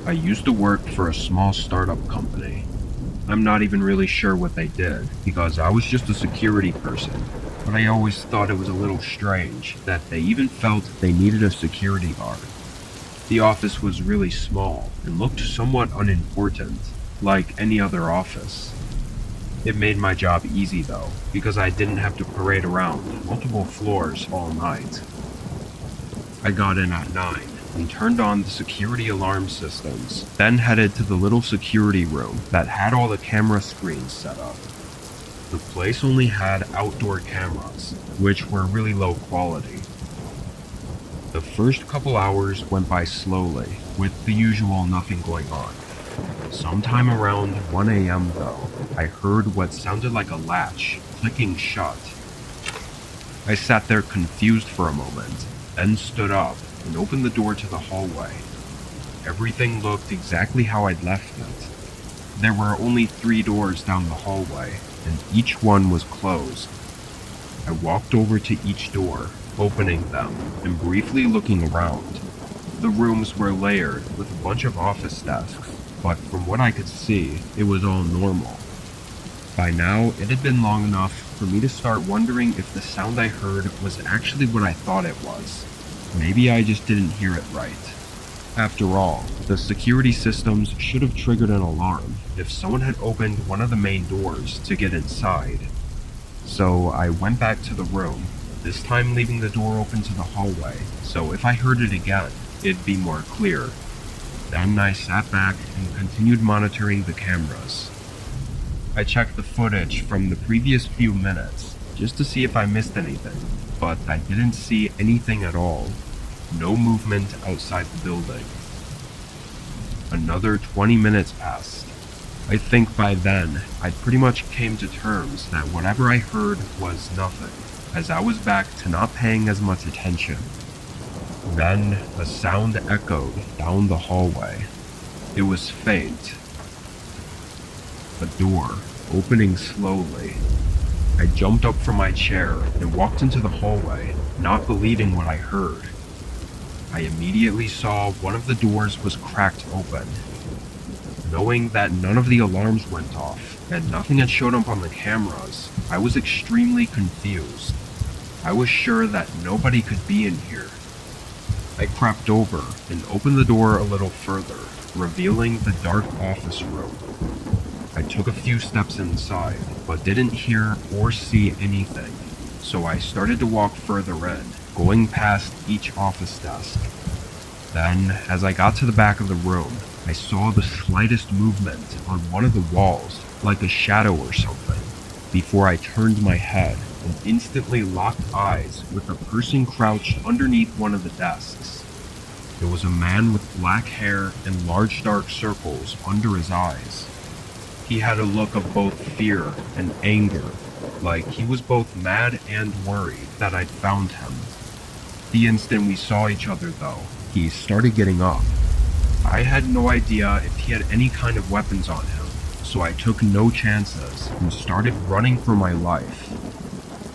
I used to work for a small startup company. I'm not even really sure what they did, because I was just a security person, but I always thought it was a little strange that they even felt they needed a security guard. The office was really small and looked somewhat unimportant, like any other office. It made my job easy though, because I didn't have to parade around multiple floors all night. I got in at 9 and turned on the security alarm systems, then headed to the little security room that had all the camera screens set up. The place only had outdoor cameras, which were really low quality. The first couple hours went by slowly, with the usual nothing going on. Sometime around 1 a.m. though, I heard what sounded like a latch clicking shut. I sat there confused for a moment, then stood up and opened the door to the hallway. Everything looked exactly how I'd left it. There were only 3 doors down the hallway, and each one was closed. I walked over to each door, opening them, and briefly looking around. The rooms were layered with a bunch of office desks, but from what I could see, it was all normal. By now, it had been long enough for me to start wondering if the sound I heard was actually what I thought it was. Maybe I just didn't hear it right. After all, the security systems should have triggered an alarm if someone had opened one of the main doors to get inside. So I went back to the room, this time leaving the door open to the hallway, so if I heard it again, it'd be more clear. Then I sat back and continued monitoring the cameras. I checked the footage from the previous few minutes just to see if I missed anything, but I didn't see anything at all. No movement outside the building. Another 20 minutes passed. I think by then, I'd pretty much came to terms that whatever I heard was nothing, as I was back to not paying as much attention. Then, a sound echoed down the hallway. It was faint. A door, opening slowly. I jumped up from my chair and walked into the hallway, not believing what I heard. I immediately saw one of the doors was cracked open. Knowing that none of the alarms went off and nothing had showed up on the cameras, I was extremely confused. I was sure that nobody could be in here. I crept over and opened the door a little further, revealing the dark office room. I took a few steps inside, but didn't hear or see anything, so I started to walk further in, going past each office desk. Then, as I got to the back of the room, I saw the slightest movement on one of the walls, like a shadow or something, before I turned my head and instantly locked eyes with a person crouched underneath one of the desks. It was a man with black hair and large dark circles under his eyes. He had a look of both fear and anger, like he was both mad and worried that I'd found him. The instant we saw each other though, he started getting up. I had no idea if he had any kind of weapons on him, so I took no chances and started running for my life.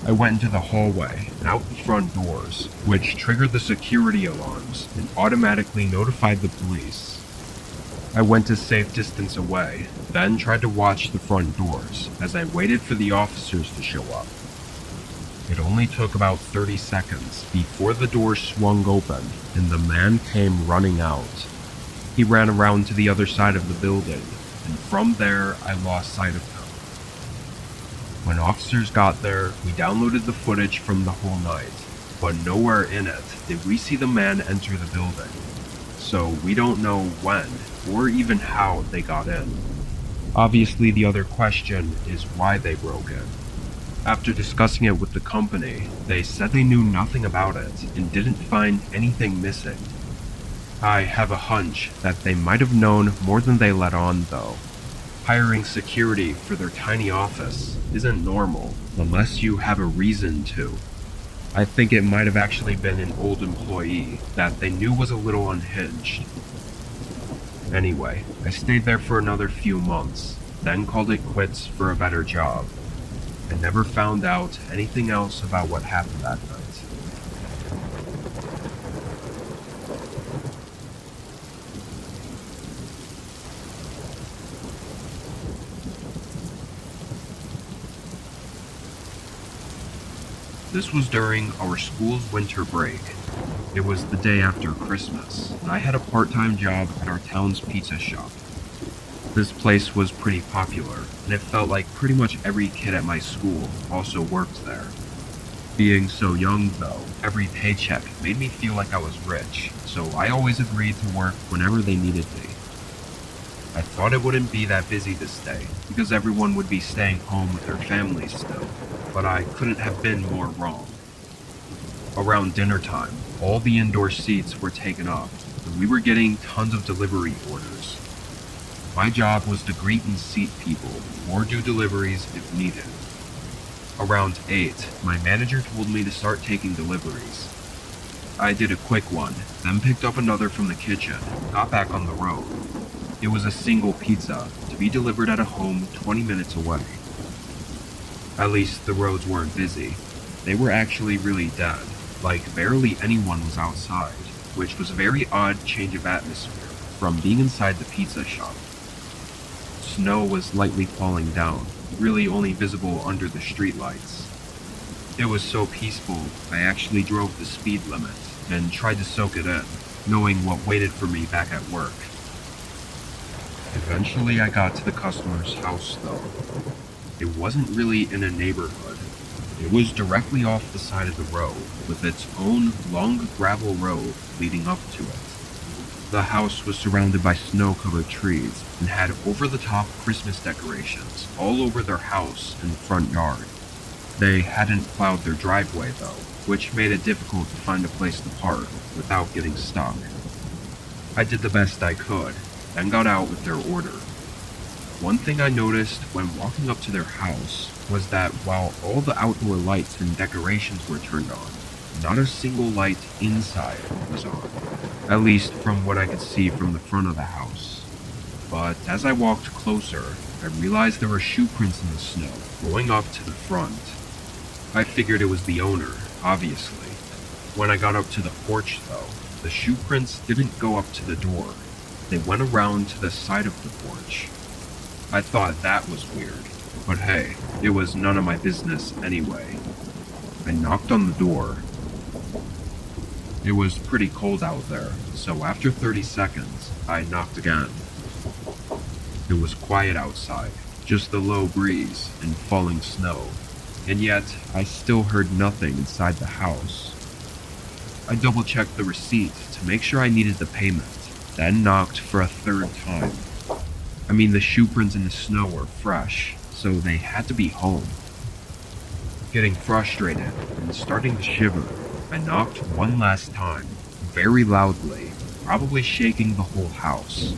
I went into the hallway and out the front doors, which triggered the security alarms and automatically notified the police. I went a safe distance away, then tried to watch the front doors as I waited for the officers to show up. It only took about 30 seconds before the door swung open and the man came running out. He ran around to the other side of the building, and from there I lost sight of him. When officers got there, we downloaded the footage from the whole night, but nowhere in it did we see the man enter the building. So we don't know when or even how they got in. Obviously, the other question is why they broke in. After discussing it with the company, they said they knew nothing about it and didn't find anything missing. I have a hunch that they might have known more than they let on though. Hiring security for their tiny office isn't normal unless you have a reason to. I think it might have actually been an old employee that they knew was a little unhinged. Anyway, I stayed there for another few months, then called it quits for a better job. I never found out anything else about what happened that night. This was during our school's winter break. It was the day after Christmas, and I had a part-time job at our town's pizza shop. This place was pretty popular, and it felt like pretty much every kid at my school also worked there. Being so young, though, every paycheck made me feel like I was rich, so I always agreed to work whenever they needed me. I thought it wouldn't be that busy this day, because everyone would be staying home with their families still, but I couldn't have been more wrong. Around dinner time, all the indoor seats were taken up, and we were getting tons of delivery orders. My job was to greet and seat people, or do deliveries if needed. Around 8, my manager told me to start taking deliveries. I did a quick one, then picked up another from the kitchen, got back on the road. It was a single pizza, to be delivered at a home 20 minutes away. At least the roads weren't busy. They were actually really dead, like barely anyone was outside, which was a very odd change of atmosphere from being inside the pizza shop. Snow was lightly falling down, really only visible under the streetlights. It was so peaceful, I actually drove the speed limit and tried to soak it in, knowing what waited for me back at work. Eventually I got to the customer's house though. It wasn't really in a neighborhood. It was directly off the side of the road, with its own long gravel road leading up to it. The house was surrounded by snow-covered trees and had over-the-top Christmas decorations all over their house and front yard. They hadn't plowed their driveway though, which made it difficult to find a place to park without getting stuck. I did the best I could, then got out with their order. One thing I noticed when walking up to their house was that while all the outdoor lights and decorations were turned on, not a single light inside was on, at least from what I could see from the front of the house. But as I walked closer, I realized there were shoe prints in the snow going up to the front. I figured it was the owner, obviously. When I got up to the porch though, the shoe prints didn't go up to the door. They went around to the side of the porch. I thought that was weird, but hey, it was none of my business anyway. I knocked on the door. It was pretty cold out there, so after 30 seconds, I knocked again. It was quiet outside, just the low breeze and falling snow, and yet I still heard nothing inside the house. I double-checked the receipt to make sure I needed the payment, then knocked for a third time. I mean, the shoe prints in the snow were fresh, so they had to be home. Getting frustrated and starting to shiver, I knocked one last time, very loudly, probably shaking the whole house.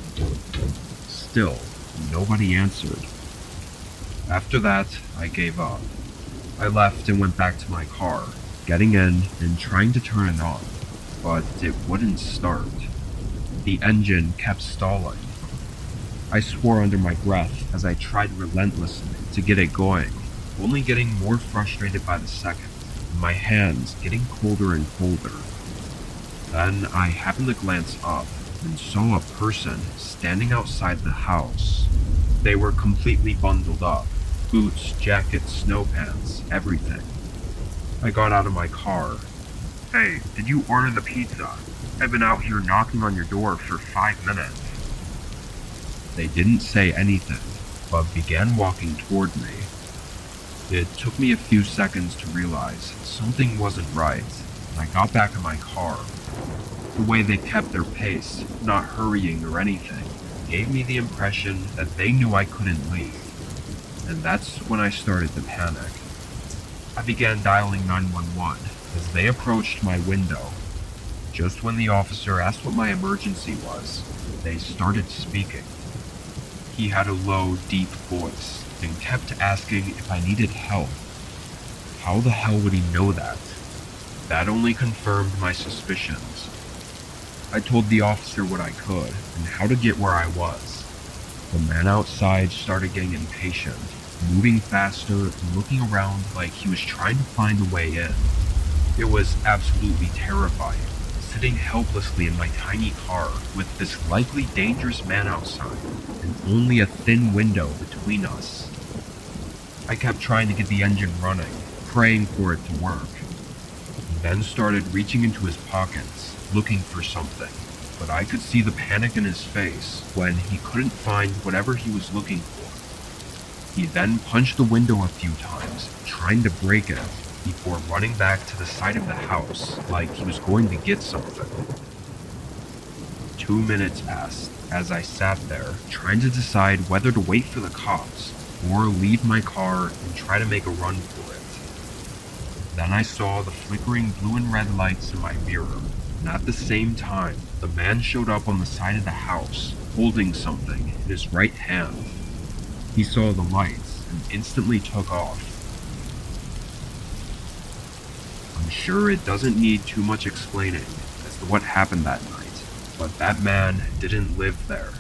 Still, nobody answered. After that, I gave up. I left and went back to my car, getting in and trying to turn it on, but it wouldn't start. The engine kept stalling. I swore under my breath as I tried relentlessly to get it going, only getting more frustrated by the second, and my hands getting colder and colder. Then I happened to glance up and saw a person standing outside the house. They were completely bundled up, boots, jacket, snow pants, everything. I got out of my car. "Hey, did you order the pizza? I've been out here knocking on your door for 5 minutes. They didn't say anything, but began walking toward me. It took me a few seconds to realize something wasn't right, and I got back in my car. The way they kept their pace, not hurrying or anything, gave me the impression that they knew I couldn't leave. And that's when I started to panic. I began dialing 911 as they approached my window. Just when the officer asked what my emergency was, they started speaking. He had a low, deep voice and kept asking if I needed help. How the hell would he know that? That only confirmed my suspicions. I told the officer what I could and how to get where I was. The man outside started getting impatient, moving faster and looking around like he was trying to find a way in. It was absolutely terrifying, sitting helplessly in my tiny car with this likely dangerous man outside and only a thin window between us. I kept trying to get the engine running, praying for it to work, then started reaching into his pockets, looking for something, but I could see the panic in his face when he couldn't find whatever he was looking for. He then punched the window a few times, trying to break it, before running back to the side of the house like he was going to get something. 2 minutes passed as I sat there, trying to decide whether to wait for the cops or leave my car and try to make a run for it. Then I saw the flickering blue and red lights in my mirror, and at the same time, the man showed up on the side of the house, holding something in his right hand. He saw the lights and instantly took off. I'm sure it doesn't need too much explaining as to what happened that night, but that man didn't live there.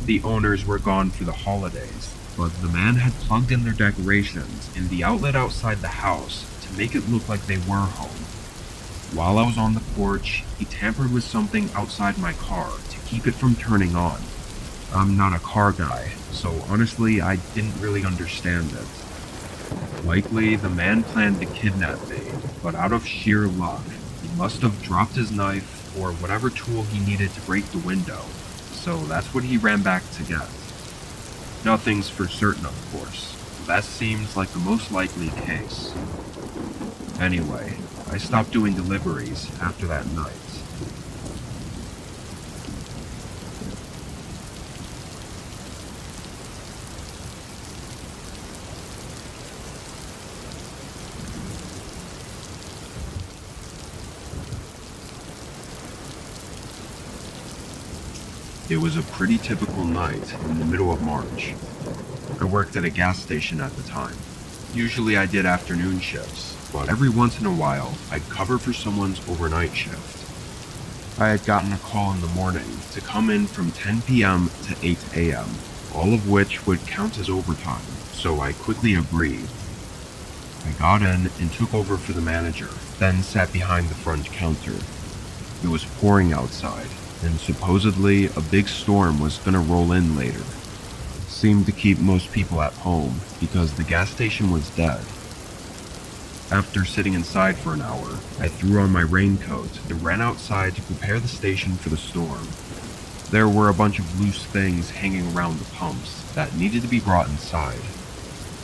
The owners were gone for the holidays, but the man had plugged in their decorations in the outlet outside the house to make it look like they were home. While I was on the porch, he tampered with something outside my car to keep it from turning on. I'm not a car guy, so honestly I didn't really understand it. Likely the man planned to kidnap me, but out of sheer luck, he must have dropped his knife or whatever tool he needed to break the window, so that's what he ran back to get. Nothing's for certain, of course, but that seems like the most likely case. Anyway, I stopped doing deliveries after that night. It was a pretty typical night in the middle of March. I worked at a gas station at the time. Usually I did afternoon shifts, but every once in a while I'd cover for someone's overnight shift. I had gotten a call in the morning to come in from 10 p.m. to 8 a.m., all of which would count as overtime, so I quickly agreed. I got in and took over for the manager, then sat behind the front counter. It was pouring outside, and supposedly a big storm was gonna roll in later. Seemed to keep most people at home because the gas station was dead. After sitting inside for an hour, I threw on my raincoat and ran outside to prepare the station for the storm. There were a bunch of loose things hanging around the pumps that needed to be brought inside.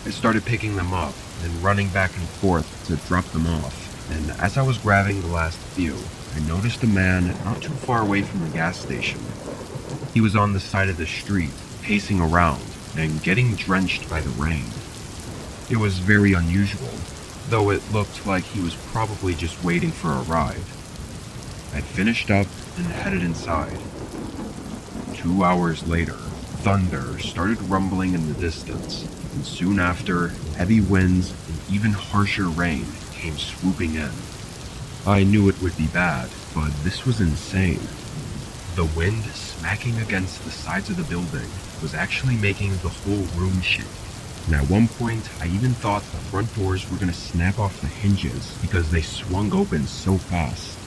I started picking them up and running back and forth to drop them off, and as I was grabbing the last few, I noticed a man not too far away from the gas station. He was on the side of the street, pacing around and getting drenched by the rain. It was very unusual, though it looked like he was probably just waiting for a ride. I finished up and headed inside. 2 hours later, thunder started rumbling in the distance, and soon after, heavy winds and even harsher rain came swooping in. I knew it would be bad, but this was insane. The wind smacking against the sides of the building was actually making the whole room shake. And at one point, I even thought the front doors were going to snap off the hinges because they swung open so fast.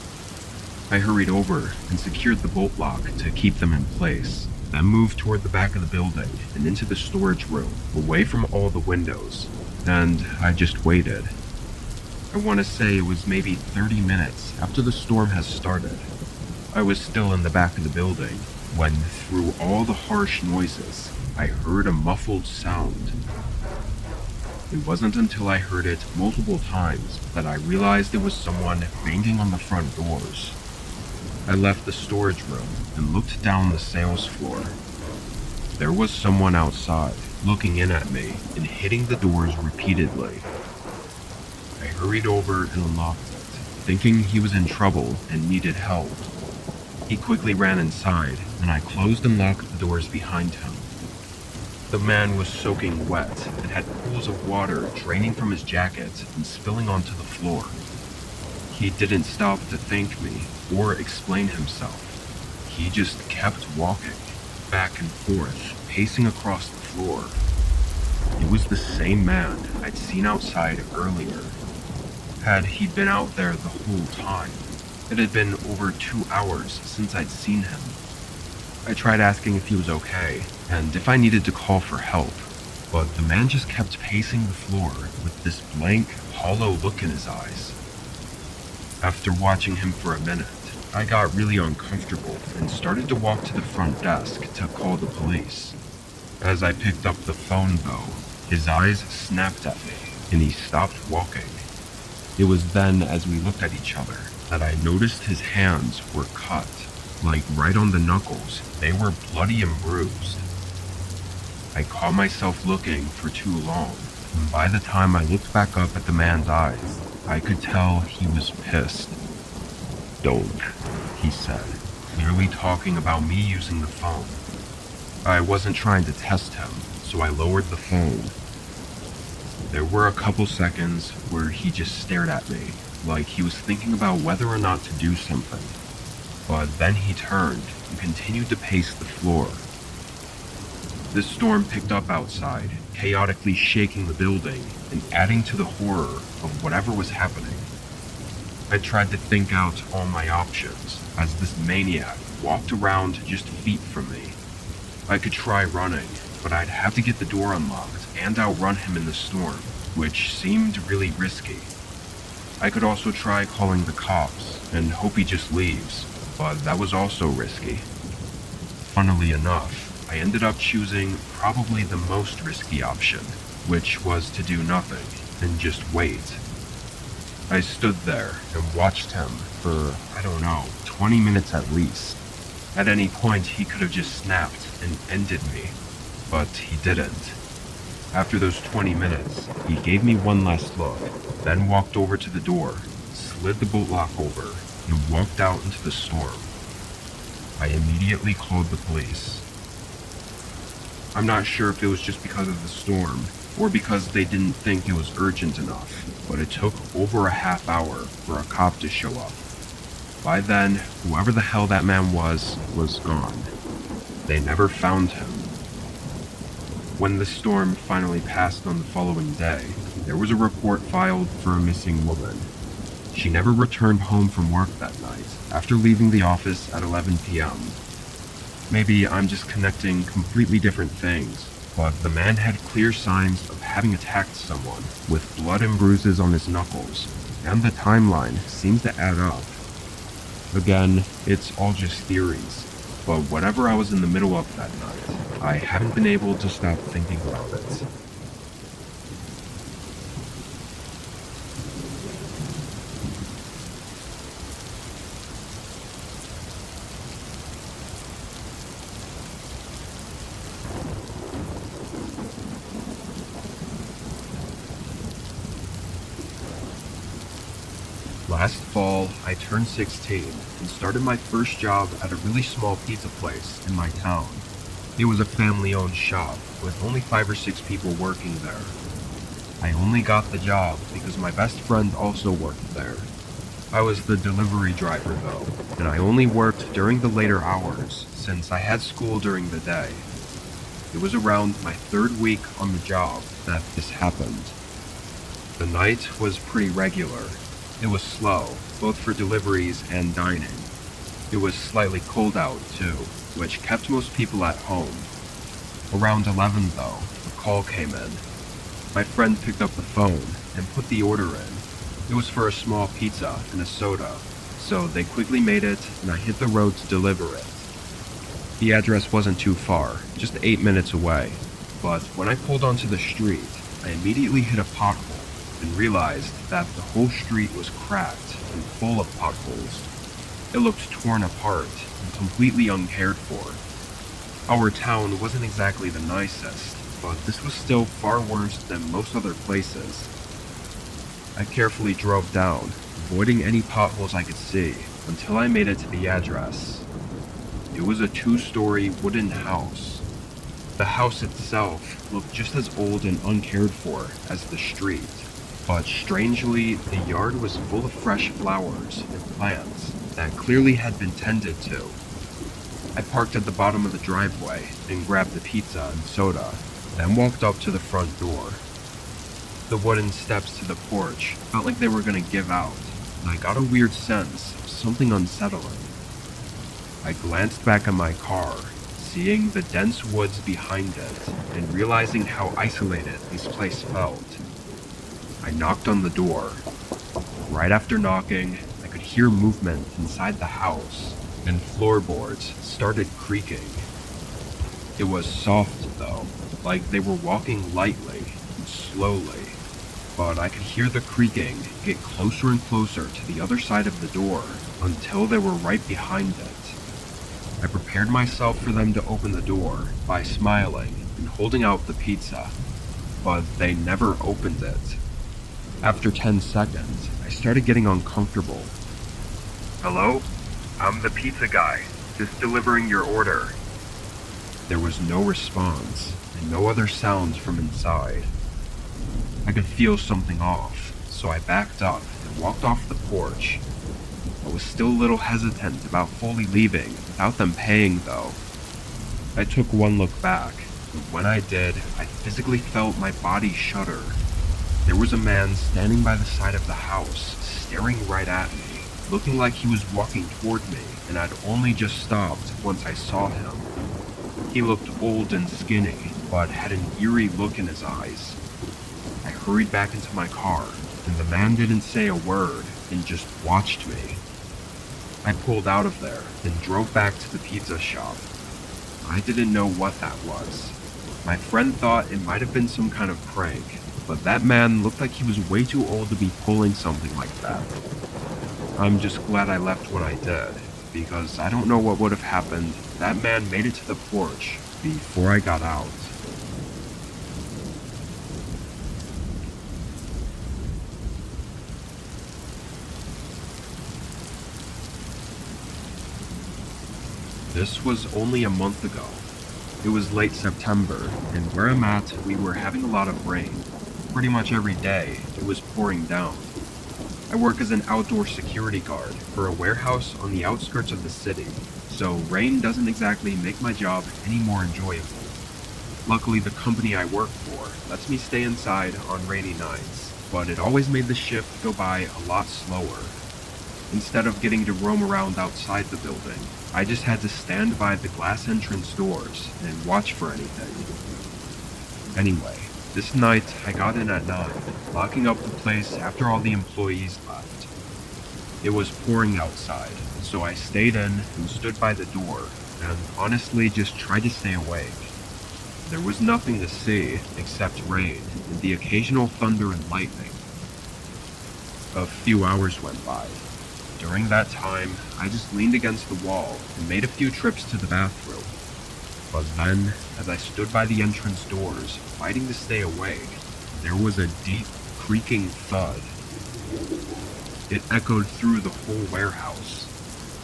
I hurried over and secured the bolt lock to keep them in place, then moved toward the back of the building and into the storage room, away from all the windows, and I just waited. I want to say it was maybe 30 minutes after the storm has started. I was still in the back of the building when, through all the harsh noises, I heard a muffled sound. It wasn't until I heard it multiple times that I realized it was someone banging on the front doors. I left the storage room and looked down the sales floor. There was someone outside, looking in at me and hitting the doors repeatedly. I hurried over and unlocked it, thinking he was in trouble and needed help. He quickly ran inside, and I closed and locked the doors behind him. The man was soaking wet and had pools of water draining from his jacket and spilling onto the floor. He didn't stop to thank me or explain himself. He just kept walking, back and forth, pacing across the floor. It was the same man I'd seen outside earlier. Had he been out there the whole time? It had been over 2 hours since I'd seen him. I tried asking if he was okay, and if I needed to call for help, but the man just kept pacing the floor with this blank, hollow look in his eyes. After watching him for a minute, I got really uncomfortable and started to walk to the front desk to call the police. As I picked up the phone though, his eyes snapped at me and he stopped walking. It was then, as we looked at each other, that I noticed his hands were cut, like right on the knuckles. They were bloody and bruised. I caught myself looking for too long, and by the time I looked back up at the man's eyes, I could tell he was pissed. "Don't," he said, clearly talking about me using the phone. I wasn't trying to test him, so I lowered the phone. There were a couple seconds where he just stared at me, like he was thinking about whether or not to do something. But then he turned and continued to pace the floor. The storm picked up outside, chaotically shaking the building and adding to the horror of whatever was happening. I tried to think out all my options as this maniac walked around just feet from me. I could try running, but I'd have to get the door unlocked and outrun him in the storm, which seemed really risky. I could also try calling the cops and hope he just leaves, but that was also risky. Funnily enough, I ended up choosing probably the most risky option, which was to do nothing and just wait. I stood there and watched him for, 20 minutes at least. At any point he could have just snapped and ended me, but he didn't. After those 20 minutes, he gave me one last look, then walked over to the door, slid the bolt lock over, and walked out into the storm. I immediately called the police. I'm not sure if it was just because of the storm, or because they didn't think it was urgent enough, but it took over a half hour for a cop to show up. By then, whoever the hell that man was gone. They never found him. When the storm finally passed on the following day, there was a report filed for a missing woman. She never returned home from work that night, after leaving the office at 11 p.m. Maybe I'm just connecting completely different things, but the man had clear signs of having attacked someone, with blood and bruises on his knuckles, and the timeline seems to add up. Again, it's all just theories, but whatever I was in the middle of that night, I haven't been able to stop thinking about it. Last fall, I turned 16 and started my first job at a really small pizza place in my town. It was a family-owned shop with only 5 or 6 people working there. I only got the job because my best friend also worked there. I was the delivery driver though, and I only worked during the later hours since I had school during the day. It was around my 3rd week on the job that this happened. The night was pretty regular. It was slow, both for deliveries and dining. It was slightly cold out, too, which kept most people at home. Around 11, though, a call came in. My friend picked up the phone and put the order in. It was for a small pizza and a soda, so they quickly made it and I hit the road to deliver it. The address wasn't too far, just 8 minutes away, but when I pulled onto the street, I immediately hit a pothole and realized that the whole street was cracked and full of potholes. It looked torn apart and completely uncared for. Our town wasn't exactly the nicest, but this was still far worse than most other places. I carefully drove down, avoiding any potholes I could see, until I made it to the address. It was a 2-story wooden house. The house itself looked just as old and uncared for as the street. But strangely, the yard was full of fresh flowers and plants that clearly had been tended to. I parked at the bottom of the driveway and grabbed the pizza and soda, then walked up to the front door. The wooden steps to the porch felt like they were going to give out, and I got a weird sense of something unsettling. I glanced back at my car, seeing the dense woods behind it and realizing how isolated this place felt. I knocked on the door. Right after knocking, I could hear movement inside the house, and floorboards started creaking. It was soft though, like they were walking lightly and slowly, but I could hear the creaking get closer and closer to the other side of the door until they were right behind it. I prepared myself for them to open the door by smiling and holding out the pizza, but they never opened it. After 10 seconds, I started getting uncomfortable. "Hello? I'm the pizza guy, just delivering your order." There was no response, and no other sounds from inside. I could feel something off, so I backed up and walked off the porch. I was still a little hesitant about fully leaving without them paying though. I took one look back, and when I did, I physically felt my body shudder. There was a man standing by the side of the house, staring right at me, looking like he was walking toward me, and I'd only just stopped once I saw him. He looked old and skinny, but had an eerie look in his eyes. I hurried back into my car, and the man didn't say a word and just watched me. I pulled out of there and drove back to the pizza shop. I didn't know what that was. My friend thought it might have been some kind of prank, but that man looked like he was way too old to be pulling something like that. I'm just glad I left when I did, because I don't know what would have happened if that man made it to the porch before I got out. This was only a month ago. It was late September, and where I'm at, we were having a lot of rain. Pretty much every day, it was pouring down. I work as an outdoor security guard for a warehouse on the outskirts of the city, so rain doesn't exactly make my job any more enjoyable. Luckily, the company I work for lets me stay inside on rainy nights, but it always made the shift go by a lot slower. Instead of getting to roam around outside the building, I just had to stand by the glass entrance doors and watch for anything. Anyway, this night I got in at 9, locking up the place after all the employees left. It was pouring outside, so I stayed in and stood by the door, and honestly just tried to stay awake. There was nothing to see except rain and the occasional thunder and lightning. A few hours went by. During that time, I just leaned against the wall and made a few trips to the bathroom. But then, as I stood by the entrance doors, fighting to stay awake, there was a deep, creaking thud. It echoed through the whole warehouse.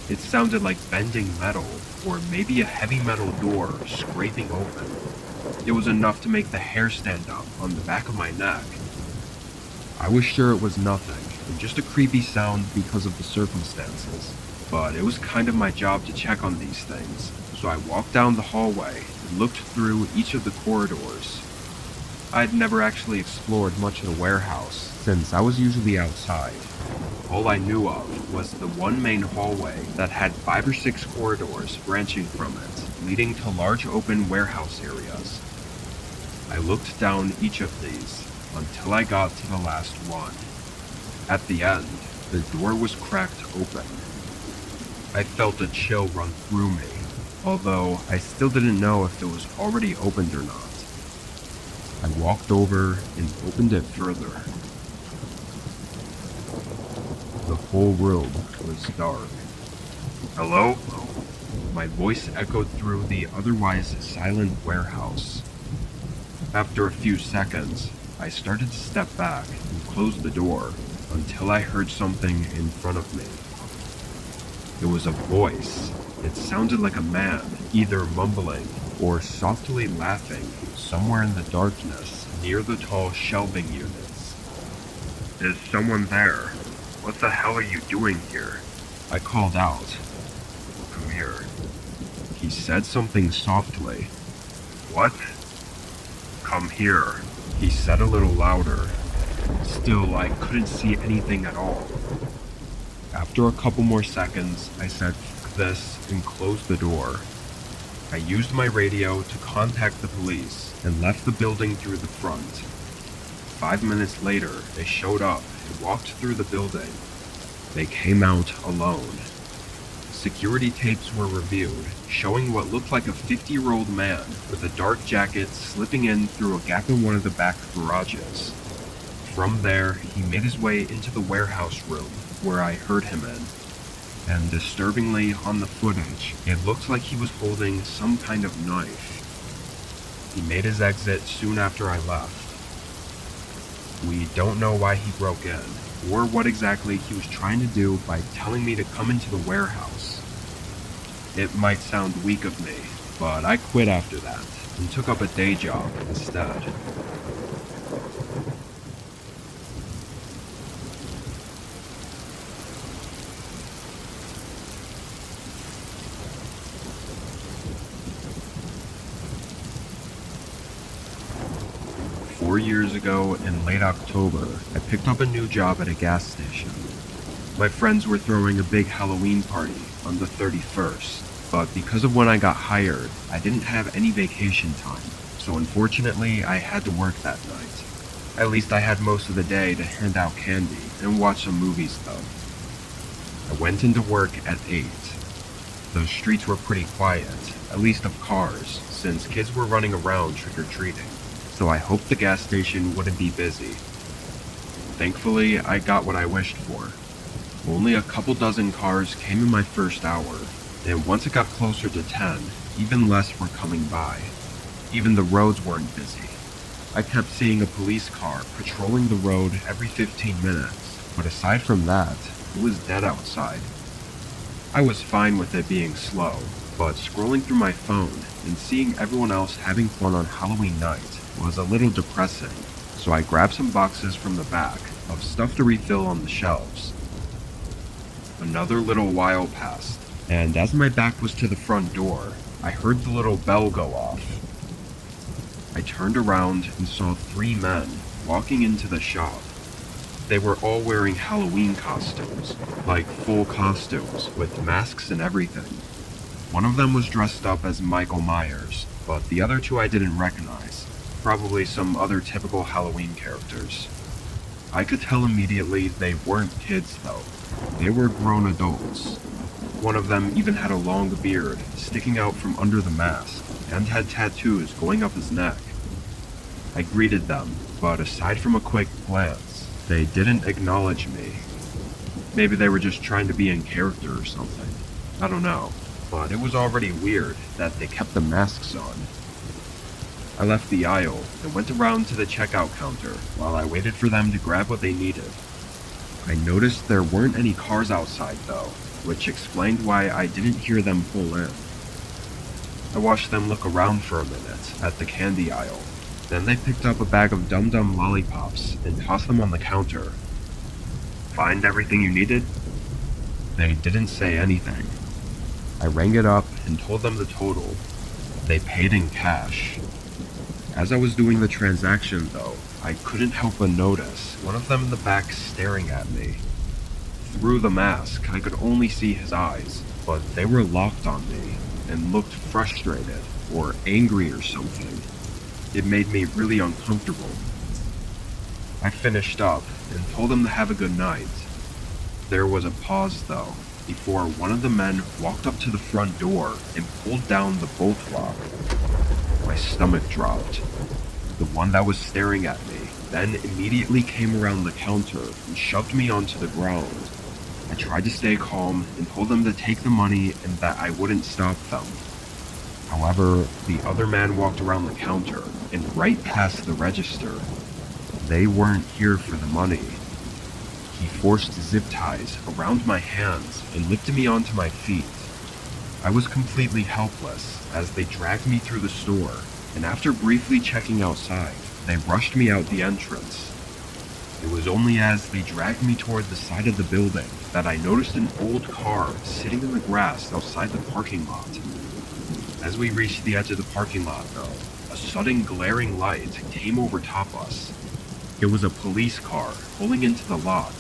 It sounded like bending metal, or maybe a heavy metal door scraping open. It was enough to make the hair stand up on the back of my neck. I was sure it was nothing, and just a creepy sound because of the circumstances, but it was kind of my job to check on these things, so I walked down the hallway and looked through each of the corridors. I'd never actually explored much of the warehouse, since I was usually outside. All I knew of was the one main hallway that had 5 or 6 corridors branching from it, leading to large open warehouse areas. I looked down each of these until I got to the last one. At the end, the door was cracked open. I felt a chill run through me, although I still didn't know if it was already opened or not. I walked over and opened it further. The whole room was dark. "Hello?" My voice echoed through the otherwise silent warehouse. After a few seconds, I started to step back and close the door until I heard something in front of me. It was a voice. It sounded like a man, either mumbling or softly laughing somewhere in the darkness near the tall shelving units. "Is someone there? What the hell are you doing here?" I called out. "Come here." He said something softly. "What?" "Come here," he said a little louder. Still, I couldn't see anything at all. After a couple more seconds, I said "F this" and closed the door. I used my radio to contact the police and left the building through the front. 5 minutes later, they showed up and walked through the building. They came out alone. Security tapes were reviewed, showing what looked like a 50-year-old man with a dark jacket slipping in through a gap in one of the back garages. From there, he made his way into the warehouse room, where I heard him in. And disturbingly, on the footage, it looked like he was holding some kind of knife. He made his exit soon after I left. We don't know why he broke in, or what exactly he was trying to do by telling me to come into the warehouse. It might sound weak of me, but I quit after that, and took up a day job instead. 4 years ago, in late October, I picked up a new job at a gas station. My friends were throwing a big Halloween party on the 31st, but because of when I got hired, I didn't have any vacation time, so unfortunately I had to work that night. At least I had most of the day to hand out candy and watch some movies though. I went into work at 8. The streets were pretty quiet, at least of cars, since kids were running around trick-or-treating, so I hoped the gas station wouldn't be busy. Thankfully, I got what I wished for. Only a couple dozen cars came in my first hour, and once it got closer to 10, even less were coming by. Even the roads weren't busy. I kept seeing a police car patrolling the road every 15 minutes, but aside from that, it was dead outside. I was fine with it being slow, but scrolling through my phone and seeing everyone else having fun on Halloween night was a little depressing, so I grabbed some boxes from the back of stuff to refill on the shelves. Another little while passed, and as my back was to the front door, I heard the little bell go off. I turned around and saw 3 men walking into the shop. They were all wearing Halloween costumes, like full costumes with masks and everything. One of them was dressed up as Michael Myers, but the other 2 I didn't recognize, probably some other typical Halloween characters. I could tell immediately they weren't kids though. They were grown adults. One of them even had a long beard sticking out from under the mask and had tattoos going up his neck. I greeted them, but aside from a quick glance, they didn't acknowledge me. Maybe they were just trying to be in character or something. I don't know, but it was already weird that they kept the masks on. I left the aisle and went around to the checkout counter while I waited for them to grab what they needed. I noticed there weren't any cars outside though, which explained why I didn't hear them pull in. I watched them look around for a minute at the candy aisle. Then they picked up a bag of Dum Dum lollipops and tossed them on the counter. Find everything you needed? They didn't say anything. I rang it up and told them the total. They paid in cash. As I was doing the transaction though, I couldn't help but notice one of them in the back staring at me. Through the mask, I could only see his eyes, but they were locked on me and looked frustrated or angry or something. It made me really uncomfortable. I finished up and told them to have a good night. There was a pause though, before one of the men walked up to the front door and pulled down the bolt lock. My stomach dropped. The one that was staring at me then immediately came around the counter and shoved me onto the ground. I tried to stay calm and told them to take the money and that I wouldn't stop them. However, the other man walked around the counter and right past the register. They weren't here for the money. He forced zip ties around my hands and lifted me onto my feet. I was completely helpless as they dragged me through the store, and after briefly checking outside, they rushed me out the entrance. It was only as they dragged me toward the side of the building that I noticed an old car sitting in the grass outside the parking lot. As we reached the edge of the parking lot though, a sudden glaring light came over top us. It was a police car pulling into the lot.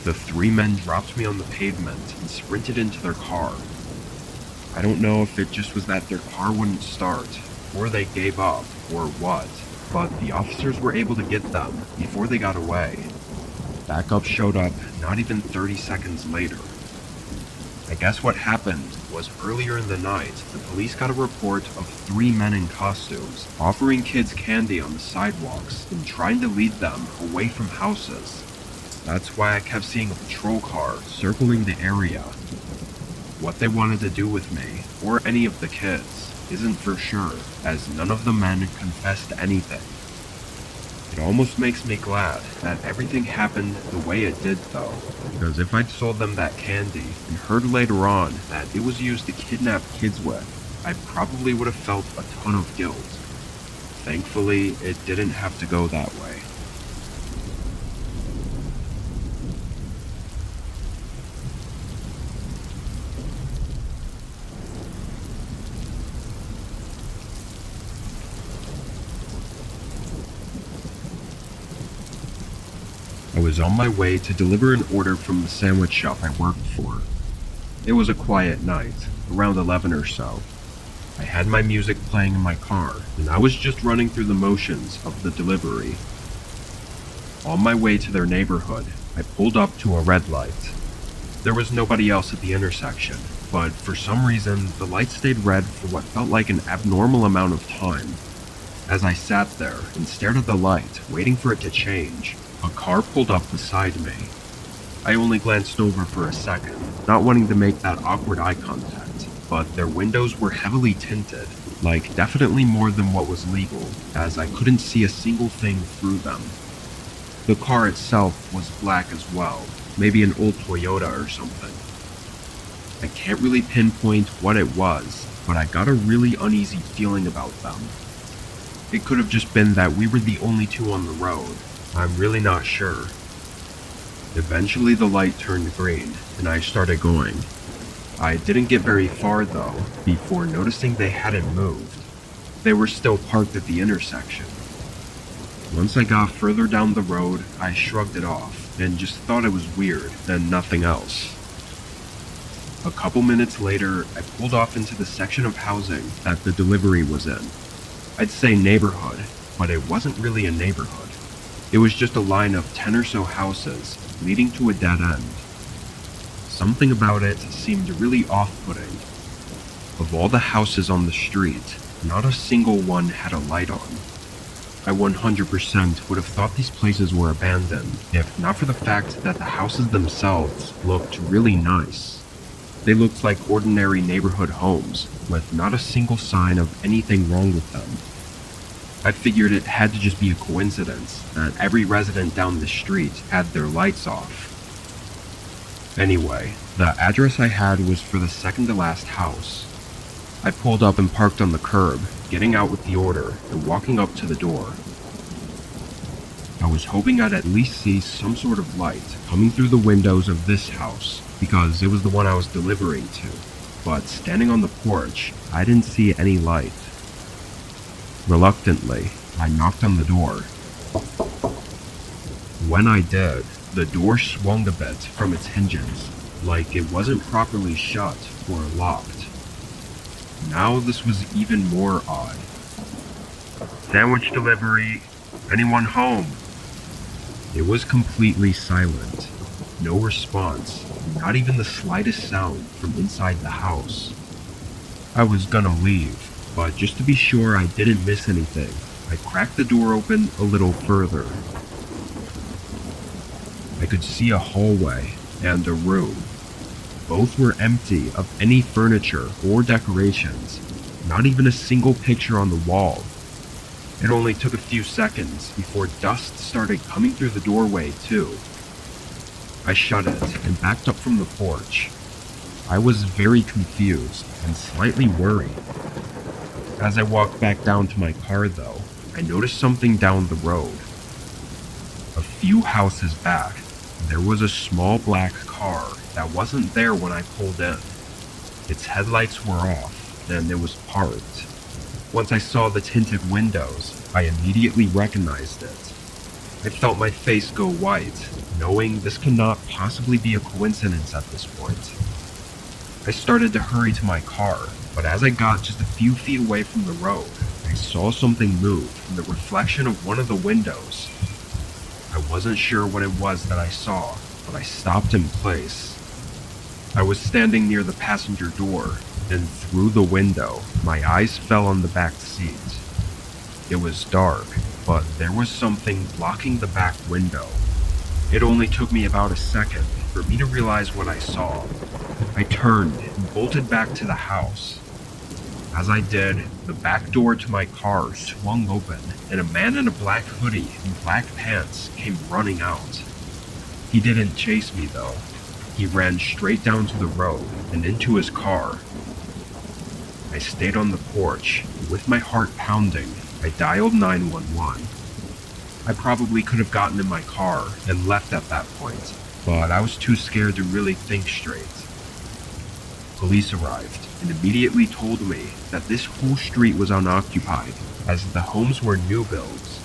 The 3 men dropped me on the pavement and sprinted into their car. I don't know if it just was that their car wouldn't start, or they gave up, or what, but the officers were able to get them before they got away. Backup showed up not even 30 seconds later. I guess what happened was earlier in the night, the police got a report of 3 men in costumes offering kids candy on the sidewalks and trying to lead them away from houses. That's why I kept seeing a patrol car circling the area. What they wanted to do with me, or any of the kids, isn't for sure, as none of the men confessed anything. It almost makes me glad that everything happened the way it did though, because if I'd sold them that candy and heard later on that it was used to kidnap kids with, I probably would have felt a ton of guilt. Thankfully, it didn't have to go that way. I was on my way to deliver an order from the sandwich shop I worked for. It was a quiet night, around 11 or so. I had my music playing in my car, and I was just running through the motions of the delivery. On my way to their neighborhood, I pulled up to a red light. There was nobody else at the intersection, but for some reason, the light stayed red for what felt like an abnormal amount of time. As I sat there and stared at the light, waiting for it to change, a car pulled up beside me. I only glanced over for a second, not wanting to make that awkward eye contact, but their windows were heavily tinted, like definitely more than what was legal, as I couldn't see a single thing through them. The car itself was black as well, maybe an old Toyota or something. I can't really pinpoint what it was, but I got a really uneasy feeling about them. It could have just been that we were the only two on the road. I'm really not sure. Eventually the light turned green, and I started going. I didn't get very far though, before noticing they hadn't moved. They were still parked at the intersection. Once I got further down the road, I shrugged it off, and just thought it was weird, and nothing else. A couple minutes later, I pulled off into the section of housing that the delivery was in. I'd say neighborhood, but it wasn't really a neighborhood. It was just a line of 10 or so houses leading to a dead end. Something about it seemed really off-putting. Of all the houses on the street, not a single one had a light on. I 100% would have thought these places were abandoned, if not for the fact that the houses themselves looked really nice. They looked like ordinary neighborhood homes, with not a single sign of anything wrong with them. I figured it had to just be a coincidence that every resident down the street had their lights off. Anyway, the address I had was for the second to last house. I pulled up and parked on the curb, getting out with the order and walking up to the door. I was hoping I'd at least see some sort of light coming through the windows of this house, because it was the one I was delivering to. But standing on the porch, I didn't see any light. Reluctantly, I knocked on the door. When I did, the door swung a bit from its hinges, like it wasn't properly shut or locked. Now this was even more odd. "Sandwich delivery. Anyone home?" It was completely silent. No response, not even the slightest sound from inside the house. I was gonna leave, but just to be sure I didn't miss anything, I cracked the door open a little further. I could see a hallway and a room. Both were empty of any furniture or decorations, not even a single picture on the wall. It only took a few seconds before dust started coming through the doorway too. I shut it and backed up from the porch. I was very confused and slightly worried. As I walked back down to my car though, I noticed something down the road. A few houses back, there was a small black car that wasn't there when I pulled in. Its headlights were off, and it was parked. Once I saw the tinted windows, I immediately recognized it. I felt my face go white, knowing this could not possibly be a coincidence at this point. I started to hurry to my car, but as I got just a few feet away from the road, I saw something move in the reflection of one of the windows. I wasn't sure what it was that I saw, but I stopped in place. I was standing near the passenger door, and through the window, my eyes fell on the back seat. It was dark, but there was something blocking the back window. It only took me about a second for me to realize what I saw. I turned and bolted back to the house. As I did, the back door to my car swung open, and a man in a black hoodie and black pants came running out. He didn't chase me though. He ran straight down to the road and into his car. I stayed on the porch, and with my heart pounding, I dialed 911. I probably could have gotten in my car and left at that point, but I was too scared to really think straight. Police arrived and immediately told me that this whole street was unoccupied, as the homes were new builds.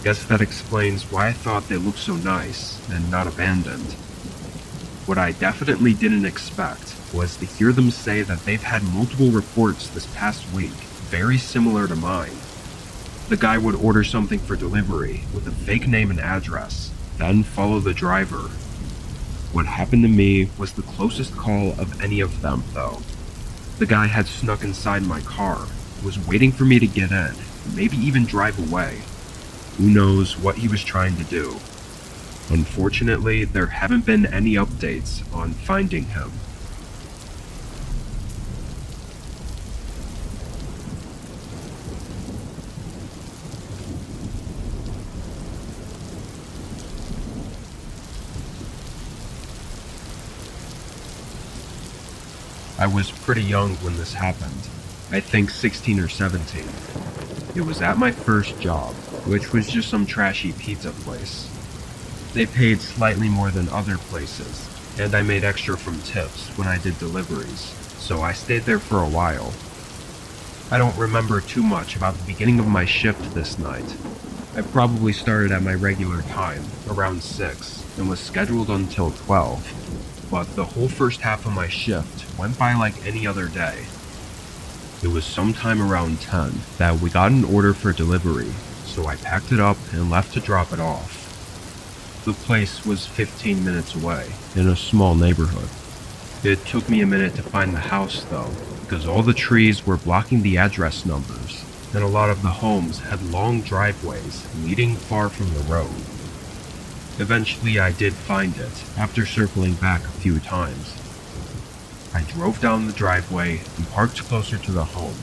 Guess that explains why I thought they looked so nice and not abandoned. What I definitely didn't expect was to hear them say that they've had multiple reports this past week, very similar to mine. The guy would order something for delivery with a fake name and address, then follow the driver. What happened to me was the closest call of any of them, though. The guy had snuck inside my car, was waiting for me to get in, maybe even drive away. Who knows what he was trying to do. Unfortunately, there haven't been any updates on finding him. I was pretty young when this happened. I think 16 or 17. It was at my first job, which was just some trashy pizza place. They paid slightly more than other places, and I made extra from tips when I did deliveries, so I stayed there for a while. I don't remember too much about the beginning of my shift this night. I probably started at my regular time, around 6, and was scheduled until 12. But the whole first half of my shift went by like any other day. It was sometime around 10 that we got an order for delivery, so I packed it up and left to drop it off. The place was 15 minutes away, in a small neighborhood. It took me a minute to find the house though, because all the trees were blocking the address numbers, and a lot of the homes had long driveways leading far from the road. Eventually I did find it, after circling back a few times. I drove down the driveway and parked closer to the home.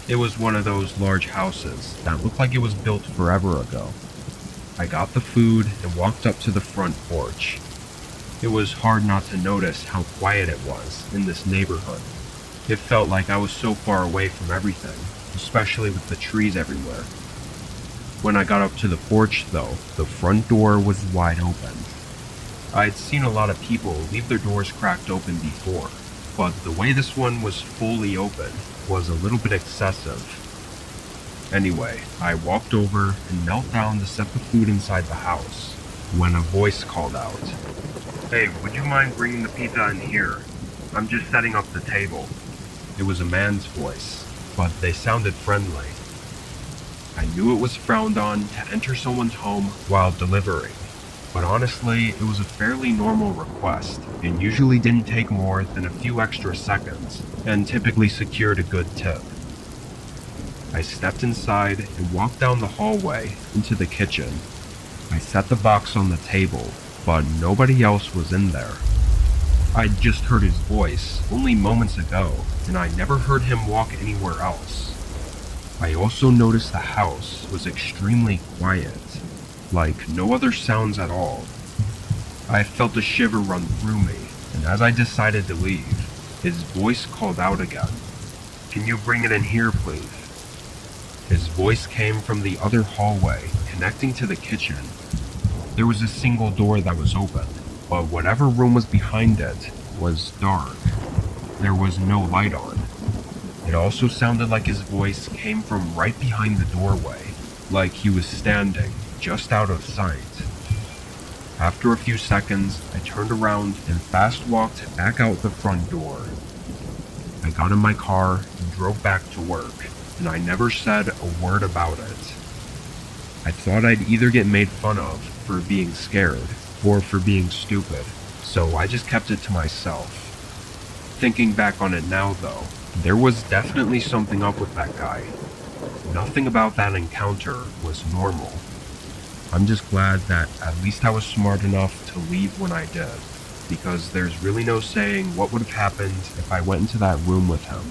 It was one of those large houses that looked like it was built forever ago. I got the food and walked up to the front porch. It was hard not to notice how quiet it was in this neighborhood. It felt like I was so far away from everything, especially with the trees everywhere. When I got up to the porch though, the front door was wide open. I'd seen a lot of people leave their doors cracked open before, but the way this one was fully open was a little bit excessive. Anyway, I walked over and knelt down to set the food inside the house, when a voice called out, "Hey, would you mind bringing the pizza in here? I'm just setting up the table." It was a man's voice, but they sounded friendly. I knew it was frowned on to enter someone's home while delivering, but honestly, it was a fairly normal request and usually didn't take more than a few extra seconds and typically secured a good tip. I stepped inside and walked down the hallway into the kitchen. I set the box on the table, but nobody else was in there. I'd just heard his voice only moments ago, and I never heard him walk anywhere else. I also noticed the house was extremely quiet, like no other sounds at all. I felt a shiver run through me, and as I decided to leave, his voice called out again. "Can you bring it in here, please?" His voice came from the other hallway connecting to the kitchen. There was a single door that was open, but whatever room was behind it was dark. There was no light on. It also sounded like his voice came from right behind the doorway, like he was standing just out of sight. After a few seconds, I turned around and fast walked back out the front door. I got in my car and drove back to work, and I never said a word about it. I thought I'd either get made fun of for being scared or for being stupid, so I just kept it to myself. Thinking back on it now, though, there was definitely something up with that guy. Nothing about that encounter was normal. I'm just glad that at least I was smart enough to leave when I did, because there's really no saying what would have happened if I went into that room with him.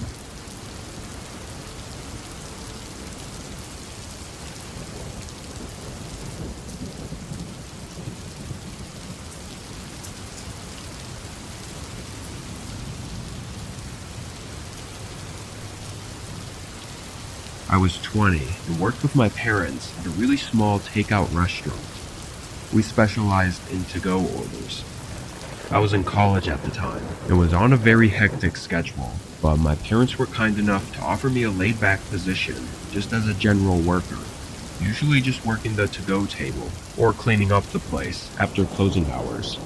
I was 20 and worked with my parents at a really small takeout restaurant. We specialized in to-go orders. I was in college at the time and was on a very hectic schedule, but my parents were kind enough to offer me a laid-back position just as a general worker, usually just working the to-go table or cleaning up the place after closing hours.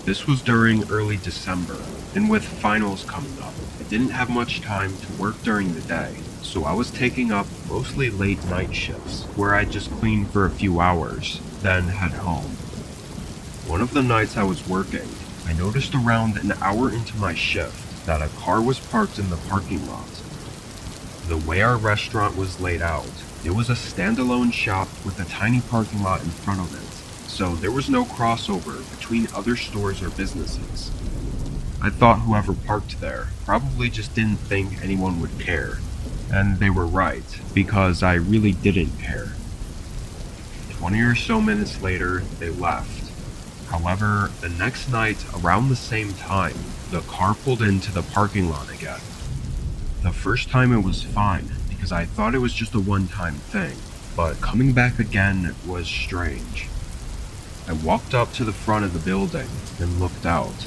This was during early December, and with finals coming up, I didn't have much time to work during the day, so I was taking up mostly late night shifts where I'd just clean for a few hours, then head home. One of the nights I was working, I noticed around an hour into my shift that a car was parked in the parking lot. The way our restaurant was laid out, it was a standalone shop with a tiny parking lot in front of it, so there was no crossover between other stores or businesses. I thought whoever parked there probably just didn't think anyone would care. And they were right, because I really didn't care. 20 or so minutes later, they left. However, the next night, around the same time, the car pulled into the parking lot again. The first time it was fine, because I thought it was just a one-time thing, but coming back again was strange. I walked up to the front of the building and looked out.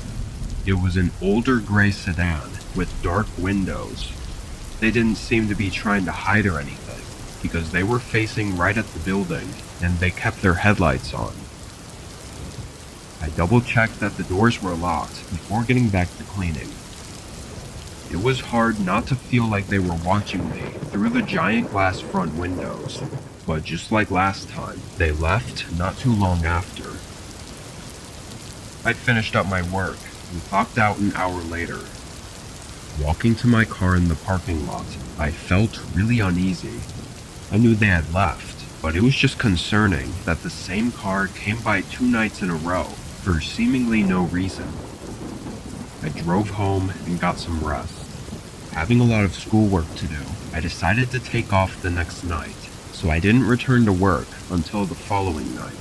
It was an older gray sedan with dark windows. They didn't seem to be trying to hide or anything, because they were facing right at the building, and they kept their headlights on. I double-checked that the doors were locked before getting back to cleaning. It was hard not to feel like they were watching me through the giant glass front windows, but just like last time, they left not too long after. I'd finished up my work and clocked out an hour later. Walking to my car in the parking lot, I felt really uneasy. I knew they had left, but it was just concerning that the same car came by 2 nights in a row for seemingly no reason. I drove home and got some rest. Having a lot of schoolwork to do, I decided to take off the next night, so I didn't return to work until the following night.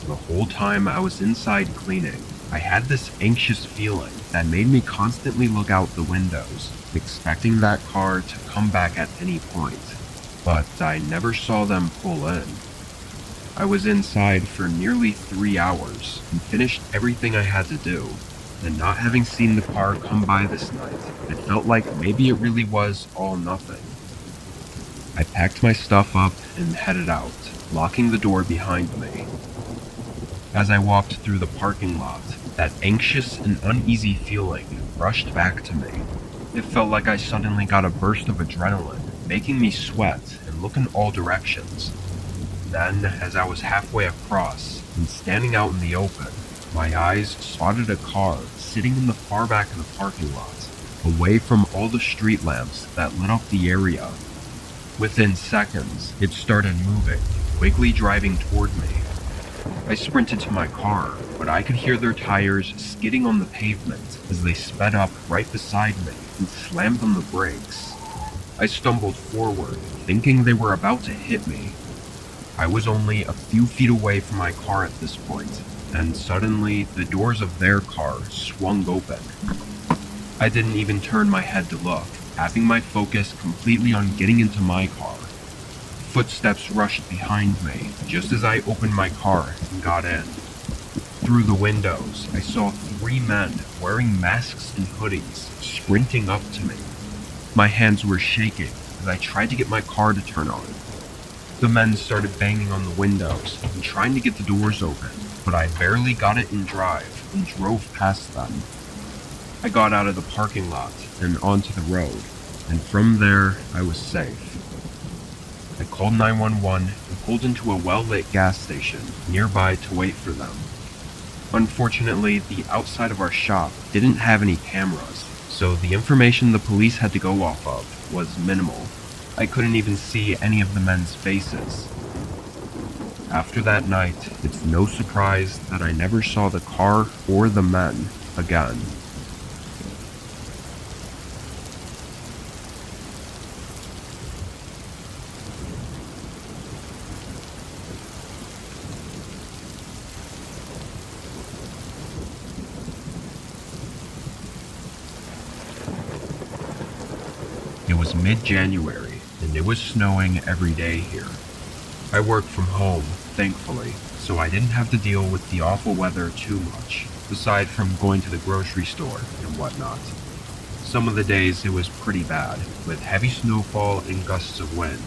The whole time I was inside cleaning, I had this anxious feeling that made me constantly look out the windows, expecting that car to come back at any point, but I never saw them pull in. I was inside for nearly 3 hours and finished everything I had to do, and not having seen the car come by this night, it felt like maybe it really was all nothing. I packed my stuff up and headed out, locking the door behind me. As I walked through the parking lot, that anxious and uneasy feeling rushed back to me. It felt like I suddenly got a burst of adrenaline, making me sweat and look in all directions. Then, as I was halfway across and standing out in the open, my eyes spotted a car sitting in the far back of the parking lot, away from all the street lamps that lit up the area. Within seconds, it started moving, quickly driving toward me. I sprinted to my car, but I could hear their tires skidding on the pavement as they sped up right beside me and slammed on the brakes. I stumbled forward, thinking they were about to hit me. I was only a few feet away from my car at this point, and suddenly the doors of their car swung open. I didn't even turn my head to look, having my focus completely on getting into my car. Footsteps rushed behind me just as I opened my car and got in. Through the windows, I saw 3 men wearing masks and hoodies sprinting up to me. My hands were shaking as I tried to get my car to turn on. The men started banging on the windows and trying to get the doors open, but I barely got it in drive and drove past them. I got out of the parking lot and onto the road, and from there I was safe. I I called 911 and pulled into a well-lit gas station nearby to wait for them. Unfortunately, the outside of our shop didn't have any cameras, so the information the police had to go off of was minimal. I couldn't even see any of the men's faces. After that night, it's no surprise that I never saw the car or the men again. It was mid-January, and it was snowing every day here. I worked from home, thankfully, so I didn't have to deal with the awful weather too much, aside from going to the grocery store and whatnot. Some of the days it was pretty bad, with heavy snowfall and gusts of wind.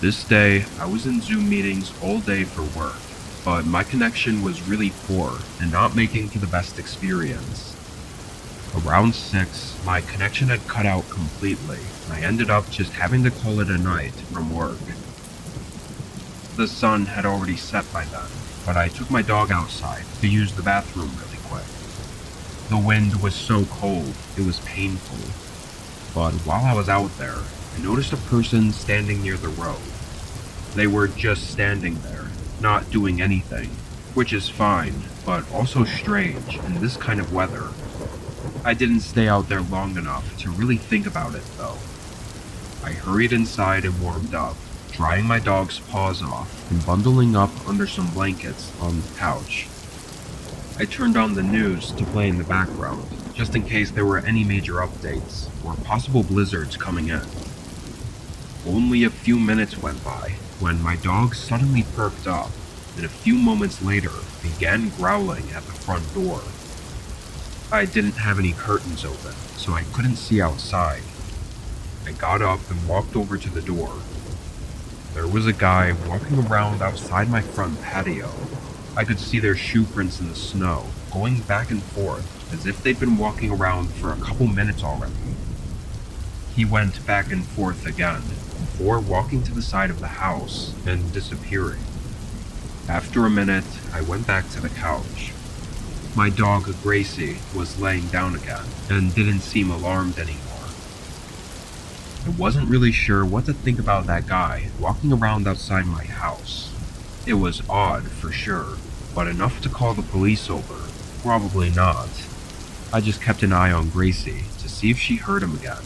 This day, I was in Zoom meetings all day for work, but my connection was really poor and not making for the best experience. Around 6, my connection had cut out completely, and I ended up just having to call it a night from work. The sun had already set by then, but I took my dog outside to use the bathroom really quick. The wind was so cold, it was painful. But while I was out there, I noticed a person standing near the road. They were just standing there, not doing anything, which is fine, but also strange in this kind of weather. I didn't stay out there long enough to really think about it, though. I hurried inside and warmed up, drying my dog's paws off and bundling up under some blankets on the couch. I turned on the news to play in the background, just in case there were any major updates or possible blizzards coming in. Only a few minutes went by when my dog suddenly perked up, and a few moments later began growling at the front door. I didn't have any curtains open, so I couldn't see outside. I got up and walked over to the door. There was a guy walking around outside my front patio. I could see their shoe prints in the snow, going back and forth, as if they'd been walking around for a couple minutes already. He went back and forth again, before walking to the side of the house and disappearing. After a minute, I went back to the couch. My dog, Gracie, was laying down again, and didn't seem alarmed anymore. I wasn't really sure what to think about that guy walking around outside my house. It was odd, for sure, but enough to call the police over? Probably not. I just kept an eye on Gracie to see if she heard him again.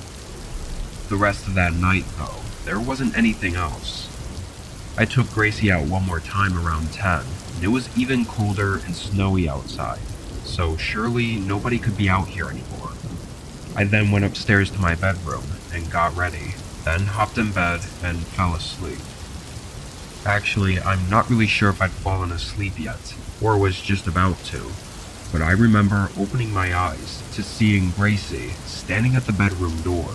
The rest of that night, though, there wasn't anything else. I took Gracie out one more time around 10, and it was even colder and snowy outside, so surely nobody could be out here anymore. I then went upstairs to my bedroom and got ready, then hopped in bed and fell asleep. Actually, I'm not really sure if I'd fallen asleep yet, or was just about to, but I remember opening my eyes to seeing Gracie standing at the bedroom door.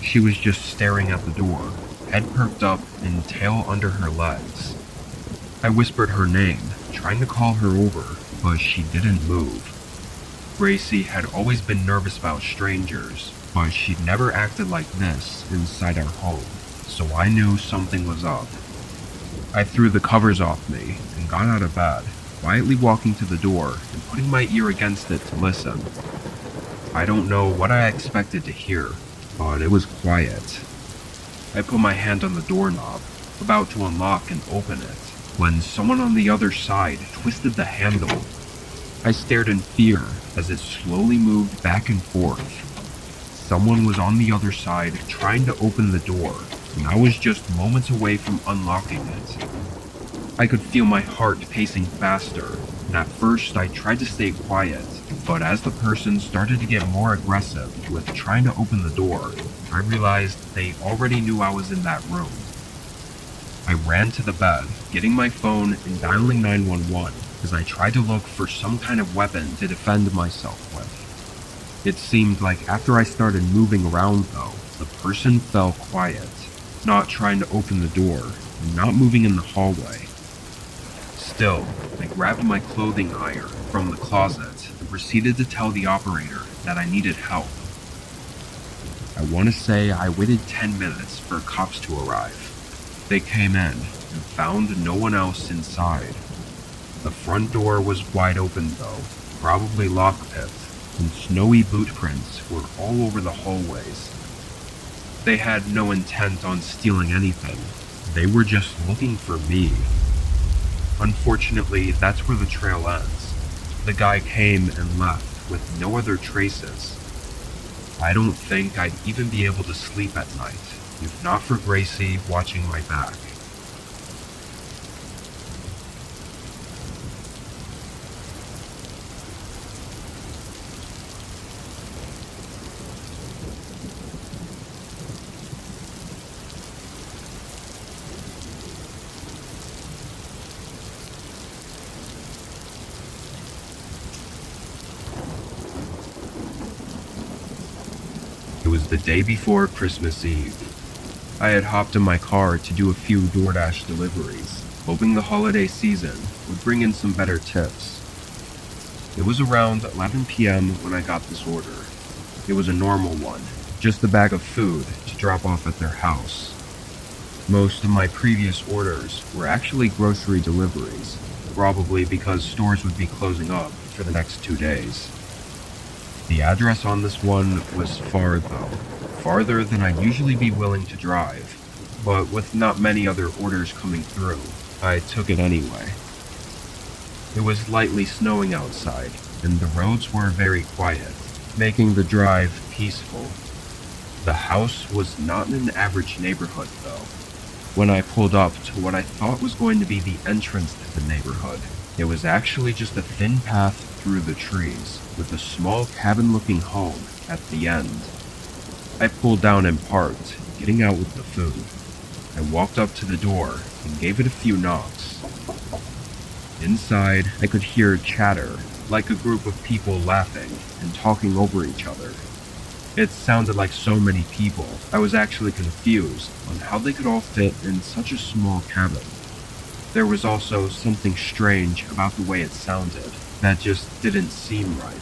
She was just staring at the door, head perked up and tail under her legs. I whispered her name, trying to call her over, but she didn't move. Gracie had always been nervous about strangers, but she'd never acted like this inside our home, so I knew something was up. I threw the covers off me and got out of bed, quietly walking to the door and putting my ear against it to listen. I don't know what I expected to hear, but it was quiet. I put my hand on the doorknob, about to unlock and open it, when someone on the other side twisted the handle. I stared in fear as it slowly moved back and forth. Someone was on the other side trying to open the door, and I was just moments away from unlocking it. I could feel my heart pacing faster, and at first I tried to stay quiet, but as the person started to get more aggressive with trying to open the door, I realized they already knew I was in that room. I ran to the bed, getting my phone and dialing 911 as I tried to look for some kind of weapon to defend myself with. It seemed like after I started moving around though, the person fell quiet, not trying to open the door and not moving in the hallway. Still, I grabbed my clothing iron from the closet and proceeded to tell the operator that I needed help. I want to say I waited 10 minutes for cops to arrive. They came in and found no one else inside. The front door was wide open though, probably lockpicked, and snowy boot prints were all over the hallways. They had no intent on stealing anything. They were just looking for me. Unfortunately, that's where the trail ends. The guy came and left with no other traces. I don't think I'd even be able to sleep at night, if not for Gracie watching my back. It was the day before Christmas Eve. I had hopped in my car to do a few DoorDash deliveries, hoping the holiday season would bring in some better tips. It was around 11 p.m. when I got this order. It was a normal one, just a bag of food to drop off at their house. Most of my previous orders were actually grocery deliveries, probably because stores would be closing up for the next 2 days. The address on this one was far though, farther than I'd usually be willing to drive, but with not many other orders coming through, I took it anyway. It was lightly snowing outside, and the roads were very quiet, making the drive peaceful. The house was not in an average neighborhood though. When I pulled up to what I thought was going to be the entrance to the neighborhood, it was actually just a thin path through the trees, with a small cabin-looking home at the end. I pulled down and parked, getting out with the food. I walked up to the door and gave it a few knocks. Inside, I could hear chatter, like a group of people laughing and talking over each other. It sounded like so many people, I was actually confused on how they could all fit in such a small cabin. There was also something strange about the way it sounded that just didn't seem right.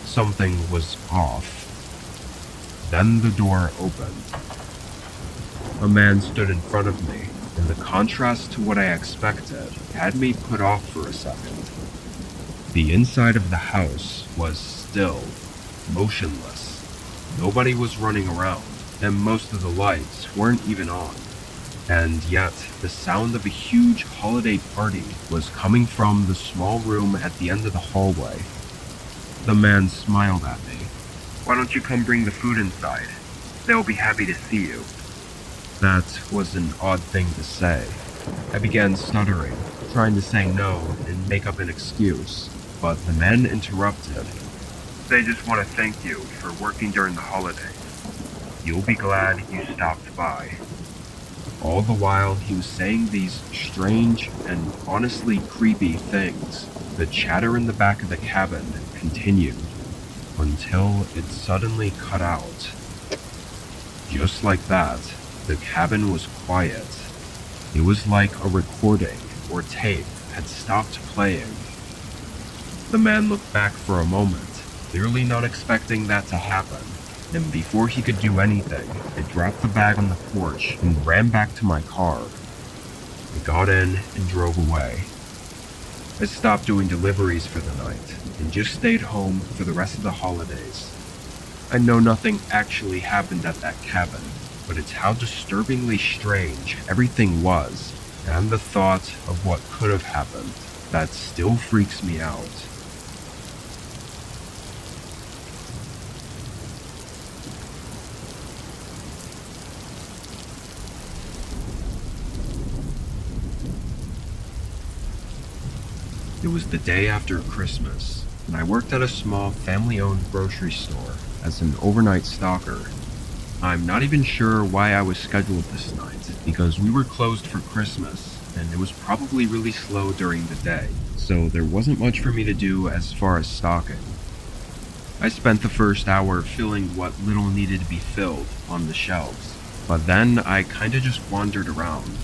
Something was off. Then the door opened. A man stood in front of me, and the contrast to what I expected had me put off for a second. The inside of the house was still, motionless. Nobody was running around, and most of the lights weren't even on. And yet, the sound of a huge holiday party was coming from the small room at the end of the hallway. The man smiled at me. "Why don't you come bring the food inside? They'll be happy to see you." That was an odd thing to say. I began stuttering, trying to say no and make up an excuse, but the man interrupted. "They just want to thank you for working during the holiday. You'll be glad you stopped by." All the while he was saying these strange and honestly creepy things, the chatter in the back of the cabin continued until it suddenly cut out. Just like that, the cabin was quiet. It was like a recording or tape had stopped playing. The man looked back for a moment, clearly not expecting that to happen. And before he could do anything, I dropped the bag on the porch and ran back to my car. I got in and drove away. I stopped doing deliveries for the night and just stayed home for the rest of the holidays. I know nothing actually happened at that cabin, but it's how disturbingly strange everything was, and the thought of what could have happened that still freaks me out. It was the day after Christmas, and I worked at a small family-owned grocery store as an overnight stalker. I'm not even sure why I was scheduled this night, because we were closed for Christmas, and it was probably really slow during the day, so there wasn't much for me to do as far as stalking. I spent the first hour filling what little needed to be filled on the shelves, but then I kinda just wandered around.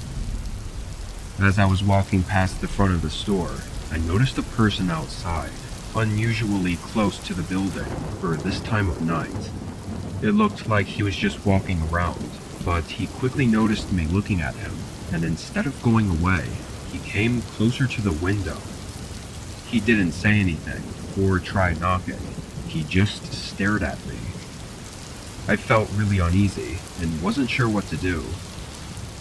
As I was walking past the front of the store, I noticed a person outside, unusually close to the building for this time of night. It looked like he was just walking around, but he quickly noticed me looking at him and instead of going away, he came closer to the window. He didn't say anything or try knocking. He just stared at me. I felt really uneasy and wasn't sure what to do.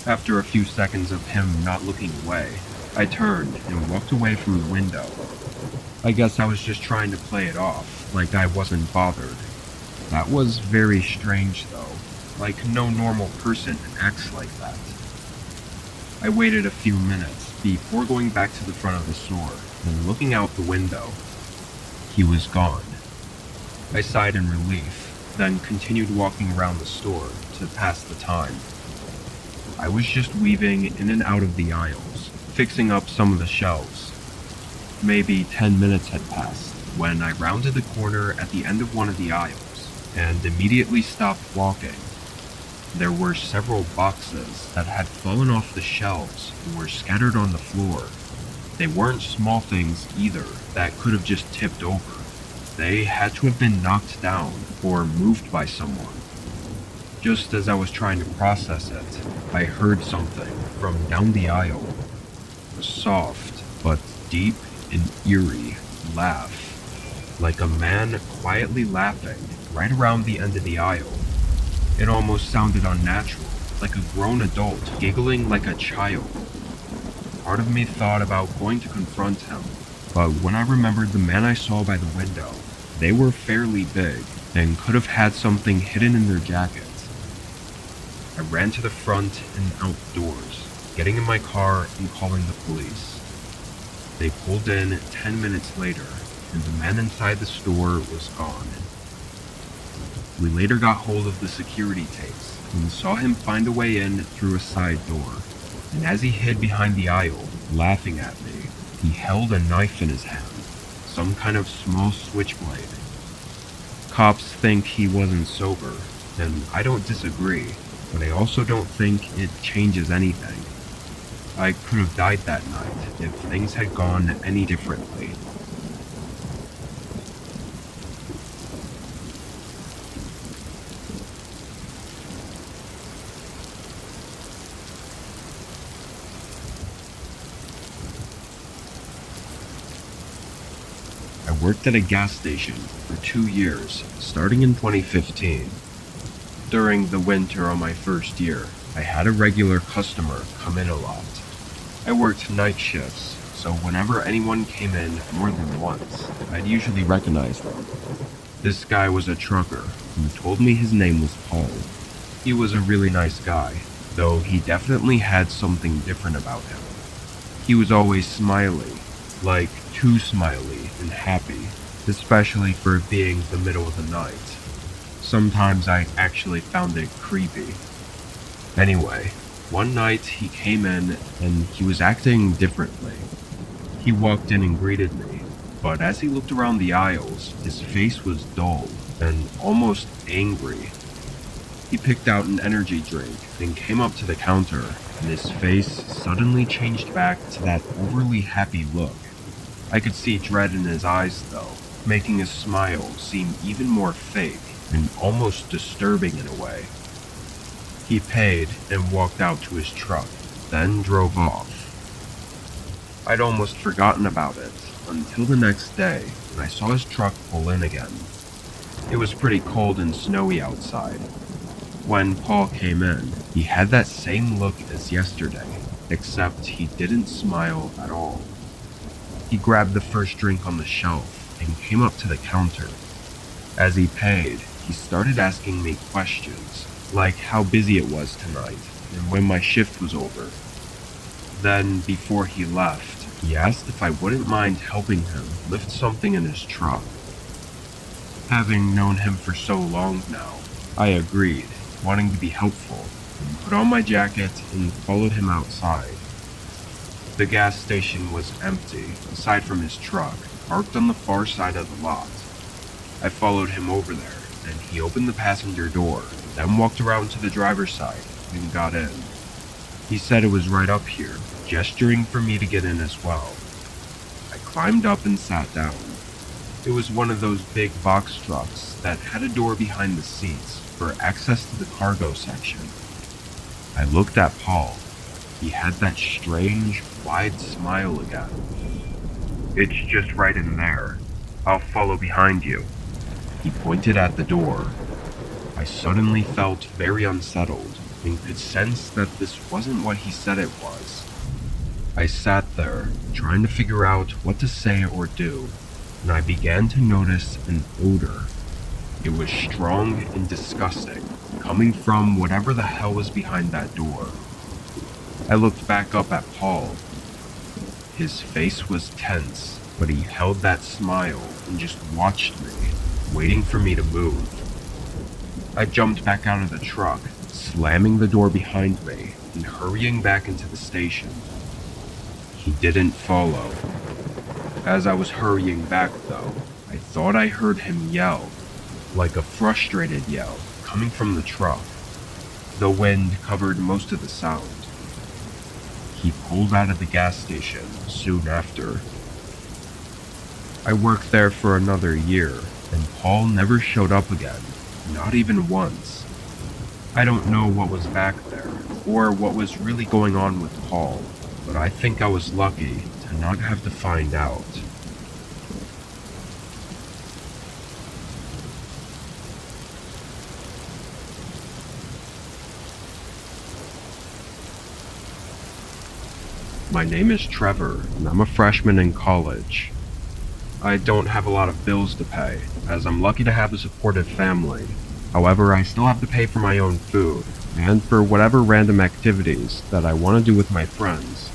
After a few seconds of him not looking away, I turned and walked away from the window. I guess I was just trying to play it off, like I wasn't bothered. That was very strange though, like no normal person acts like that. I waited a few minutes before going back to the front of the store and looking out the window. He was gone. I sighed in relief, then continued walking around the store to pass the time. I was just weaving in and out of the aisles, fixing up some of the shelves. Maybe 10 minutes had passed when I rounded the corner at the end of one of the aisles and immediately stopped walking. There were several boxes that had fallen off the shelves and were scattered on the floor. They weren't small things either that could have just tipped over. They had to have been knocked down or moved by someone. Just as I was trying to process it, I heard something from down the aisle. A soft but deep and eerie laugh, like a man quietly laughing right around the end of the aisle. It almost sounded unnatural, like a grown adult giggling like a child. Part of me thought about going to confront him, but when I remembered the man I saw by the window, they were fairly big and could have had something hidden in their jackets. I ran to the front and outdoors, getting in my car and calling the police. They pulled in 10 minutes later, and the man inside the store was gone. We later got hold of the security tapes and saw him find a way in through a side door. And as he hid behind the aisle, laughing at me, he held a knife in his hand, some kind of small switchblade. Cops think he wasn't sober, and I don't disagree, but I also don't think it changes anything. I could have died that night if things had gone any differently. I worked at a gas station for 2 years, starting in 2015. During the winter of my first year, I had a regular customer come in a lot. I worked night shifts, so whenever anyone came in more than once, I'd usually recognize them. This guy was a trucker who told me his name was Paul. He was a really nice guy, though he definitely had something different about him. He was always smiley, like too smiley and happy, especially for being the middle of the night. Sometimes I actually found it creepy. Anyway, one night he came in and he was acting differently. He walked in and greeted me, but as he looked around the aisles, his face was dull and almost angry. He picked out an energy drink and came up to the counter, and his face suddenly changed back to that overly happy look. I could see dread in his eyes though, making his smile seem even more fake and almost disturbing in a way. He paid and walked out to his truck, then drove off. I'd almost forgotten about it until the next day when I saw his truck pull in again. It was pretty cold and snowy outside. When Paul came in, he had that same look as yesterday, except he didn't smile at all. He grabbed the first drink on the shelf and came up to the counter. As he paid, he started asking me questions, like how busy it was tonight and when my shift was over. Then, before he left, he asked if I wouldn't mind helping him lift something in his truck. Having known him for so long now, I agreed, wanting to be helpful, and put on my jacket and followed him outside. The gas station was empty, aside from his truck, parked on the far side of the lot. I followed him over there, and he opened the passenger door, then walked around to the driver's side and got in. He said it was right up here, gesturing for me to get in as well. I climbed up and sat down. It was one of those big box trucks that had a door behind the seats for access to the cargo section. I looked at Paul. he had that strange, wide smile again. "It's just right in there. I'll follow behind you." He pointed at the door. I suddenly felt very unsettled and could sense that this wasn't what he said it was. I sat there, trying to figure out what to say or do, and I began to notice an odor. It was strong and disgusting, coming from whatever the hell was behind that door. I looked back up at Paul. His face was tense, but he held that smile and just watched me, waiting for me to move. I jumped back out of the truck, slamming the door behind me and hurrying back into the station. He didn't follow. As I was hurrying back, though, I thought I heard him yell, like a frustrated yell, coming from the truck. The wind covered most of the sound. He pulled out of the gas station soon after. I worked there for another year, and Paul never showed up again, not even once. I don't know what was back there, or what was really going on with Paul, but I think I was lucky to not have to find out. My name is Trevor, and I'm a freshman in college. I don't have a lot of bills to pay, as I'm lucky to have a supportive family. However, I still have to pay for my own food, and for whatever random activities that I want to do with my friends.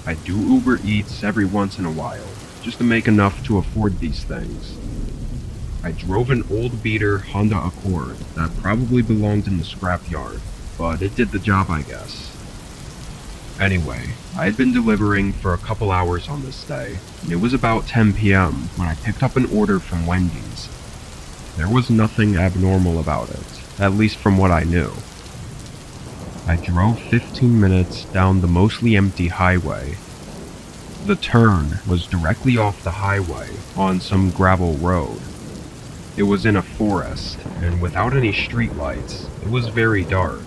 I do Uber Eats every once in a while, just to make enough to afford these things. I drove an old beater Honda Accord that probably belonged in the scrapyard, but it did the job, I guess. Anyway, I had been delivering for a couple hours on this day, and it was about 10 p.m. when I picked up an order from Wendy's. There was nothing abnormal about it, at least from what I knew. I drove 15 minutes down the mostly empty highway. The turn was directly off the highway on some gravel road. It was in a forest, and without any streetlights, it was very dark.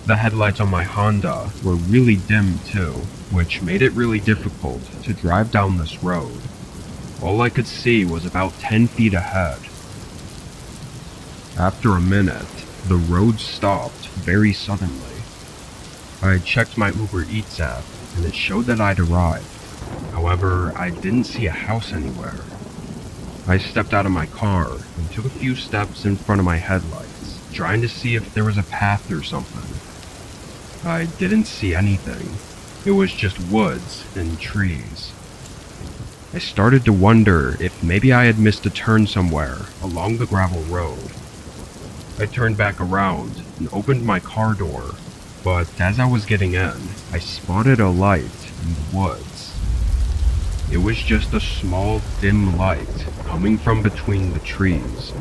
The headlights on my Honda were really dim too, which made it really difficult to drive down this road. All I could see was about 10 feet ahead. After a minute, the road stopped very suddenly. I checked my Uber Eats app, and it showed that I'd arrived. However, I didn't see a house anywhere. I stepped out of my car and took a few steps in front of my headlights, trying to see if there was a path or something. I didn't see anything. It was just woods and trees. I started to wonder if maybe I had missed a turn somewhere along the gravel road. I turned back around and opened my car door, but as I was getting in, I spotted a light in the woods. It was just a small, dim light coming from between the trees.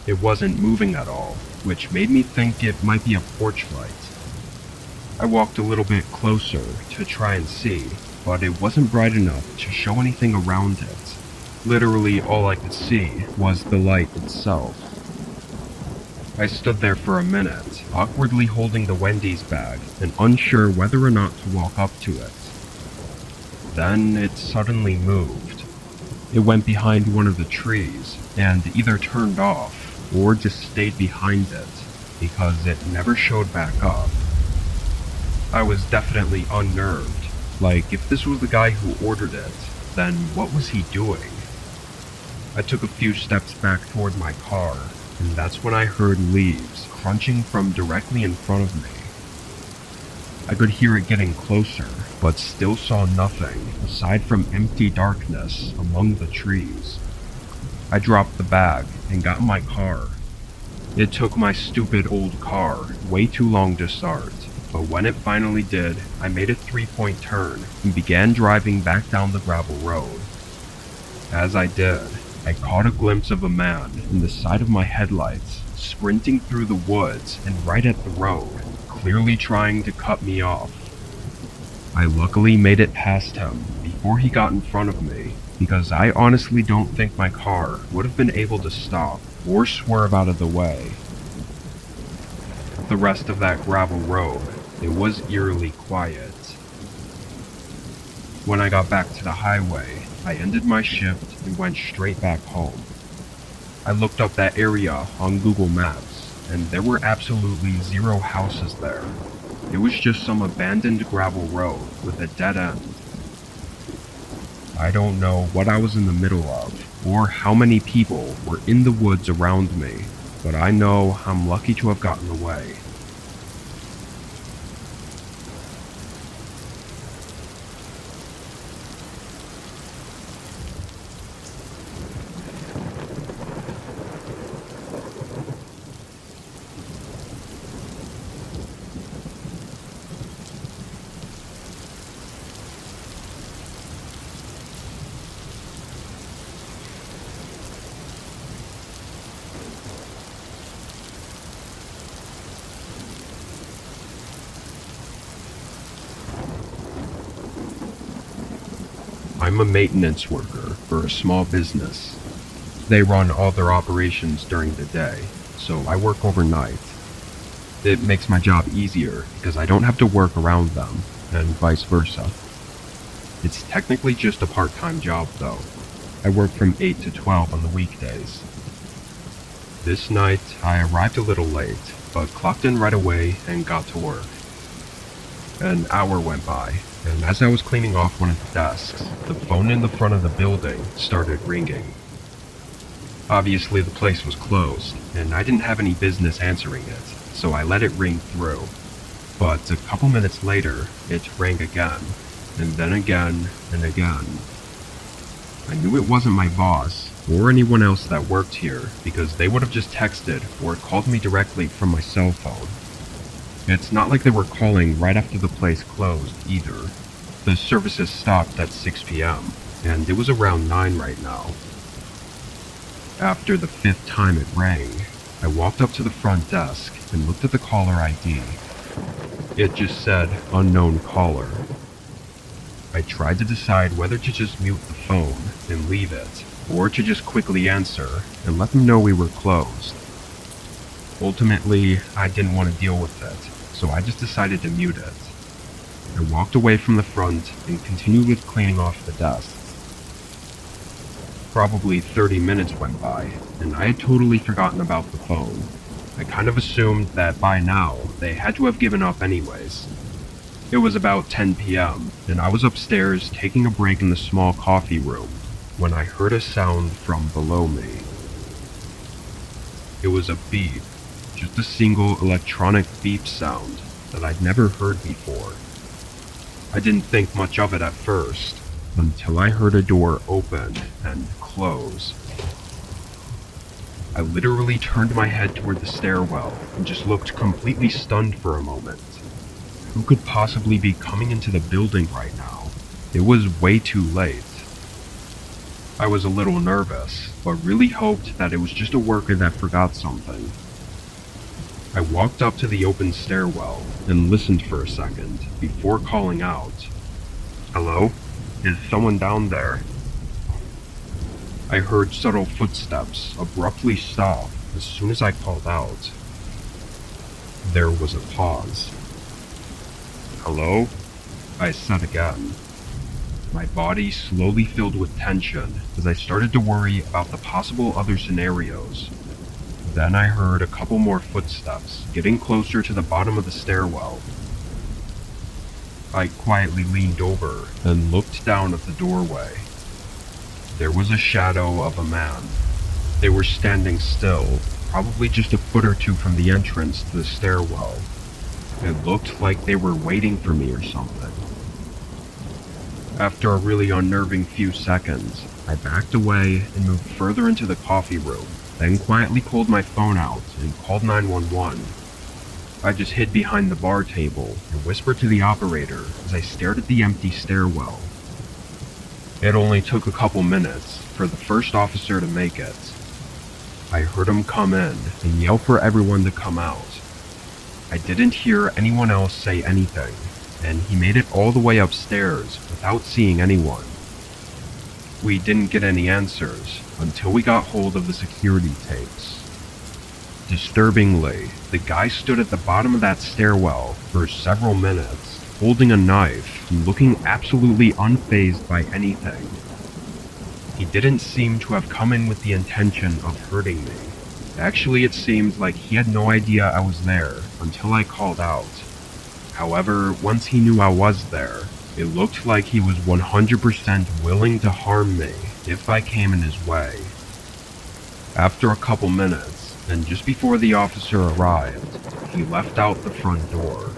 It wasn't moving at all, which made me think it might be a porch light. I walked a little bit closer to try and see, but it wasn't bright enough to show anything around it. Literally all I could see was the light itself. I stood there for a minute, awkwardly holding the Wendy's bag and unsure whether or not to walk up to it. Then it suddenly moved. It went behind one of the trees and either turned off or just stayed behind it because it never showed back up. I was definitely unnerved. Like, if this was the guy who ordered it, then what was he doing? I took a few steps back toward my car, and that's when I heard leaves crunching from directly in front of me. I could hear it getting closer, but still saw nothing aside from empty darkness among the trees. I dropped the bag and got in my car. It took my stupid old car way too long to start. But when it finally did, I made a 3-point turn and began driving back down the gravel road. As I did, I caught a glimpse of a man in the side of my headlights, sprinting through the woods and right at the road, clearly trying to cut me off. I luckily made it past him before he got in front of me, because I honestly don't think my car would have been able to stop or swerve out of the way. The rest of that gravel road It was eerily quiet. When I got back to the highway, I ended my shift and went straight back home. I looked up that area on Google Maps, and there were absolutely zero houses there. It was just some abandoned gravel road with a dead end. I don't know what I was in the middle of, or how many people were in the woods around me, but I know I'm lucky to have gotten away. I'm a maintenance worker for a small business. They run all their operations during the day, so I work overnight. It makes my job easier because I don't have to work around them, and vice versa. It's technically just a part-time job though. I work from 8 to 12 on the weekdays. This night, I arrived a little late, but clocked in right away and got to work. An hour went by, and as I was cleaning off one of the desks, the phone in the front of the building started ringing. Obviously the place was closed, and I didn't have any business answering it, so I let it ring through. But a couple minutes later, it rang again, and then again, and again. I knew it wasn't my boss, or anyone else that worked here, because they would have just texted or called me directly from my cell phone. It's not like they were calling right after the place closed, either. The services stopped at 6 p.m., and it was around 9 right now. After the 5th time it rang, I walked up to the front desk and looked at the caller ID. It just said, unknown caller. I tried to decide whether to just mute the phone and leave it, or to just quickly answer and let them know we were closed. Ultimately, I didn't want to deal with it, so I just decided to mute it. I walked away from the front and continued with cleaning off the desks. Probably 30 minutes went by, and I had totally forgotten about the phone. I kind of assumed that by now, they had to have given up anyways. It was about 10 p.m., and I was upstairs taking a break in the small coffee room, when I heard a sound from below me. It was a beep, just a single electronic beep sound that I'd never heard before. I didn't think much of it at first, until I heard a door open and close. I literally turned my head toward the stairwell and just looked completely stunned for a moment. Who could possibly be coming into the building right now? It was way too late. I was a little nervous, but really hoped that it was just a worker that forgot something. I walked up to the open stairwell and listened for a second before calling out. Hello? Is someone down there? I heard subtle footsteps abruptly stop as soon as I called out. There was a pause. Hello? I said again. My body slowly filled with tension as I started to worry about the possible other scenarios. Then I heard a couple more footsteps getting closer to the bottom of the stairwell. I quietly leaned over and looked down at the doorway. There was a shadow of a man. They were standing still, probably just a foot or two from the entrance to the stairwell. It looked like they were waiting for me or something. After a really unnerving few seconds, I backed away and moved further into the coffee room, then quietly pulled my phone out and called 911. I just hid behind the bar table and whispered to the operator as I stared at the empty stairwell. It only took a couple minutes for the first officer to make it. I heard him come in and yell for everyone to come out. I didn't hear anyone else say anything, and he made it all the way upstairs without seeing anyone. We didn't get any answers until we got hold of the security tapes. Disturbingly, the guy stood at the bottom of that stairwell for several minutes, holding a knife and looking absolutely unfazed by anything. He didn't seem to have come in with the intention of hurting me. Actually, it seemed like he had no idea I was there until I called out. However, once he knew I was there, it looked like he was 100% willing to harm me if I came in his way. After a couple minutes, and just before the officer arrived, he left out the front door.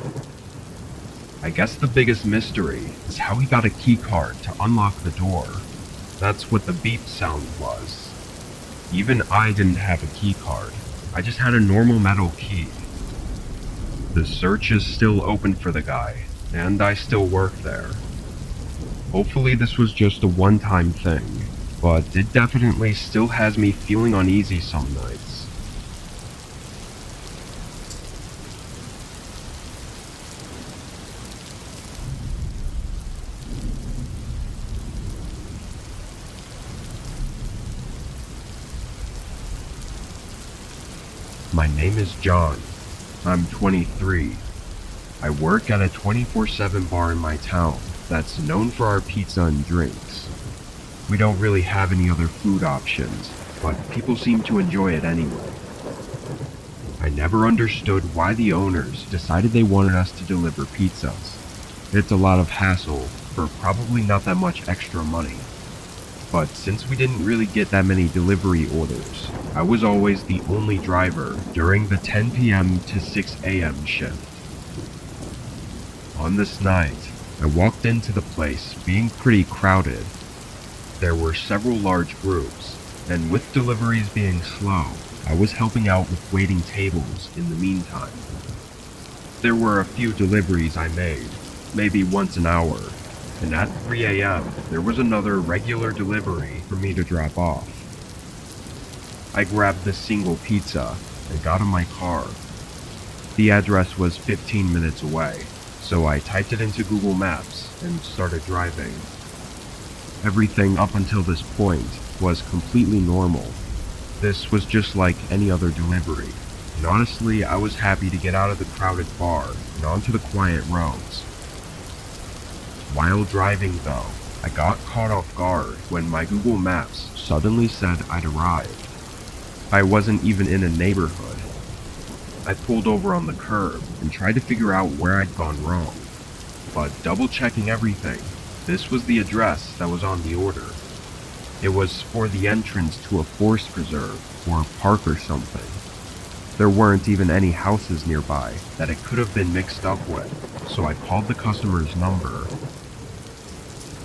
I guess the biggest mystery is how he got a keycard to unlock the door. That's what the beep sound was. Even I didn't have a keycard. I just had a normal metal key. The search is still open for the guy, and I still work there. Hopefully this was just a one-time thing, but it definitely still has me feeling uneasy some nights. My name is John. I'm 23. I work at a 24/7 bar in my town that's known for our pizza and drinks. We don't really have any other food options, but people seem to enjoy it anyway. I never understood why the owners decided they wanted us to deliver pizzas. It's a lot of hassle for probably not that much extra money. But since we didn't really get that many delivery orders, I was always the only driver during the 10 p.m. to 6 a.m. shift. On this night, I walked into the place being pretty crowded. There were several large groups, and with deliveries being slow, I was helping out with waiting tables in the meantime. There were a few deliveries I made, maybe once an hour, and at 3 a.m. there was another regular delivery for me to drop off. I grabbed the single pizza and got in my car. The address was 15 minutes away, so I typed it into Google Maps and started driving. Everything up until this point was completely normal. This was just like any other delivery, and honestly I was happy to get out of the crowded bar and onto the quiet roads. While driving though, I got caught off guard when my Google Maps suddenly said I'd arrived. I wasn't even in a neighborhood. I pulled over on the curb and tried to figure out where I'd gone wrong. But double checking everything, this was the address that was on the order. It was for the entrance to a forest preserve or a park or something. There weren't even any houses nearby that it could have been mixed up with, so I called the customer's number.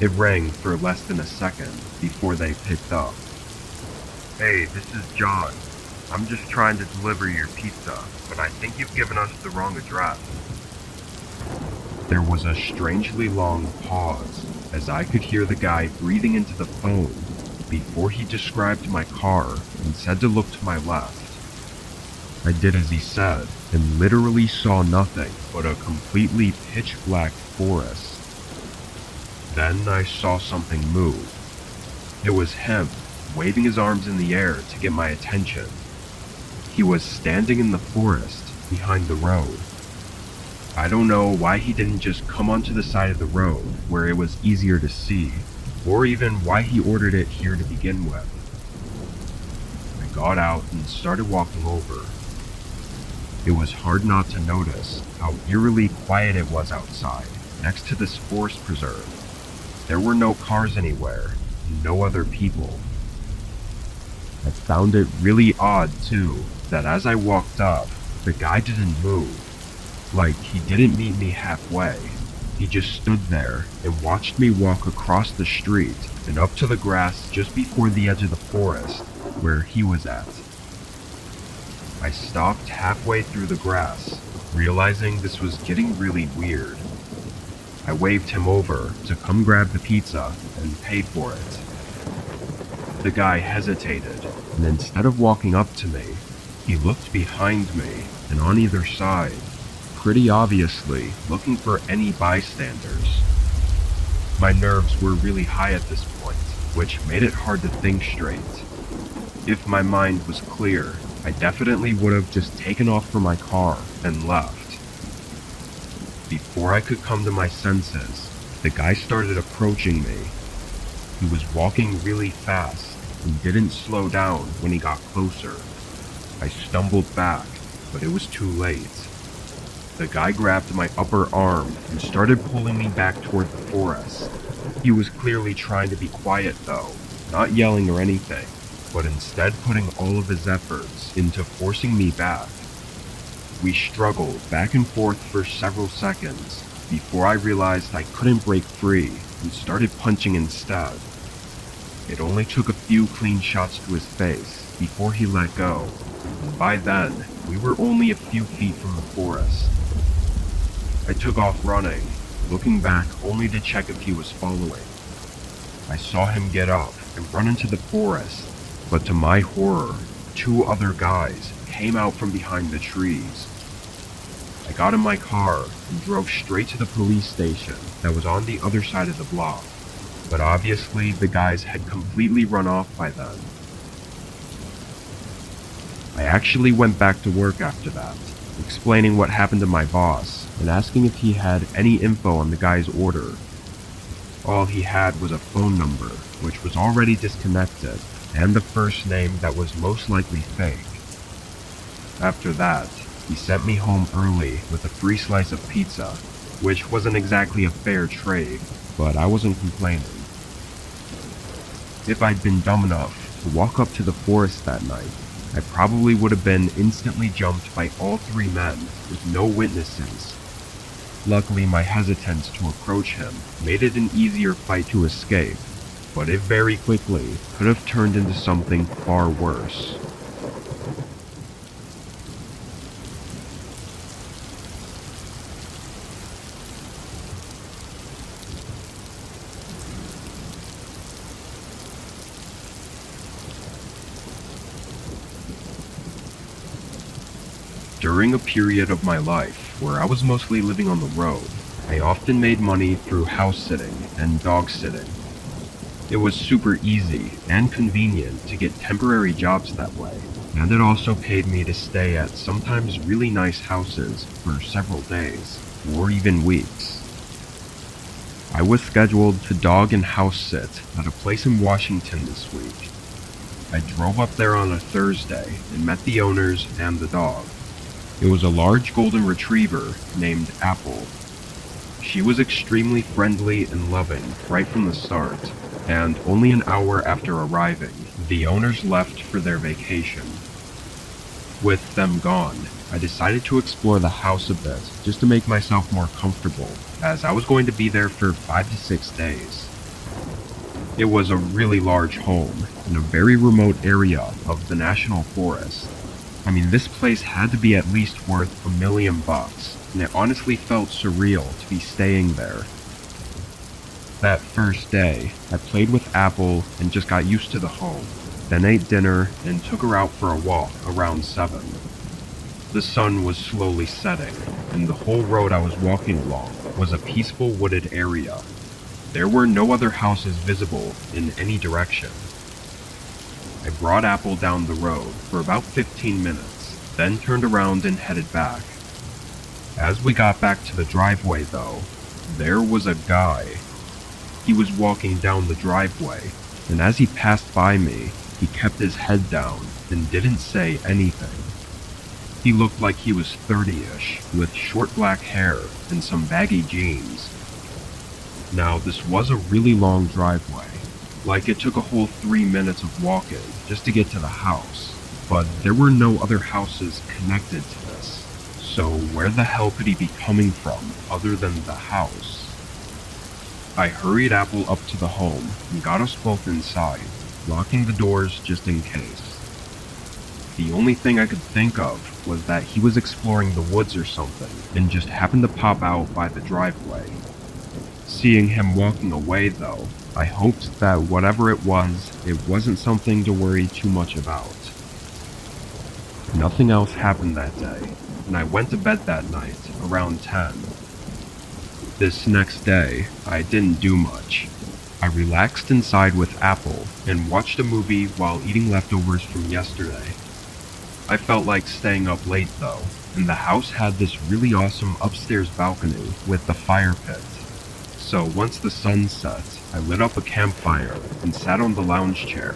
It rang for less than a second before they picked up. "Hey, this is John. I'm just trying to deliver your pizza, but I think you've given us the wrong address." There was a strangely long pause as I could hear the guy breathing into the phone before he described my car and said to look to my left. I did as he said and literally saw nothing but a completely pitch black forest. Then I saw something move. It was him, waving his arms in the air to get my attention. He was standing in the forest behind the road. I don't know why he didn't just come onto the side of the road where it was easier to see, or even why he ordered it here to begin with. I got out and started walking over. It was hard not to notice how eerily quiet it was outside, next to this forest preserve. There were no cars anywhere, no other people. I found it really odd too, that as I walked up, the guy didn't move. Like he didn't meet me halfway. He just stood there and watched me walk across the street and up to the grass just before the edge of the forest, where he was at. I stopped halfway through the grass, realizing this was getting really weird. I waved him over to come grab the pizza and pay for it. The guy hesitated, and instead of walking up to me, he looked behind me and on either side, pretty obviously looking for any bystanders. My nerves were really high at this point, which made it hard to think straight. If my mind was clear, I definitely would have just taken off from my car and left. Before I could come to my senses, the guy started approaching me. He was walking really fast and didn't slow down when he got closer. I stumbled back, but it was too late. The guy grabbed my upper arm and started pulling me back toward the forest. He was clearly trying to be quiet though, not yelling or anything, but instead putting all of his efforts into forcing me back. We struggled back and forth for several seconds before I realized I couldn't break free and started punching instead. It only took a few clean shots to his face before he let go. By then, we were only a few feet from the forest. I took off running, looking back only to check if he was following. I saw him get up and run into the forest, but to my horror, 2 other guys came out from behind the trees. I got in my car and drove straight to the police station that was on the other side of the block, but obviously the guys had completely run off by then. I actually went back to work after that, explaining what happened to my boss and asking if he had any info on the guy's order. All he had was a phone number, which was already disconnected, and the first name that was most likely fake. After that, he sent me home early with a free slice of pizza, which wasn't exactly a fair trade, but I wasn't complaining. If I'd been dumb enough to walk up to the forest that night, I probably would have been instantly jumped by all 3 men with no witnesses. Luckily, my hesitance to approach him made it an easier fight to escape, but it very quickly could have turned into something far worse. During a period of my life where I was mostly living on the road, I often made money through house sitting and dog sitting. It was super easy and convenient to get temporary jobs that way, and it also paid me to stay at sometimes really nice houses for several days, or even weeks. I was scheduled to dog and house sit at a place in Washington this week. I drove up there on a Thursday and met the owners and the dog. It was a large golden retriever named Apple. She was extremely friendly and loving right from the start, and only an hour after arriving, the owners left for their vacation. With them gone, I decided to explore the house a bit just to make myself more comfortable, as I was going to be there for 5 to 6 days. It was a really large home in a very remote area of the national forest. I mean, this place had to be at least worth $1 million, and it honestly felt surreal to be staying there. That first day, I played with Apple and just got used to the home, then ate dinner and took her out for a walk around 7. The sun was slowly setting, and the whole road I was walking along was a peaceful wooded area. There were no other houses visible in any direction. I brought Apple down the road for about 15 minutes, then turned around and headed back. As we got back to the driveway though, there was a guy. He was walking down the driveway, and as he passed by me, he kept his head down and didn't say anything. He looked like he was 30-ish, with short black hair and some baggy jeans. Now, this was a really long driveway. Like, it took a whole 3 minutes of walking just to get to the house, but there were no other houses connected to this. So where the hell could he be coming from other than the house? I hurried Apple up to the home and got us both inside, locking the doors just in case. The only thing I could think of was that he was exploring the woods or something and just happened to pop out by the driveway. Seeing him walking away though, I hoped that whatever it wasn't something to worry too much about. Nothing else happened that day, and I went to bed that night around 10. This next day, I didn't do much. I relaxed inside with Apple and watched a movie while eating leftovers from yesterday. I felt like staying up late though, and the house had this really awesome upstairs balcony with the fire pit. So once the sun set, I lit up a campfire and sat on the lounge chair.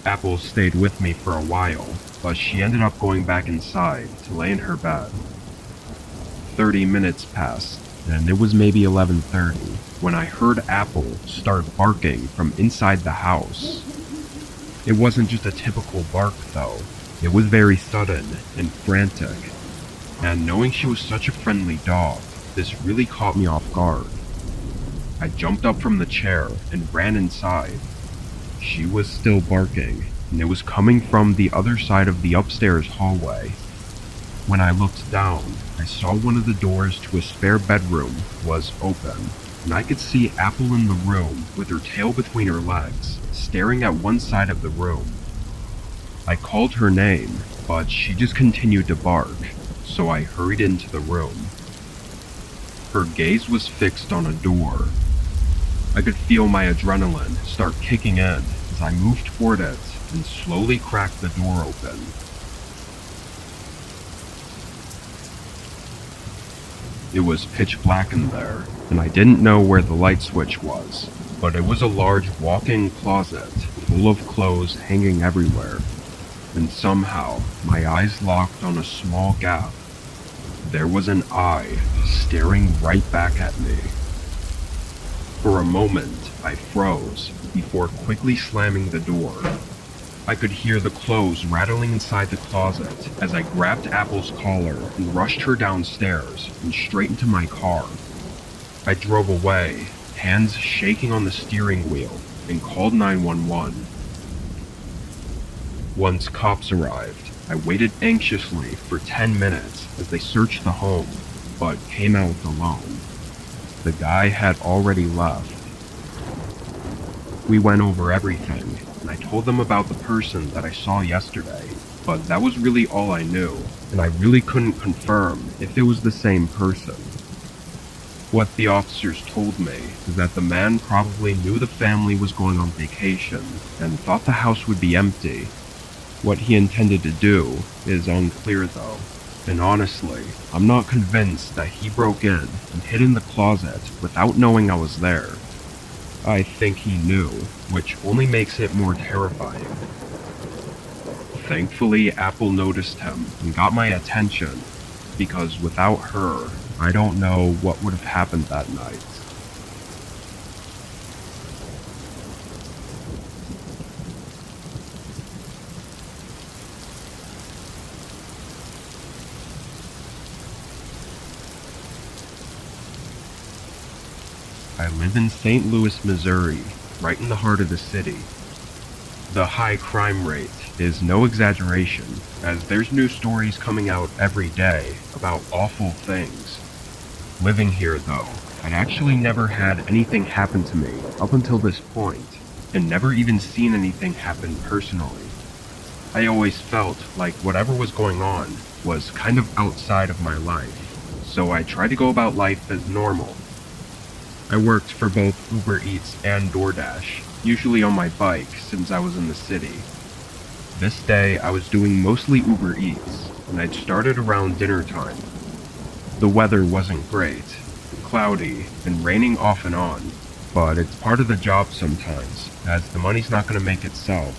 Apple stayed with me for a while, but she ended up going back inside to lay in her bed. 30 minutes passed, and it was maybe 11:30 when I heard Apple start barking from inside the house. It wasn't just a typical bark though, it was very sudden and frantic, and knowing she was such a friendly dog, this really caught me off guard. I jumped up from the chair and ran inside. She was still barking, and it was coming from the other side of the upstairs hallway. When I looked down, I saw one of the doors to a spare bedroom was open, and I could see Apple in the room with her tail between her legs, staring at one side of the room. I called her name, but she just continued to bark, so I hurried into the room. Her gaze was fixed on a door. I could feel my adrenaline start kicking in as I moved toward it and slowly cracked the door open. It was pitch black in there, and I didn't know where the light switch was, but it was a large walk-in closet full of clothes hanging everywhere, and somehow my eyes locked on a small gap. There was an eye staring right back at me. For a moment, I froze before quickly slamming the door. I could hear the clothes rattling inside the closet as I grabbed Apple's collar and rushed her downstairs and straight into my car. I drove away, hands shaking on the steering wheel, and called 911. Once cops arrived, I waited anxiously for 10 minutes as they searched the home, but came out alone. The guy had already left. We went over everything, and I told them about the person that I saw yesterday, but that was really all I knew, and I really couldn't confirm if it was the same person. What the officers told me is that the man probably knew the family was going on vacation and thought the house would be empty. What he intended to do is unclear though, and honestly, I'm not convinced that he broke in and hid in the closet without knowing I was there. I think he knew, which only makes it more terrifying. Thankfully, Apple noticed him and got my attention, because without her, I don't know what would have happened that night. I live in St. Louis, Missouri, right in the heart of the city. The high crime rate is no exaggeration, as there's new stories coming out every day about awful things. Living here, though, I'd actually never had anything happen to me up until this point, and never even seen anything happen personally. I always felt like whatever was going on was kind of outside of my life, so I tried to go about life as normal. I worked for both Uber Eats and DoorDash, usually on my bike since I was in the city. This day I was doing mostly Uber Eats, and I'd started around dinner time. The weather wasn't great, cloudy and raining off and on, but it's part of the job sometimes, as the money's not going to make itself.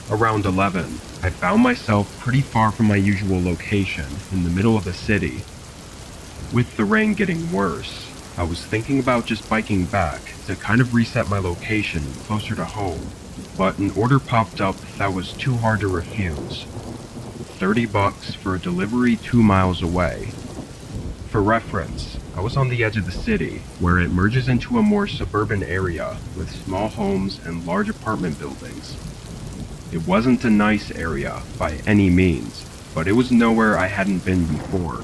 Around 11, I found myself pretty far from my usual location in the middle of the city. With the rain getting worse, I was thinking about just biking back to kind of reset my location closer to home, but an order popped up that was too hard to refuse. $30 for a delivery 2 miles away. For reference, I was on the edge of the city, where it merges into a more suburban area with small homes and large apartment buildings. It wasn't a nice area by any means, but it was nowhere I hadn't been before.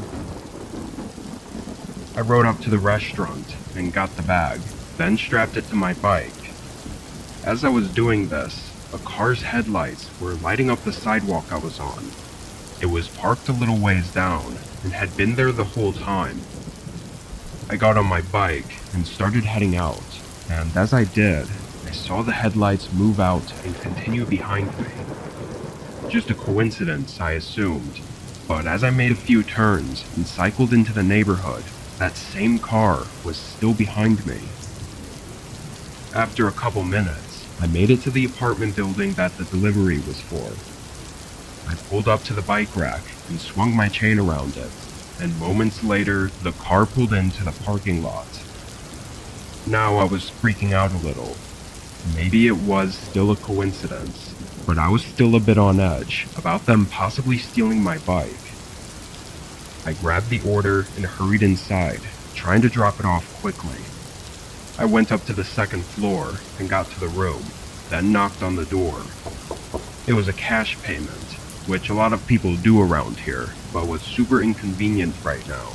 I rode up to the restaurant and got the bag, then strapped it to my bike. As I was doing this, a car's headlights were lighting up the sidewalk I was on. It was parked a little ways down and had been there the whole time. I got on my bike and started heading out, and as I did, I saw the headlights move out and continue behind me. Just a coincidence, I assumed. But as I made a few turns and cycled into the neighborhood, that same car was still behind me. After a couple minutes, I made it to the apartment building that the delivery was for. I pulled up to the bike rack and swung my chain around it, and moments later, the car pulled into the parking lot. Now I was freaking out a little. Maybe it was still a coincidence, but I was still a bit on edge about them possibly stealing my bike. I grabbed the order and hurried inside, trying to drop it off quickly. I went up to the second floor and got to the room, then knocked on the door. It was a cash payment, which a lot of people do around here, but was super inconvenient right now.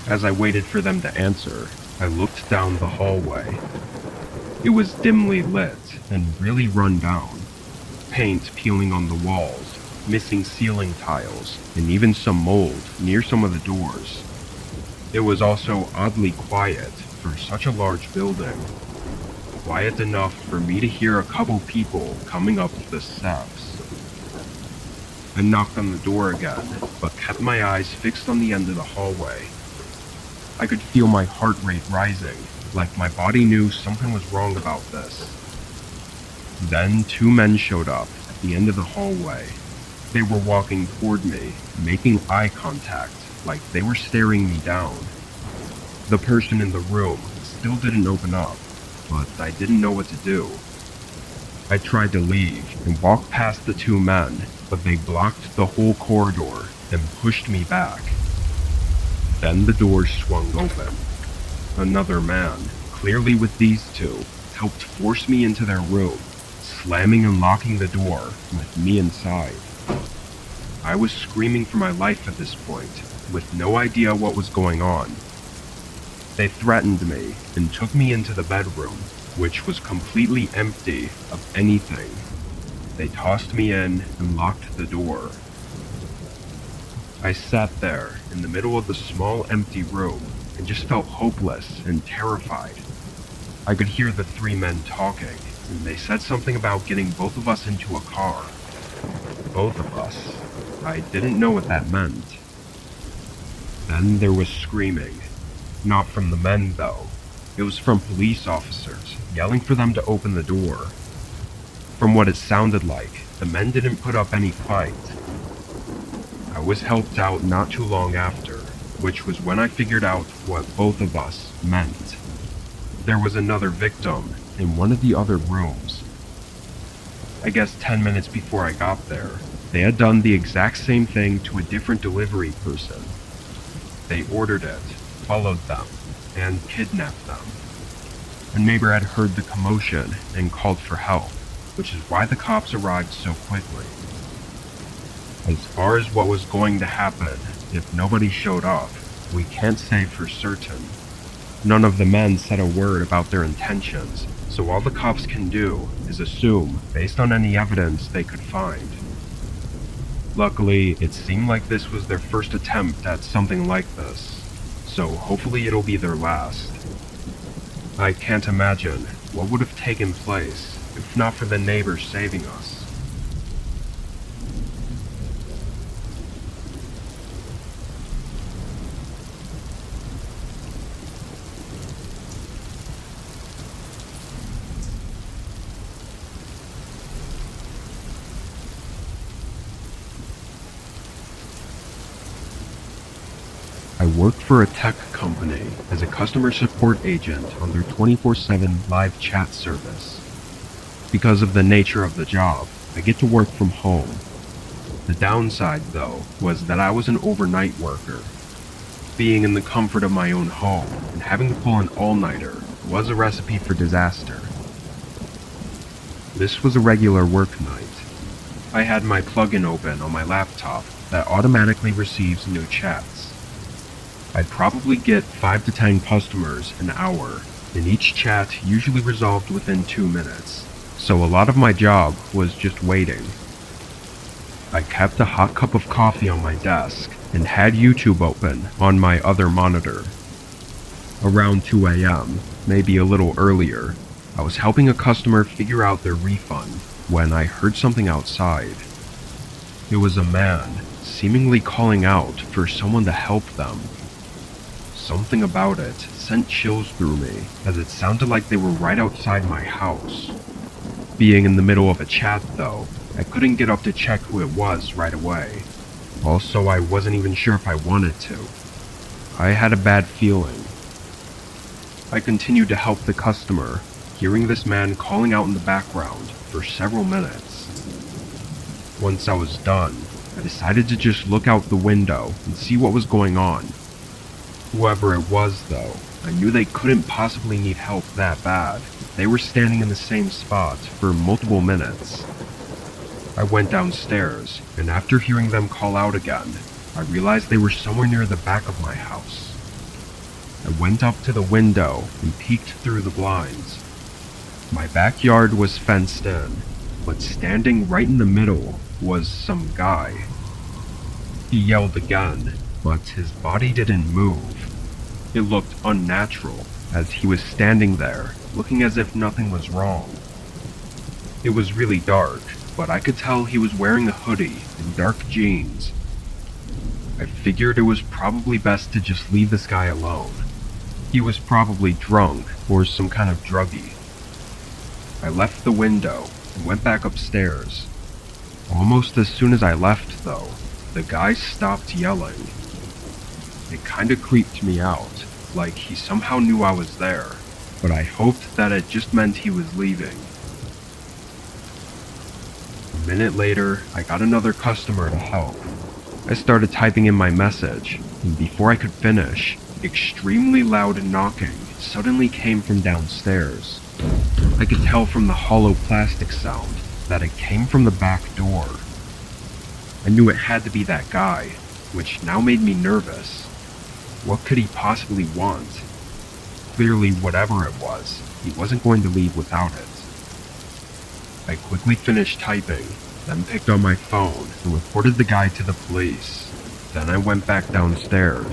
As I waited for them to answer, I looked down the hallway. It was dimly lit and really run down. Paint peeling on the walls, missing ceiling tiles, and even some mold near some of the doors. It was also oddly quiet for such a large building. Quiet enough for me to hear a couple people coming up the steps. I knocked on the door again, but kept my eyes fixed on the end of the hallway. I could feel my heart rate rising, like my body knew something was wrong about this. Then 2 men showed up at the end of the hallway. They were walking toward me, making eye contact, like they were staring me down. The person in the room still didn't open up, but I didn't know what to do. I tried to leave and walk past the 2 men, but they blocked the whole corridor and pushed me back. Then the doors swung open. Another man, clearly with these 2, helped force me into their room, slamming and locking the door with me inside. I was screaming for my life at this point, with no idea what was going on. They threatened me and took me into the bedroom, which was completely empty of anything. They tossed me in and locked the door. I sat there in the middle of the small empty room and just felt hopeless and terrified. I could hear the 3 men talking, and they said something about getting both of us into a car. Both of us. I didn't know what that meant. Then there was screaming. Not from the men, though. It was from police officers, yelling for them to open the door. From what it sounded like, the men didn't put up any fight. I was helped out not too long after, which was when I figured out what both of us meant. There was another victim in one of the other rooms. I guess 10 minutes before I got there, they had done the exact same thing to a different delivery person. They ordered it, followed them, and kidnapped them. A neighbor had heard the commotion and called for help, which is why the cops arrived so quickly. As far as what was going to happen if nobody showed up, we can't say for certain. None of the men said a word about their intentions, so all the cops can do is assume based on any evidence they could find. Luckily, it seemed like this was their first attempt at something like this, so hopefully it'll be their last. I can't imagine what would have taken place if not for the neighbors saving us. I worked for a tech company as a customer support agent on their 24/7 live chat service. Because of the nature of the job, I get to work from home. The downside, though, was that I was an overnight worker. Being in the comfort of my own home and having to pull an all-nighter was a recipe for disaster. This was a regular work night. I had my plugin open on my laptop that automatically receives new chats. I'd probably get 5 to 10 customers an hour, and each chat usually resolved within 2 minutes, so a lot of my job was just waiting. I kept a hot cup of coffee on my desk and had YouTube open on my other monitor. Around 2 a.m., maybe a little earlier, I was helping a customer figure out their refund when I heard something outside. It was a man, seemingly calling out for someone to help them. Something about it sent chills through me, as it sounded like they were right outside my house. Being in the middle of a chat though, I couldn't get up to check who it was right away. Also, I wasn't even sure if I wanted to. I had a bad feeling. I continued to help the customer, hearing this man calling out in the background for several minutes. Once I was done, I decided to just look out the window and see what was going on. Whoever it was though, I knew they couldn't possibly need help that bad. They were standing in the same spot for multiple minutes. I went downstairs, and after hearing them call out again, I realized they were somewhere near the back of my house. I went up to the window and peeked through the blinds. My backyard was fenced in, but standing right in the middle was some guy. He yelled again, but his body didn't move. It looked unnatural, as he was standing there, looking as if nothing was wrong. It was really dark, but I could tell he was wearing a hoodie and dark jeans. I figured it was probably best to just leave this guy alone. He was probably drunk or some kind of druggie. I left the window and went back upstairs. Almost as soon as I left though, the guy stopped yelling. It kinda creeped me out, like he somehow knew I was there, but I hoped that it just meant he was leaving. A minute later, I got another customer to help. I started typing in my message, and before I could finish, extremely loud knocking suddenly came from downstairs. I could tell from the hollow plastic sound that it came from the back door. I knew it had to be that guy, which now made me nervous. What could he possibly want? Clearly, whatever it was, he wasn't going to leave without it. I quickly finished typing, then picked up my phone and reported the guy to the police. Then I went back downstairs.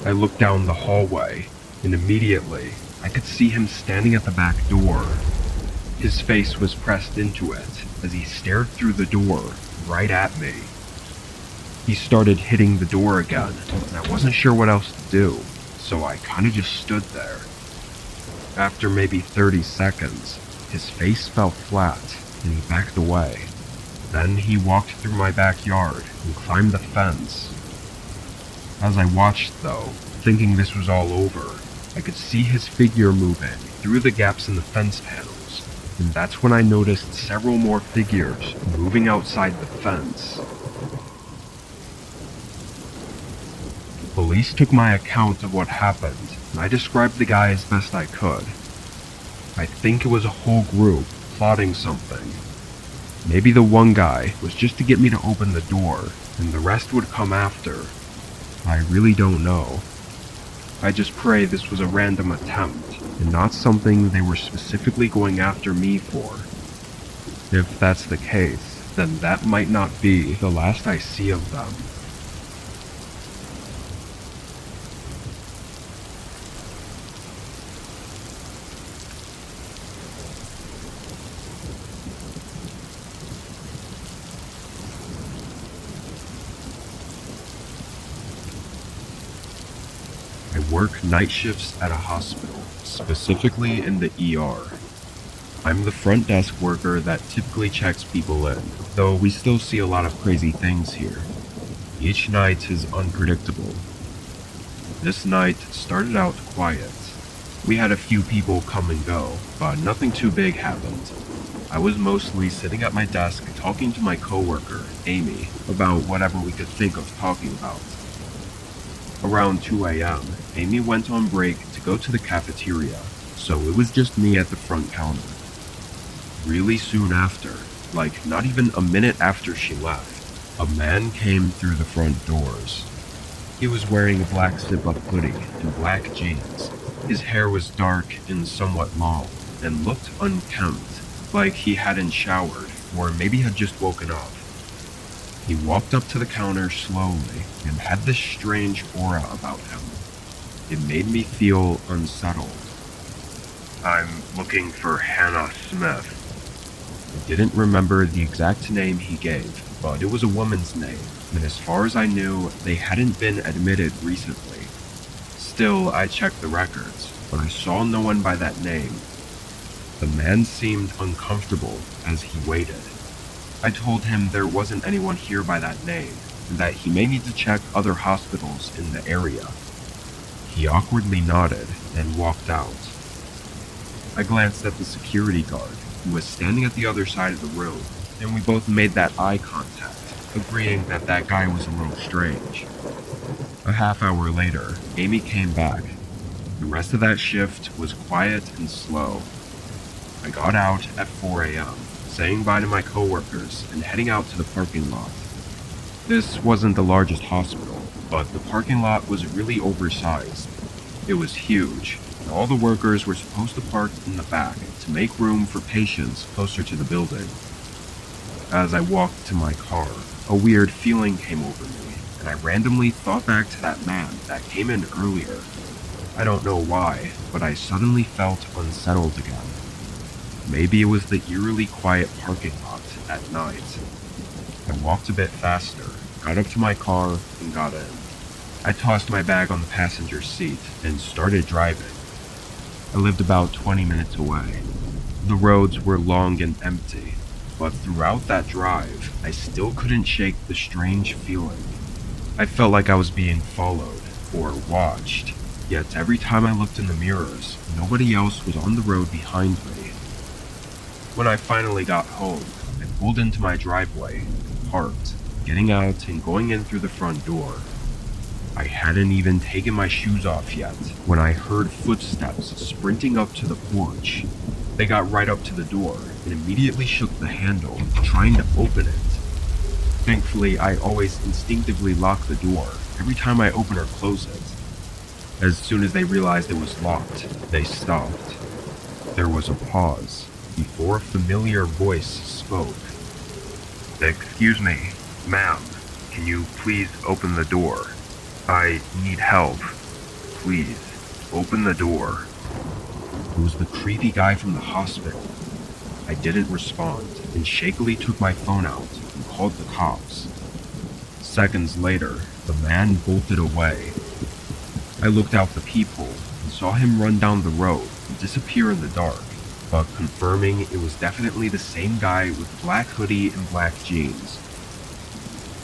I looked down the hallway, and immediately, I could see him standing at the back door. His face was pressed into it as he stared through the door right at me. He started hitting the door again, and I wasn't sure what else to do, so I kinda just stood there. After maybe 30 seconds, his face fell flat, and he backed away. Then he walked through my backyard and climbed the fence. As I watched though, thinking this was all over, I could see his figure moving through the gaps in the fence panels, and that's when I noticed several more figures moving outside the fence. Police took my account of what happened, and I described the guy as best I could. I think it was a whole group plotting something. Maybe the one guy was just to get me to open the door, and the rest would come after. I really don't know. I just pray this was a random attempt, and not something they were specifically going after me for. If that's the case, then that might not be the last I see of them. I work night shifts at a hospital, specifically in the ER. I'm the front desk worker that typically checks people in, though we still see a lot of crazy things here. Each night is unpredictable. This night started out quiet. We had a few people come and go, but nothing too big happened. I was mostly sitting at my desk talking to my coworker, Amy, about whatever we could think of talking about. Around 2 a.m., Amy went on break to go to the cafeteria, so it was just me at the front counter. Really soon after, like not even a minute after she left, a man came through the front doors. He was wearing a black zip-up hoodie and black jeans. His hair was dark and somewhat long, and looked unkempt, like he hadn't showered, or maybe had just woken up. He walked up to the counter slowly and had this strange aura about him. It made me feel unsettled. "I'm looking for Hannah Smith." I didn't remember the exact name he gave, but it was a woman's name, and as far as I knew, they hadn't been admitted recently. Still, I checked the records, but I saw no one by that name. The man seemed uncomfortable as he waited. I told him there wasn't anyone here by that name, and that he may need to check other hospitals in the area. He awkwardly nodded and walked out. I glanced at the security guard, who was standing at the other side of the room, and we both made that eye contact, agreeing that that guy was a little strange. A half hour later, Amy came back. The rest of that shift was quiet and slow. I got out at 4 a.m., saying bye to my coworkers and heading out to the parking lot. This wasn't the largest hospital, but the parking lot was really oversized. It was huge, and all the workers were supposed to park in the back to make room for patients closer to the building. As I walked to my car, a weird feeling came over me, and I randomly thought back to that man that came in earlier. I don't know why, but I suddenly felt unsettled again. Maybe it was the eerily quiet parking lot at night. I walked a bit faster, got up to my car, and got in. I tossed my bag on the passenger seat and started driving. I lived about 20 minutes away. The roads were long and empty, but throughout that drive, I still couldn't shake the strange feeling. I felt like I was being followed or watched, yet every time I looked in the mirrors, nobody else was on the road behind me. When I finally got home, I pulled into my driveway, parked, getting out and going in through the front door. I hadn't even taken my shoes off yet when I heard footsteps sprinting up to the porch. They got right up to the door and immediately shook the handle, trying to open it. Thankfully, I always instinctively lock the door every time I open or close it. As soon as they realized it was locked, they stopped. There was a pause before a familiar voice spoke. "Excuse me, ma'am, can you please open the door? I need help. Please, open the door." It was the creepy guy from the hospital. I didn't respond and shakily took my phone out and called the cops. Seconds later, the man bolted away. I looked out the peephole and saw him run down the road and disappear in the dark, but confirming it was definitely the same guy with black hoodie and black jeans.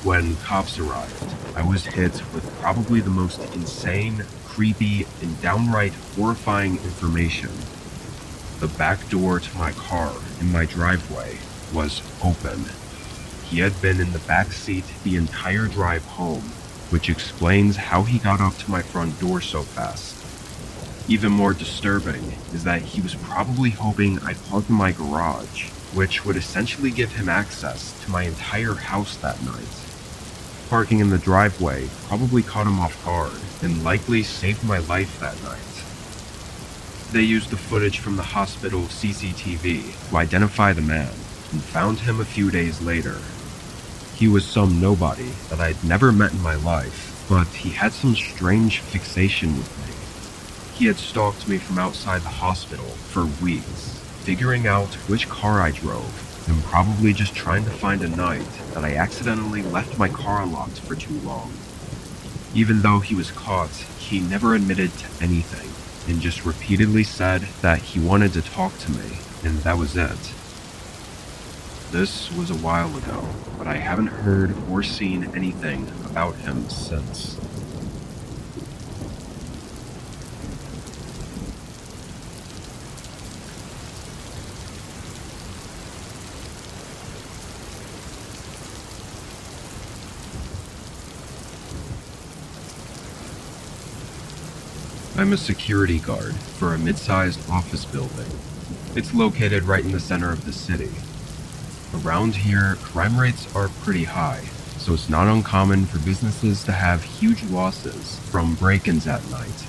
When cops arrived, I was hit with probably the most insane, creepy, and downright horrifying information. The back door to my car in my driveway was open. He had been in the back seat the entire drive home, which explains how he got up to my front door so fast. Even more disturbing is that he was probably hoping I'd park in my garage, which would essentially give him access to my entire house that night. Parking in the driveway probably caught him off guard and likely saved my life that night. They used the footage from the hospital CCTV to identify the man and found him a few days later. He was some nobody that I'd never met in my life, but he had some strange fixation with me. He had stalked me from outside the hospital for weeks, figuring out which car I drove, and probably just trying to find a night that I accidentally left my car unlocked for too long. Even though he was caught, he never admitted to anything, and just repeatedly said that he wanted to talk to me, and that was it. This was a while ago, but I haven't heard or seen anything about him since. I'm a security guard for a mid-sized office building. It's located right in the center of the city. Around here, crime rates are pretty high, so it's not uncommon for businesses to have huge losses from break-ins at night.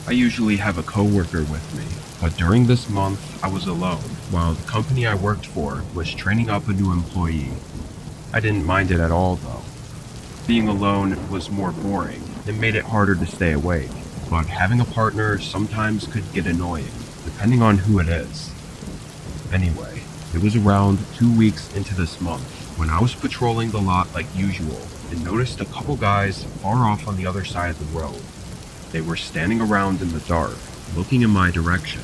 I usually have a coworker with me, but during this month I was alone while the company I worked for was training up a new employee. I didn't mind it at all though. Being alone was more boring and made it harder to stay awake, but having a partner sometimes could get annoying, depending on who it is. Anyway, It was around 2 weeks into this month when I was patrolling the lot like usual and noticed a couple guys far off on the other side of the road. They were standing around in the dark, looking in my direction.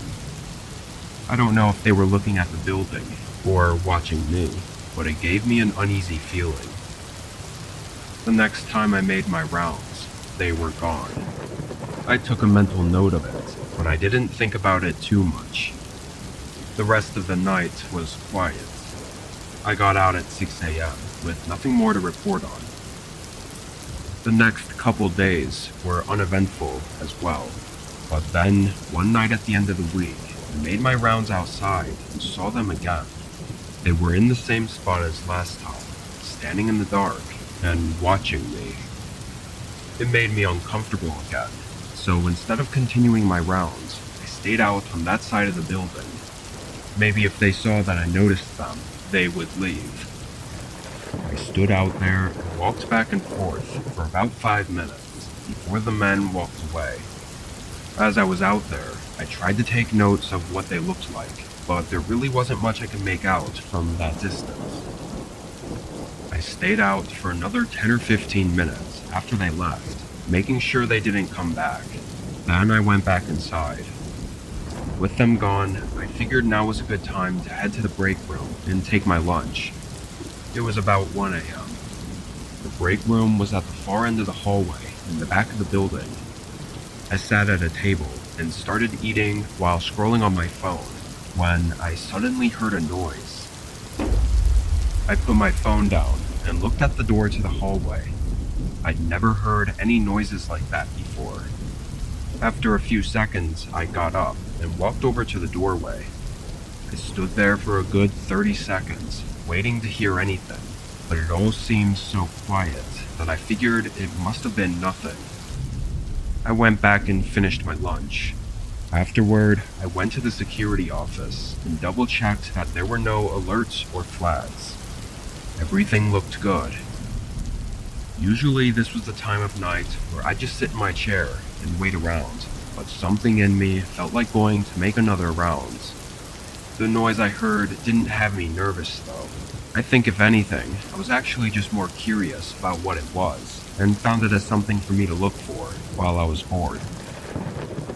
I don't know if they were looking at the building or watching me, but it gave me an uneasy feeling. The next time I made my rounds, they were gone. I took a mental note of it, but I didn't think about it too much. The rest of the night was quiet. I got out at 6 a.m. with nothing more to report on. The next couple days were uneventful as well, but then one night at the end of the week, I made my rounds outside and saw them again. They were in the same spot as last time, standing in the dark and watching me. It made me uncomfortable again, so instead of continuing my rounds, I stayed out on that side of the building. Maybe if they saw that I noticed them, they would leave. I stood out there and walked back and forth for about 5 minutes before the men walked away. As I was out there, I tried to take notes of what they looked like, but there really wasn't much I could make out from that distance. I stayed out for another 10 or 15 minutes after they left, making sure they didn't come back. Then I went back inside. With them gone, I figured now was a good time to head to the break room and take my lunch. It was about 1 a.m. The break room was at the far end of the hallway in the back of the building. I sat at a table and started eating while scrolling on my phone when I suddenly heard a noise. I put my phone down and looked at the door to the hallway. I'd never heard any noises like that before. After a few seconds, I got up and walked over to the doorway. I stood there for a good 30 seconds, waiting to hear anything, but it all seemed so quiet that I figured it must have been nothing. I went back and finished my lunch. Afterward, I went to the security office and double-checked that there were no alerts or flags. Everything looked good. Usually this was the time of night where I'd just sit in my chair and wait around, but something in me felt like going to make another round. The noise I heard didn't have me nervous though. I think if anything, I was actually just more curious about what it was, and found it as something for me to look for while I was bored.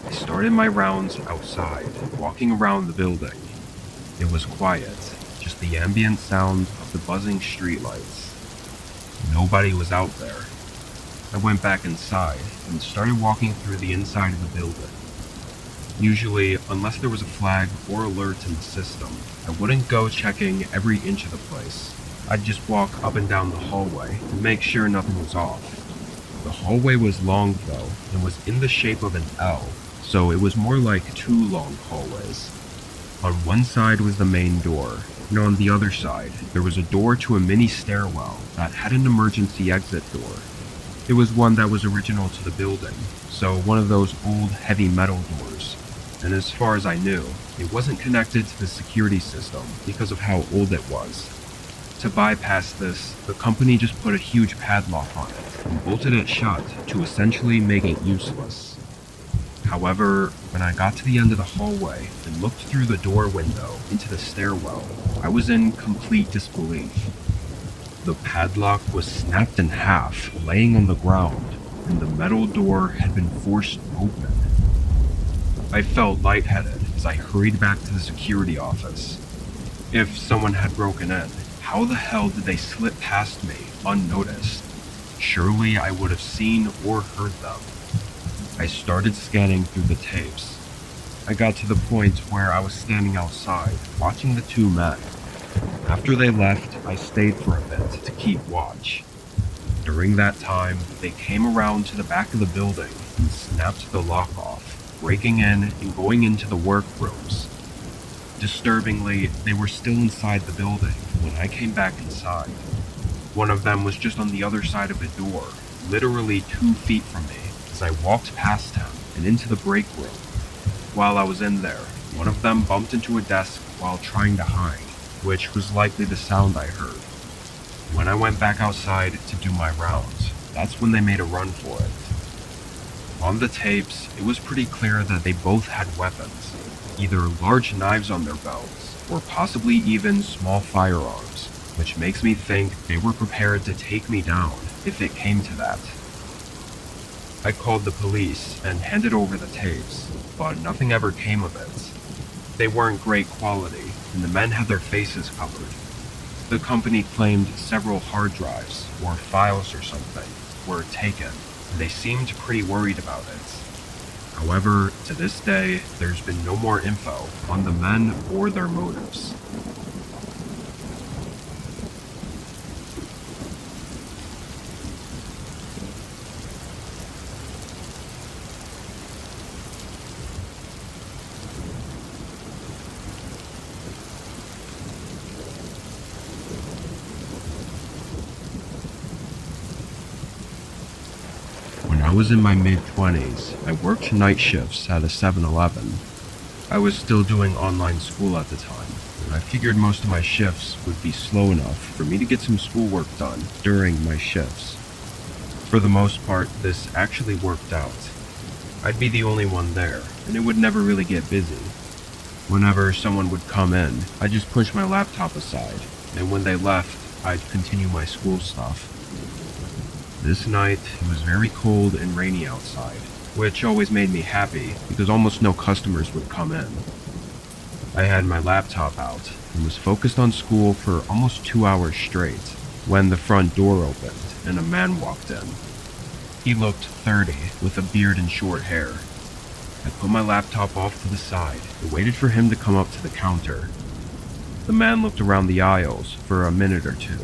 I started my rounds outside, walking around the building. It was quiet, just the ambient sound of the buzzing streetlights. Nobody was out there. I went back inside and started walking through the inside of the building. Usually, unless there was a flag or alert in the system, I wouldn't go checking every inch of the place. I'd just walk up and down the hallway and make sure nothing was off. The hallway was long though, and was in the shape of an L, so it was more like 2 long hallways. On one side was the main door, and on the other side, there was a door to a mini stairwell that had an emergency exit door. It was one that was original to the building, so one of those old heavy metal doors. And as far as I knew, it wasn't connected to the security system because of how old it was. To bypass this, the company just put a huge padlock on it and bolted it shut to essentially make it useless. However, when I got to the end of the hallway and looked through the door window into the stairwell, I was in complete disbelief. The padlock was snapped in half, laying on the ground, and the metal door had been forced open. I felt lightheaded as I hurried back to the security office. If someone had broken in, how the hell did they slip past me unnoticed? Surely I would have seen or heard them. I started scanning through the tapes. I got to the point where I was standing outside, watching the 2 men. After they left, I stayed for a bit to keep watch. During that time, they came around to the back of the building and snapped the lock off, breaking in and going into the workrooms. Disturbingly, they were still inside the building when I came back inside. One of them was just on the other side of the door, literally 2 feet from me, as I walked past him and into the break room. While I was in there, one of them bumped into a desk while trying to hide, which was likely the sound I heard. When I went back outside to do my rounds, that's when they made a run for it. On the tapes, it was pretty clear that they both had weapons, either large knives on their belts or possibly even small firearms, which makes me think they were prepared to take me down if it came to that. I called the police and handed over the tapes, but nothing ever came of it. They weren't great quality, and the men had their faces covered. The company claimed several hard drives, or files or something, were taken, and they seemed pretty worried about it. However, to this day, there's been no more info on the men or their motives. When I was in my mid-20s, I worked night shifts at a 7-Eleven. I was still doing online school at the time, and I figured most of my shifts would be slow enough for me to get some schoolwork done during my shifts. For the most part, this actually worked out. I'd be the only one there, and it would never really get busy. Whenever someone would come in, I'd just push my laptop aside, and when they left, I'd continue my school stuff. This night, it was very cold and rainy outside, which always made me happy because almost no customers would come in. I had my laptop out and was focused on school for almost 2 hours straight when the front door opened and a man walked in. He looked 30 with a beard and short hair. I put my laptop off to the side and waited for him to come up to the counter. The man looked around the aisles for a minute or two,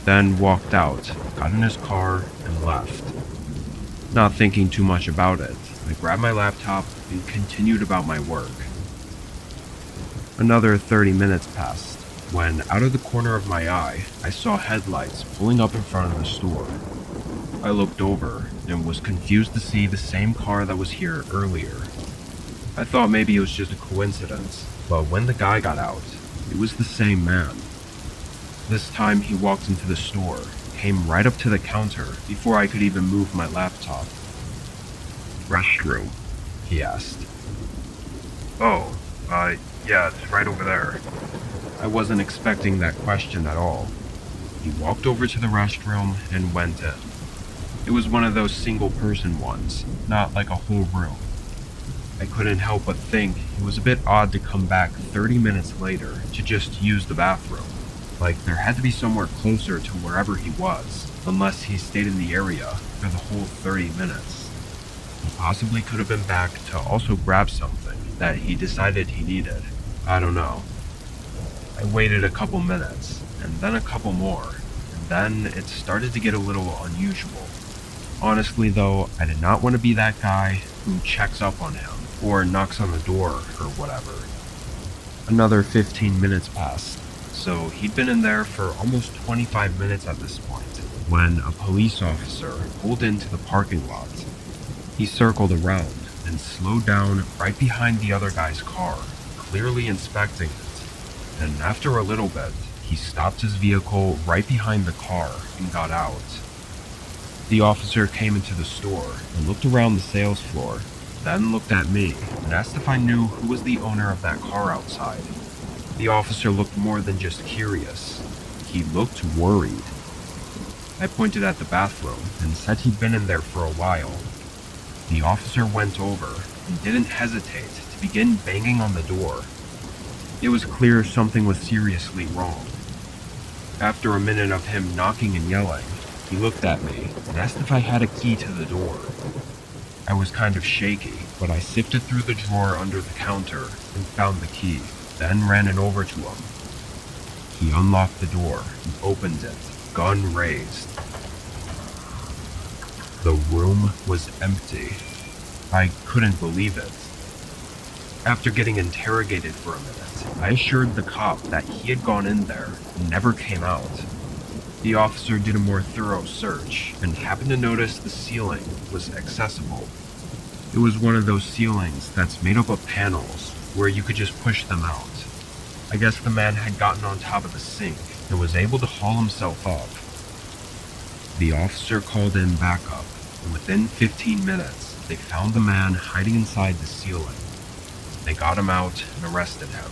then walked out, got in his car, and left. Not thinking too much about it, I grabbed my laptop and continued about my work. Another 30 minutes passed, when out of the corner of my eye, I saw headlights pulling up in front of the store. I looked over and was confused to see the same car that was here earlier. I thought maybe it was just a coincidence, but when the guy got out, it was the same man. This time he walked into the store, came right up to the counter before I could even move my laptop. "Restroom?" he asked. "Oh, yeah, it's right over there." I wasn't expecting that question at all. He walked over to the restroom and went in. It was one of those single-person ones, not like a whole room. I couldn't help but think it was a bit odd to come back 30 minutes later to just use the bathroom. Like there had to be somewhere closer to wherever he was, unless he stayed in the area for the whole 30 minutes. He possibly could have been back to also grab something that he decided he needed. I don't know. I waited a couple minutes, and then a couple more, and then it started to get a little unusual. Honestly though, I did not want to be that guy who checks up on him, or knocks on the door, or whatever. Another 15 minutes passed, so he'd been in there for almost 25 minutes at this point, when a police officer pulled into the parking lot. He circled around and slowed down right behind the other guy's car, clearly inspecting it. And after a little bit, he stopped his vehicle right behind the car and got out. The officer came into the store and looked around the sales floor, then looked at me and asked if I knew who was the owner of that car outside. The officer looked more than just curious. He looked worried. I pointed at the bathroom and said he'd been in there for a while. The officer went over and didn't hesitate to begin banging on the door. It was clear something was seriously wrong. After a minute of him knocking and yelling, he looked at me and asked if I had a key to the door. I was kind of shaky, but I sifted through the drawer under the counter and found the key, then ran it over to him. He unlocked the door and opened it, gun raised. The room was empty. I couldn't believe it. After getting interrogated for a minute, I assured the cop that he had gone in there and never came out. The officer did a more thorough search and happened to notice the ceiling was accessible. It was one of those ceilings that's made up of panels where you could just push them out. I guess the man had gotten on top of the sink and was able to haul himself up. The officer called in backup, and within 15 minutes, they found the man hiding inside the ceiling. They got him out and arrested him.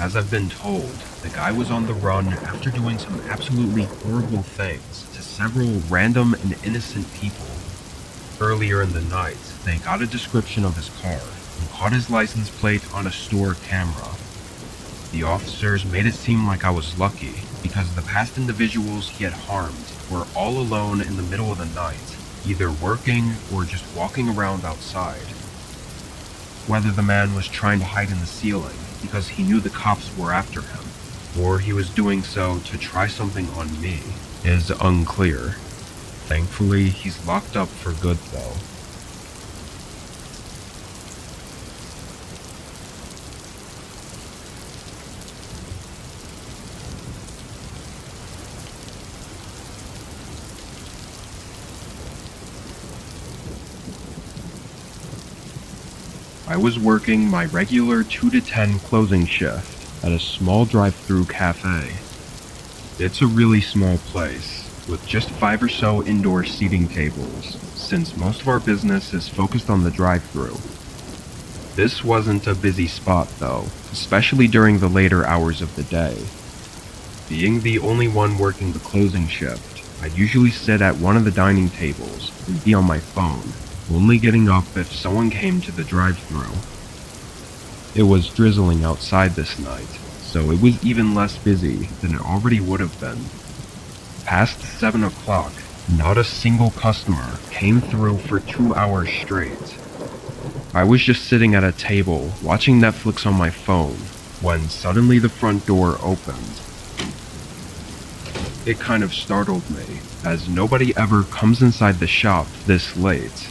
As I've been told, the guy was on the run after doing some absolutely horrible things to several random and innocent people. Earlier in the night, they got a description of his car and caught his license plate on a store camera. The officers made it seem like I was lucky because the past individuals he had harmed were all alone in the middle of the night, either working or just walking around outside. Whether the man was trying to hide in the ceiling because he knew the cops were after him, or he was doing so to try something on me, is unclear. Thankfully, he's locked up for good though. I was working my regular 2 to 10 closing shift at a small drive-through cafe. It's a really small place, with just 5 or so indoor seating tables, since most of our business is focused on the drive-through. This wasn't a busy spot though, especially during the later hours of the day. Being the only one working the closing shift, I'd usually sit at one of the dining tables and be on my phone, only getting up if someone came to the drive-thru. It was drizzling outside this night, so it was even less busy than it already would have been. Past 7 o'clock, not a single customer came through for 2 hours straight. I was just sitting at a table watching Netflix on my phone when suddenly the front door opened. It kind of startled me, as nobody ever comes inside the shop this late.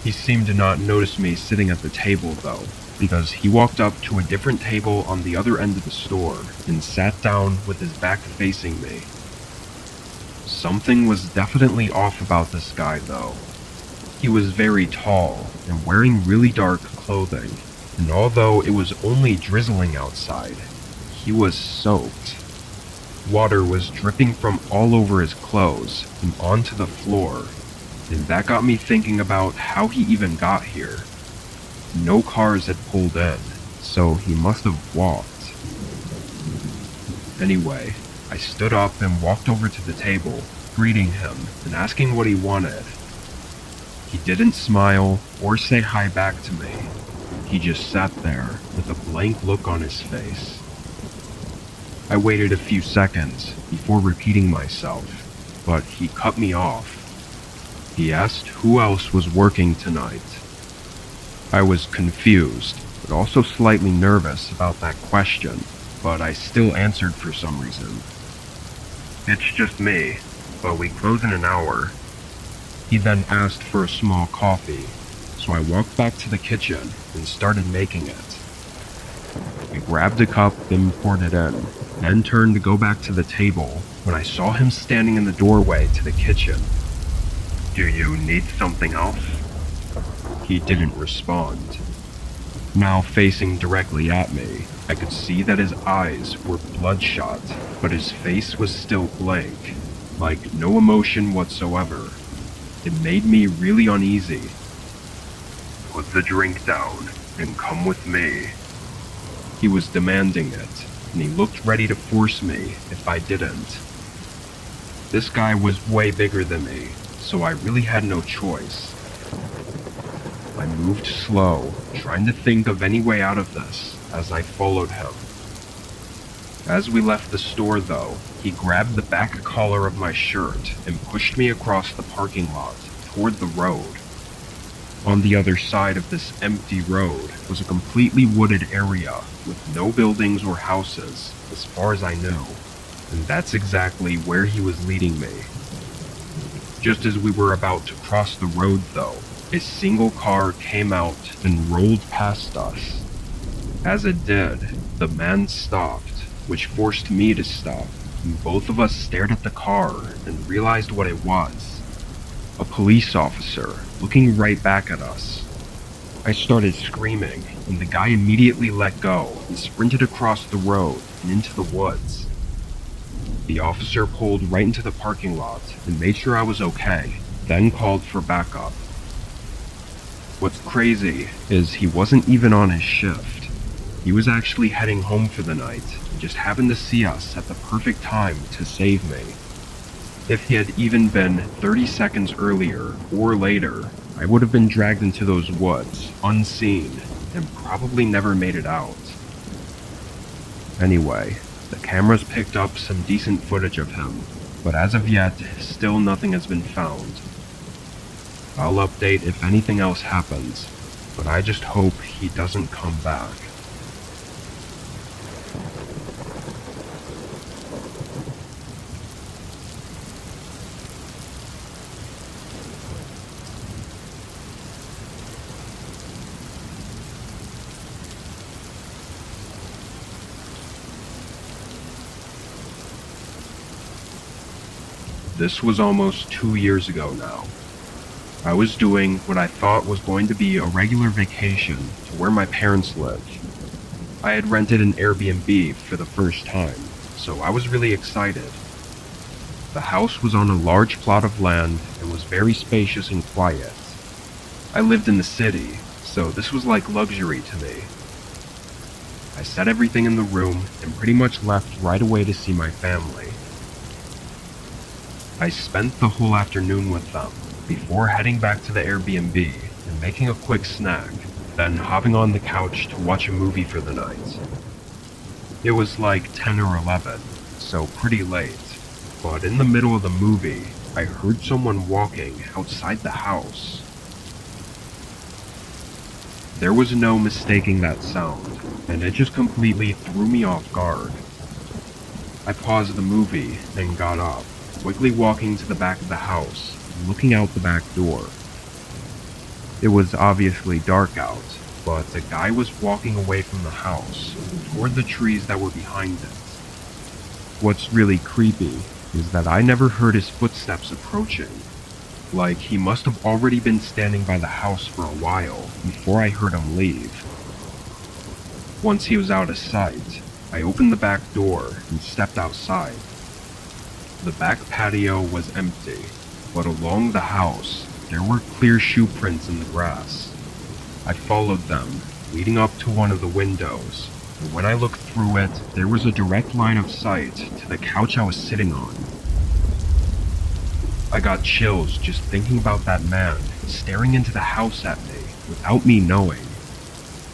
He seemed to not notice me sitting at the table though, because he walked up to a different table on the other end of the store and sat down with his back facing me. Something was definitely off about this guy though. He was very tall and wearing really dark clothing, and although it was only drizzling outside, he was soaked. Water was dripping from all over his clothes and onto the floor. And that got me thinking about how he even got here. No cars had pulled in, so he must have walked. Anyway, I stood up and walked over to the table, greeting him and asking what he wanted. He didn't smile or say hi back to me. He just sat there with a blank look on his face. I waited a few seconds before repeating myself, but he cut me off. He asked who else was working tonight. I was confused, but also slightly nervous about that question, but I still answered for some reason. It's just me, but we close in an hour. He then asked for a small coffee, so I walked back to the kitchen and started making it. I grabbed a cup and poured it in, then turned to go back to the table when I saw him standing in the doorway to the kitchen. Do you need something else? He didn't respond. Now facing directly at me, I could see that his eyes were bloodshot, but his face was still blank, like no emotion whatsoever. It made me really uneasy. Put the drink down and come with me. He was demanding it, and he looked ready to force me if I didn't. This guy was way bigger than me, so I really had no choice. I moved slow, trying to think of any way out of this as I followed him. As we left the store though, he grabbed the back collar of my shirt and pushed me across the parking lot toward the road. On the other side of this empty road was a completely wooded area with no buildings or houses as far as I knew, and that's exactly where he was leading me. Just as we were about to cross the road though, a single car came out and rolled past us. As it did, the man stopped, which forced me to stop, and both of us stared at the car and realized what it was. A police officer looking right back at us. I started screaming, and the guy immediately let go and sprinted across the road and into the woods. The officer pulled right into the parking lot and made sure I was okay, then called for backup. What's crazy is he wasn't even on his shift. He was actually heading home for the night and just happened to see us at the perfect time to save me. If he had even been 30 seconds earlier or later, I would have been dragged into those woods, unseen, and probably never made it out. Anyway, the cameras picked up some decent footage of him, but as of yet, still nothing has been found. I'll update if anything else happens, but I just hope he doesn't come back. This was almost 2 years ago now. I was doing what I thought was going to be a regular vacation to where my parents live. I had rented an Airbnb for the first time, so I was really excited. The house was on a large plot of land and was very spacious and quiet. I lived in the city, so this was like luxury to me. I set everything in the room and pretty much left right away to see my family. I spent the whole afternoon with them before heading back to the Airbnb and making a quick snack, then hopping on the couch to watch a movie for the night. It was like 10 or 11, so pretty late, but in the middle of the movie, I heard someone walking outside the house. There was no mistaking that sound, and it just completely threw me off guard. I paused the movie and got up, quickly walking to the back of the house and looking out the back door. It was obviously dark out, but the guy was walking away from the house toward the trees that were behind it. What's really creepy is that I never heard his footsteps approaching. Like he must have already been standing by the house for a while before I heard him leave. Once he was out of sight, I opened the back door and stepped outside. The back patio was empty, but along the house, there were clear shoe prints in the grass. I followed them, leading up to one of the windows, and when I looked through it, there was a direct line of sight to the couch I was sitting on. I got chills just thinking about that man staring into the house at me without me knowing.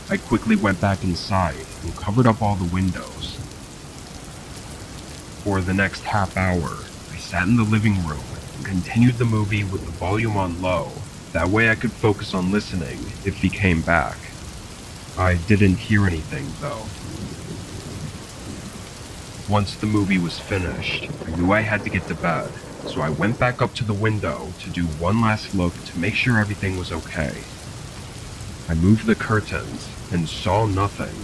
I quickly went back inside and covered up all the windows. For the next half hour, I sat in the living room and continued the movie with the volume on low. That way I could focus on listening if he came back. I didn't hear anything though. Once the movie was finished, I knew I had to get to bed, so I went back up to the window to do one last look to make sure everything was okay. I moved the curtains and saw nothing,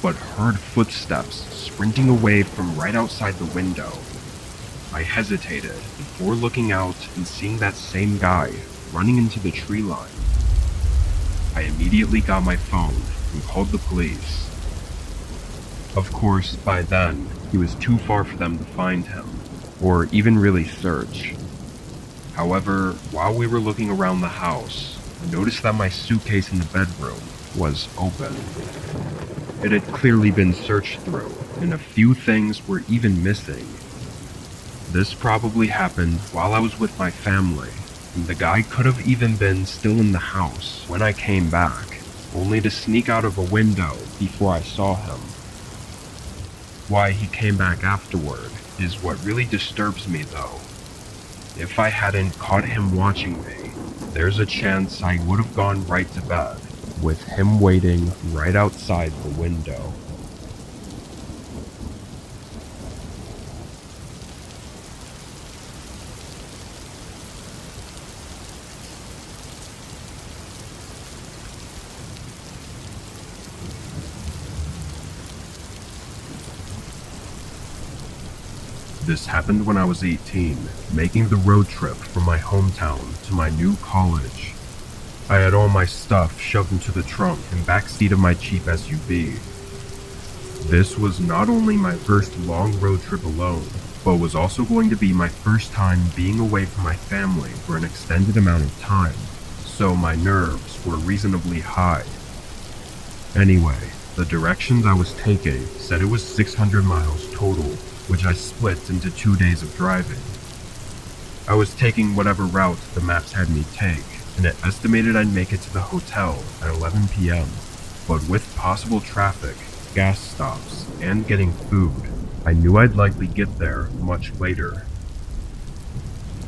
but heard footsteps sprinting away from right outside the window. I hesitated before looking out and seeing that same guy running into the tree line. I immediately got my phone and called the police. Of course, by then, he was too far for them to find him, or even really search. However, while we were looking around the house, I noticed that my suitcase in the bedroom was open. It had clearly been searched through, and a few things were even missing. This probably happened while I was with my family, and the guy could have even been still in the house when I came back, only to sneak out of a window before I saw him. Why he came back afterward is what really disturbs me though. If I hadn't caught him watching me, there's a chance I would have gone right to bed, with him waiting right outside the window. This happened when I was 18, making the road trip from my hometown to my new college. I had all my stuff shoved into the trunk and backseat of my cheap SUV. This was not only my first long road trip alone, but was also going to be my first time being away from my family for an extended amount of time, so my nerves were reasonably high. Anyway, The directions I was taking said it was 600 miles total, which I split into 2 days of driving. I was taking whatever route the maps had me take, and it estimated I'd make it to the hotel at 11 p.m. But with possible traffic, gas stops, and getting food, I knew I'd likely get there much later.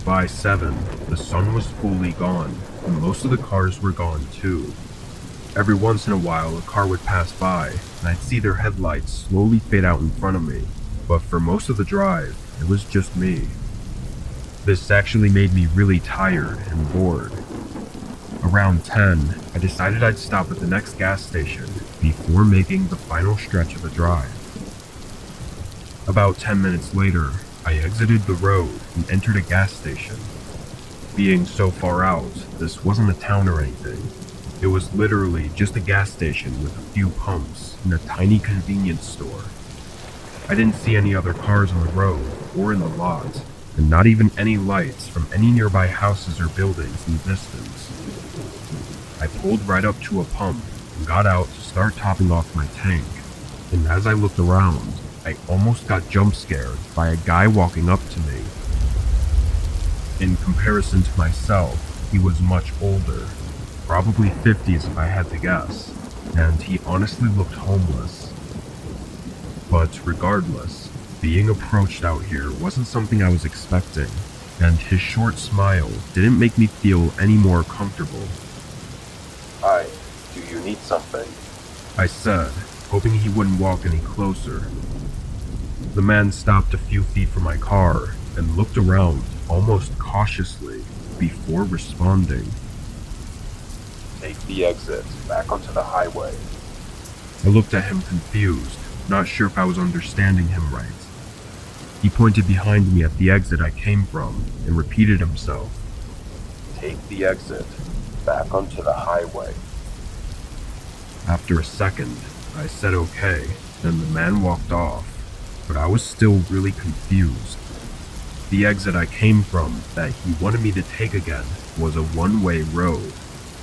By 7, the sun was fully gone, and most of the cars were gone too. Every once in a while, a car would pass by, and I'd see their headlights slowly fade out in front of me, but for most of the drive, it was just me. This actually made me really tired and bored. Around 10, I decided I'd stop at the next gas station before making the final stretch of the drive. About 10 minutes later, I exited the road and entered a gas station. Being so far out, this wasn't a town or anything. It was literally just a gas station with a few pumps and a tiny convenience store. I didn't see any other cars on the road or in the lot, and not even any lights from any nearby houses or buildings in the distance. I pulled right up to a pump and got out to start topping off my tank, and as I looked around, I almost got jump scared by a guy walking up to me. In comparison to myself, he was much older, probably 50s if I had to guess, and he honestly looked homeless. But regardless, being approached out here wasn't something I was expecting, and his short smile didn't make me feel any more comfortable. "Hi, do you need something?" I said, hoping he wouldn't walk any closer. The man stopped a few feet from my car and looked around almost cautiously before responding. "Take the exit back onto the highway." I looked at him confused, not sure if I was understanding him right. He pointed behind me at the exit I came from and repeated himself. "Take the exit back onto the highway." After a second, I said okay, and the man walked off, but I was still really confused. The exit I came from that he wanted me to take again was a one-way road,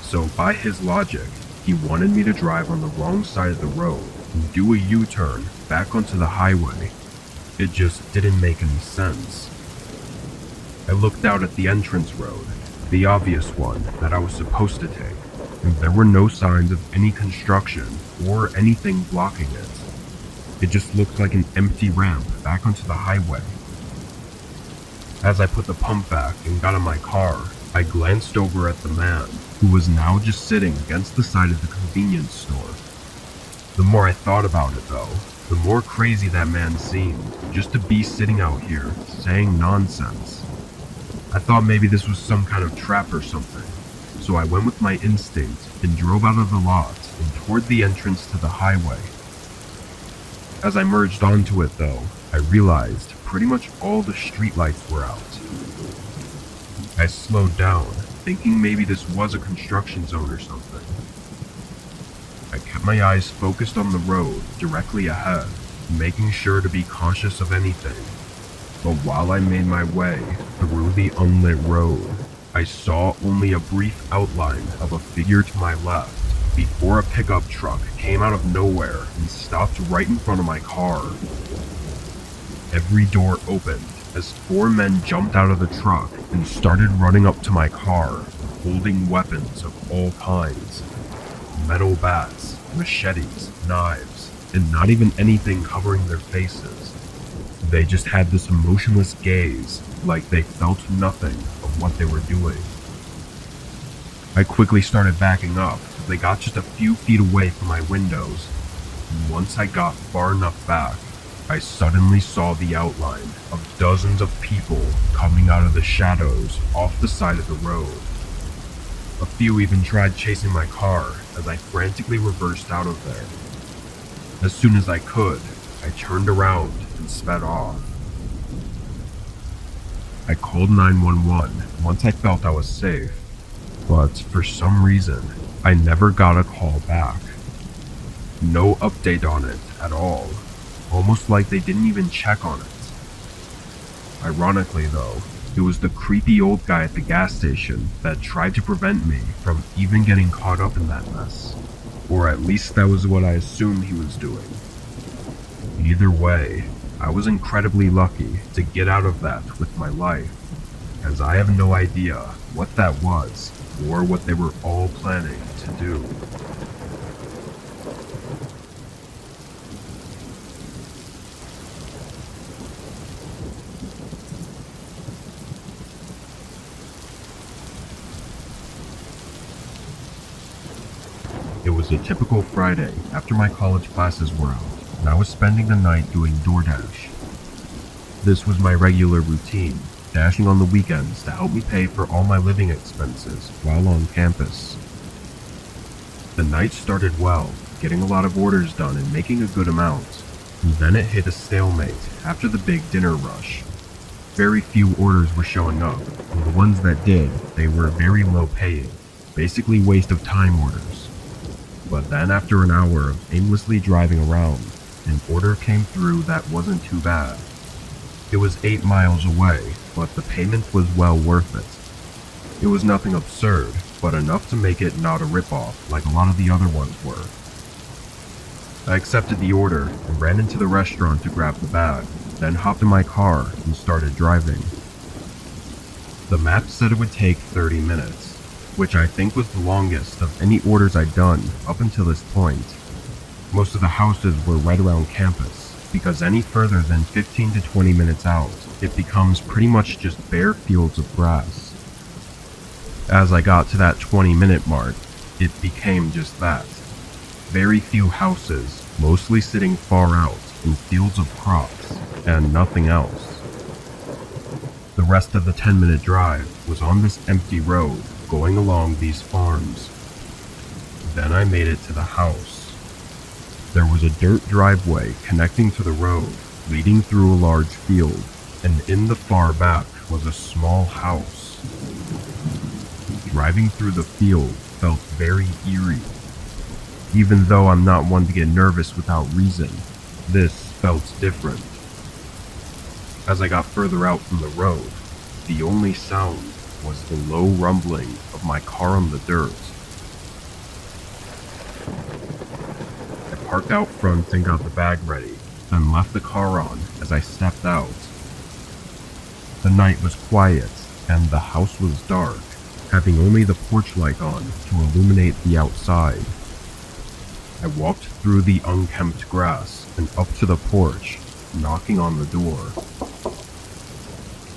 so by his logic, he wanted me to drive on the wrong side of the road and do a U-turn back onto the highway. It just didn't make any sense. I looked out at the entrance road, the obvious one that I was supposed to take, and there were no signs of any construction or anything blocking it. It just looked like an empty ramp back onto the highway. As I put the pump back and got in my car, I glanced over at the man, who was now just sitting against the side of the convenience store. The more I thought about it though, the more crazy that man seemed, just to be sitting out here, saying nonsense. I thought maybe this was some kind of trap or something, so I went with my instinct and drove out of the lot and toward the entrance to the highway. As I merged onto it though, I realized pretty much all the streetlights were out. I slowed down, thinking maybe this was a construction zone or something. I kept my eyes focused on the road directly ahead, making sure to be cautious of anything. But while I made my way through the unlit road, I saw only a brief outline of a figure to my left before a pickup truck came out of nowhere and stopped right in front of my car. Every door opened as 4 men jumped out of the truck and started running up to my car, holding weapons of all kinds. Metal bats, machetes, knives, and not even anything covering their faces. They just had this emotionless gaze, like they felt nothing of what they were doing. I quickly started backing up as they got just a few feet away from my windows, and once I got far enough back, I suddenly saw the outline of dozens of people coming out of the shadows off the side of the road. A few even tried chasing my car as I frantically reversed out of there. As soon as I could, I turned around and sped off. I called 911 once I felt I was safe, but for some reason, I never got a call back. No update on it at all, almost like they didn't even check on it. Ironically though, it was the creepy old guy at the gas station that tried to prevent me from even getting caught up in that mess. Or at least that was what I assumed he was doing. Either way, I was incredibly lucky to get out of that with my life, as I have no idea what that was or what they were all planning to do. It was a typical Friday after my college classes were out, and I was spending the night doing DoorDash. This was my regular routine, dashing on the weekends to help me pay for all my living expenses while on campus. The night started well, getting a lot of orders done and making a good amount, and then it hit a stalemate after the big dinner rush. Very few orders were showing up, and the ones that did, they were very low paying, basically waste of time orders. But then after an hour of aimlessly driving around, an order came through that wasn't too bad. It was 8 miles away, but the payment was well worth it. It was nothing absurd, but enough to make it not a ripoff like a lot of the other ones were. I accepted the order and ran into the restaurant to grab the bag, then hopped in my car and started driving. The map said it would take 30 minutes, which I think was the longest of any orders I'd done up until this point. Most of the houses were right around campus, because any further than 15 to 20 minutes out, it becomes pretty much just bare fields of grass. As I got to that 20-minute mark, it became just that. Very few houses, mostly sitting far out in fields of crops, and nothing else. The rest of the 10-minute drive was on this empty road going along these farms. Then I made it to the house. There was a dirt driveway connecting to the road, leading through a large field, and in the far back was a small house. Driving through the field felt very eerie. Even though I'm not one to get nervous without reason, this felt different. As I got further out from the road, the only sound was the low rumbling of my car on the dirt. I parked out front and got the bag ready, then left the car on as I stepped out. The night was quiet, and the house was dark, having only the porch light on to illuminate the outside. I walked through the unkempt grass and up to the porch, knocking on the door.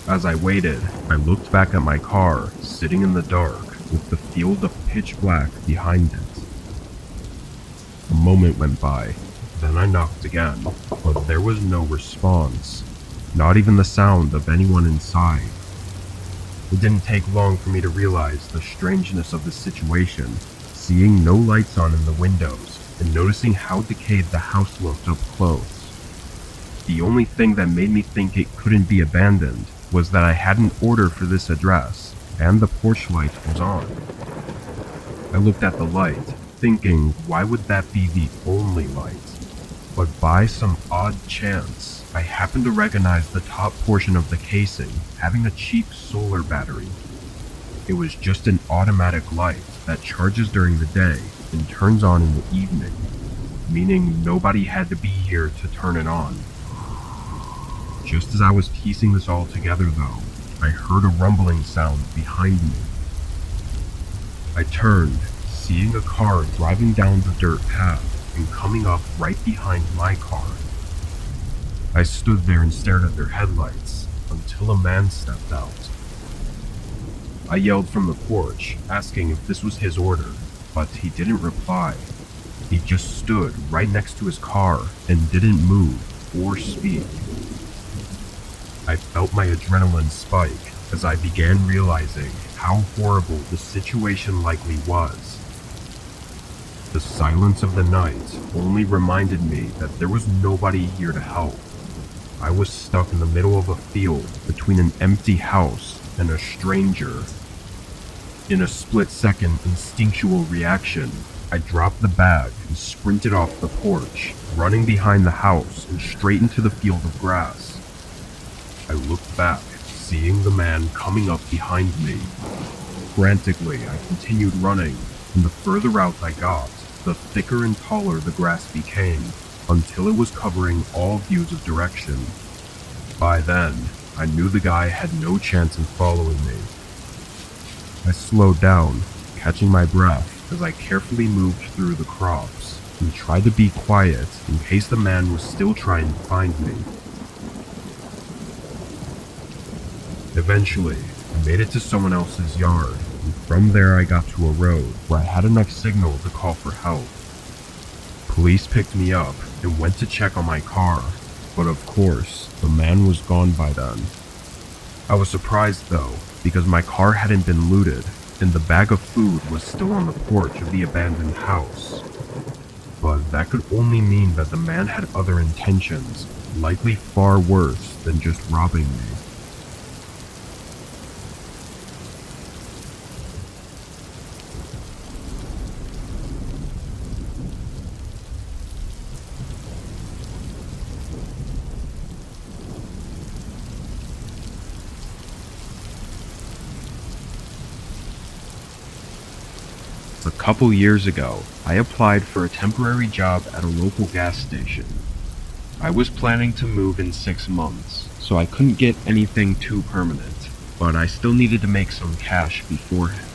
As I waited, I looked back at my car, sitting in the dark, with the field of pitch black behind it. A moment went by, then I knocked again, but there was no response, not even the sound of anyone inside. It didn't take long for me to realize the strangeness of the situation, seeing no lights on in the windows, and noticing how decayed the house looked up close. The only thing that made me think it couldn't be abandoned was that I had an order for this address, and the porch light was on. I looked at the light, thinking, why would that be the only light? But by some odd chance, I happened to recognize the top portion of the casing having a cheap solar battery. It was just an automatic light that charges during the day and turns on in the evening, meaning nobody had to be here to turn it on. Just as I was piecing this all together though, I heard a rumbling sound behind me. I turned, seeing a car driving down the dirt path and coming up right behind my car. I stood there and stared at their headlights until a man stepped out. I yelled from the porch, asking if this was his order, but he didn't reply. He just stood right next to his car and didn't move or speak. I felt my adrenaline spike as I began realizing how horrible the situation likely was. The silence of the night only reminded me that there was nobody here to help. I was stuck in the middle of a field between an empty house and a stranger. In a split-second instinctual reaction, I dropped the bag and sprinted off the porch, running behind the house and straight into the field of grass. I looked back, seeing the man coming up behind me. Frantically, I continued running, and the further out I got, the thicker and taller the grass became, until it was covering all views of direction. By then, I knew the guy had no chance in following me. I slowed down, catching my breath as I carefully moved through the crops and tried to be quiet in case the man was still trying to find me. Eventually, I made it to someone else's yard, and from there I got to a road where I had enough signal to call for help. Police picked me up and went to check on my car, but of course, the man was gone by then. I was surprised though, because my car hadn't been looted, and the bag of food was still on the porch of the abandoned house. But that could only mean that the man had other intentions, likely far worse than just robbing me. A couple years ago, I applied for a temporary job at a local gas station. I was planning to move in 6 months, so I couldn't get anything too permanent, but I still needed to make some cash beforehand.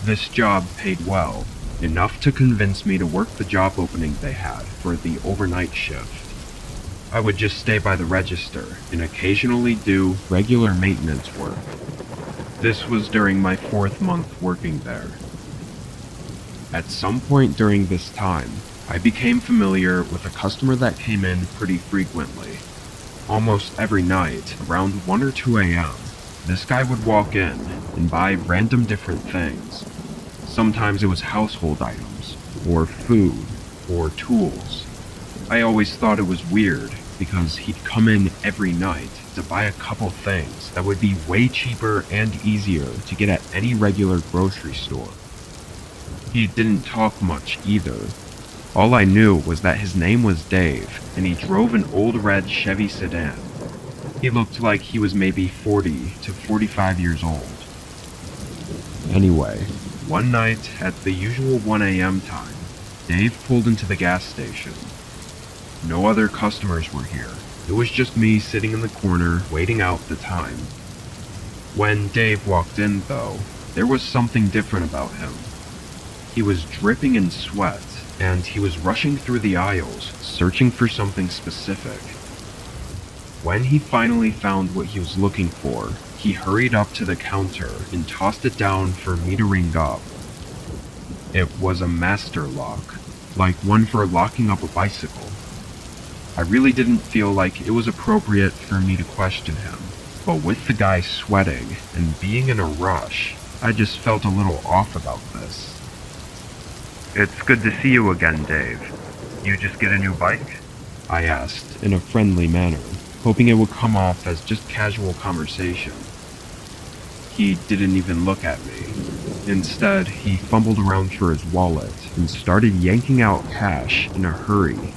This job paid well, enough to convince me to work the job opening they had for the overnight shift. I would just stay by the register and occasionally do regular maintenance work. This was during my 4th month working there. At some point during this time, I became familiar with a customer that came in pretty frequently. Almost every night, around 1 or 2 a.m., this guy would walk in and buy random different things. Sometimes it was household items, or food, or tools. I always thought it was weird because he'd come in every night to buy a couple things that would be way cheaper and easier to get at any regular grocery store. He didn't talk much either. All I knew was that his name was Dave, and he drove an old red Chevy sedan. He looked like he was maybe 40 to 45 years old. Anyway, one night at the usual 1 a.m. time, Dave pulled into the gas station. No other customers were here. It was just me sitting in the corner waiting out the time. When Dave walked in, though, there was something different about him. He was dripping in sweat, and he was rushing through the aisles, searching for something specific. When he finally found what he was looking for, he hurried up to the counter and tossed it down for me to ring up. It was a master lock, like one for locking up a bicycle. I really didn't feel like it was appropriate for me to question him, but with the guy sweating and being in a rush, I just felt a little off about this. "It's good to see you again, Dave. You just get a new bike?" I asked in a friendly manner, hoping it would come off as just casual conversation. He didn't even look at me. Instead, he fumbled around for his wallet and started yanking out cash in a hurry.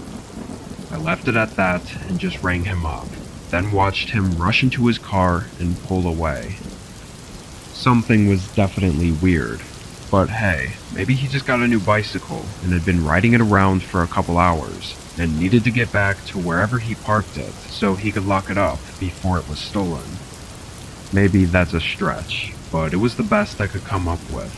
I left it at that and just rang him up, then watched him rush into his car and pull away. Something was definitely weird. But hey, maybe he just got a new bicycle and had been riding it around for a couple hours and needed to get back to wherever he parked it so he could lock it up before it was stolen. Maybe that's a stretch, but it was the best I could come up with.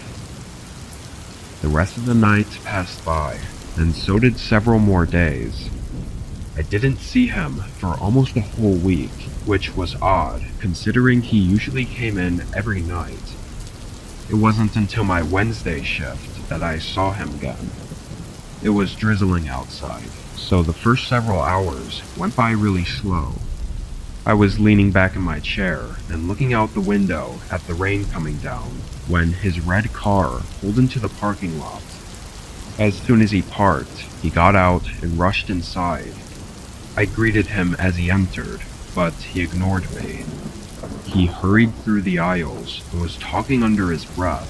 The rest of the night passed by, and so did several more days. I didn't see him for almost a whole week, which was odd considering he usually came in every night. It wasn't until my Wednesday shift that I saw him again. It was drizzling outside, so the first several hours went by really slow. I was leaning back in my chair and looking out the window at the rain coming down when his red car pulled into the parking lot. As soon as he parked, he got out and rushed inside. I greeted him as he entered, but he ignored me. He hurried through the aisles and was talking under his breath.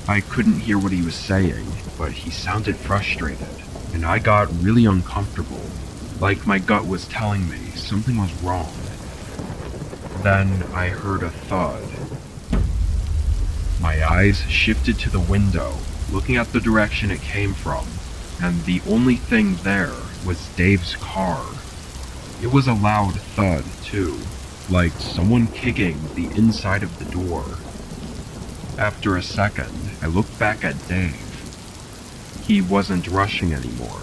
I couldn't hear what he was saying, but he sounded frustrated, and I got really uncomfortable, like my gut was telling me something was wrong. Then I heard a thud. My eyes shifted to the window, looking at the direction it came from, and the only thing there was Dave's car. It was a loud thud, too, like someone kicking the inside of the door. After a second, I looked back at Dave. He wasn't rushing anymore.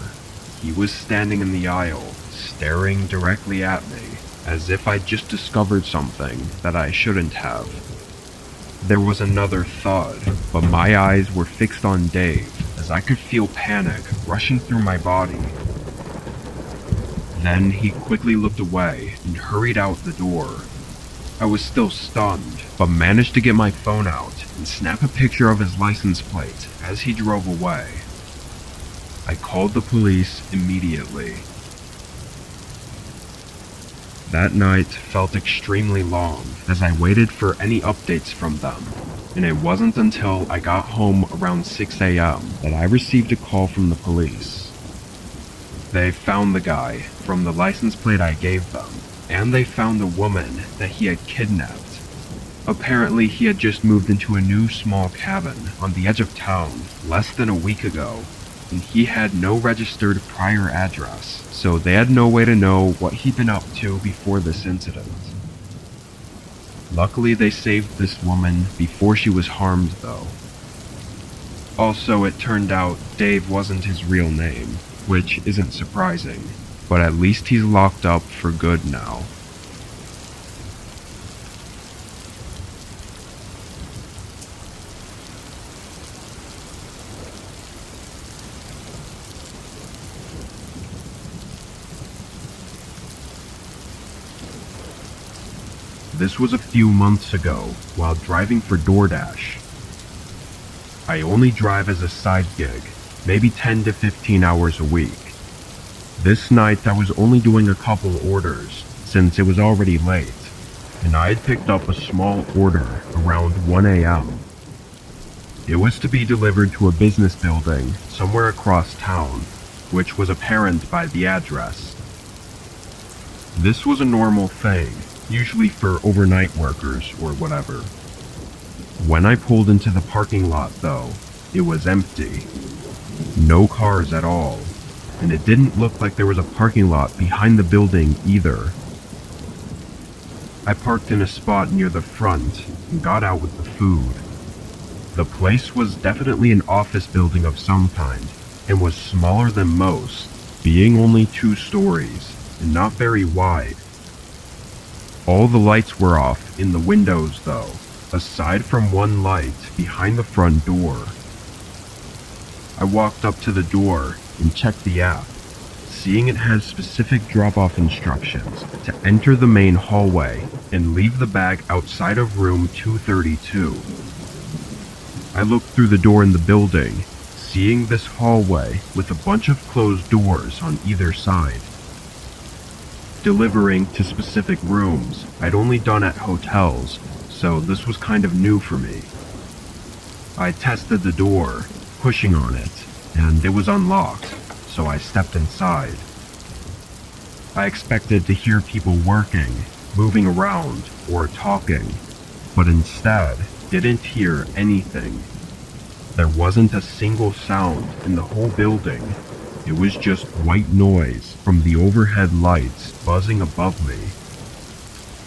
He was standing in the aisle, staring directly at me, as if I'd just discovered something that I shouldn't have. There was another thud, but my eyes were fixed on Dave as I could feel panic rushing through my body. Then he quickly looked away and hurried out the door. I was still stunned, but managed to get my phone out and snap a picture of his license plate as he drove away. I called the police immediately. That night felt extremely long as I waited for any updates from them, and it wasn't until I got home around 6 a.m. that I received a call from the police. They found the guy from the license plate I gave them, and they found the woman that he had kidnapped. Apparently he had just moved into a new small cabin on the edge of town less than a week ago, and he had no registered prior address, so they had no way to know what he'd been up to before this incident. Luckily they saved this woman before she was harmed though. Also, it turned out Dave wasn't his real name, which isn't surprising, but at least he's locked up for good now. This was a few months ago while driving for DoorDash. I only drive as a side gig, maybe 10 to 15 hours a week. This night I was only doing a couple orders since it was already late, and I had picked up a small order around 1 a.m. It was to be delivered to a business building somewhere across town, which was apparent by the address. This was a normal thing, usually for overnight workers or whatever. When I pulled into the parking lot though, it was empty. No cars at all, and it didn't look like there was a parking lot behind the building either. I parked in a spot near the front and got out with the food. The place was definitely an office building of some kind, and was smaller than most, being only 2 stories and not very wide. All the lights were off in the windows though, aside from one light behind the front door. I walked up to the door and checked the app, seeing it has specific drop-off instructions to enter the main hallway and leave the bag outside of room 232. I looked through the door in the building, seeing this hallway with a bunch of closed doors on either side. Delivering to specific rooms I'd only done at hotels, so this was kind of new for me. I tested the door, pushing on it, and it was unlocked, so I stepped inside. I expected to hear people working, moving around, or talking, but instead didn't hear anything. There wasn't a single sound in the whole building. It was just white noise from the overhead lights buzzing above me.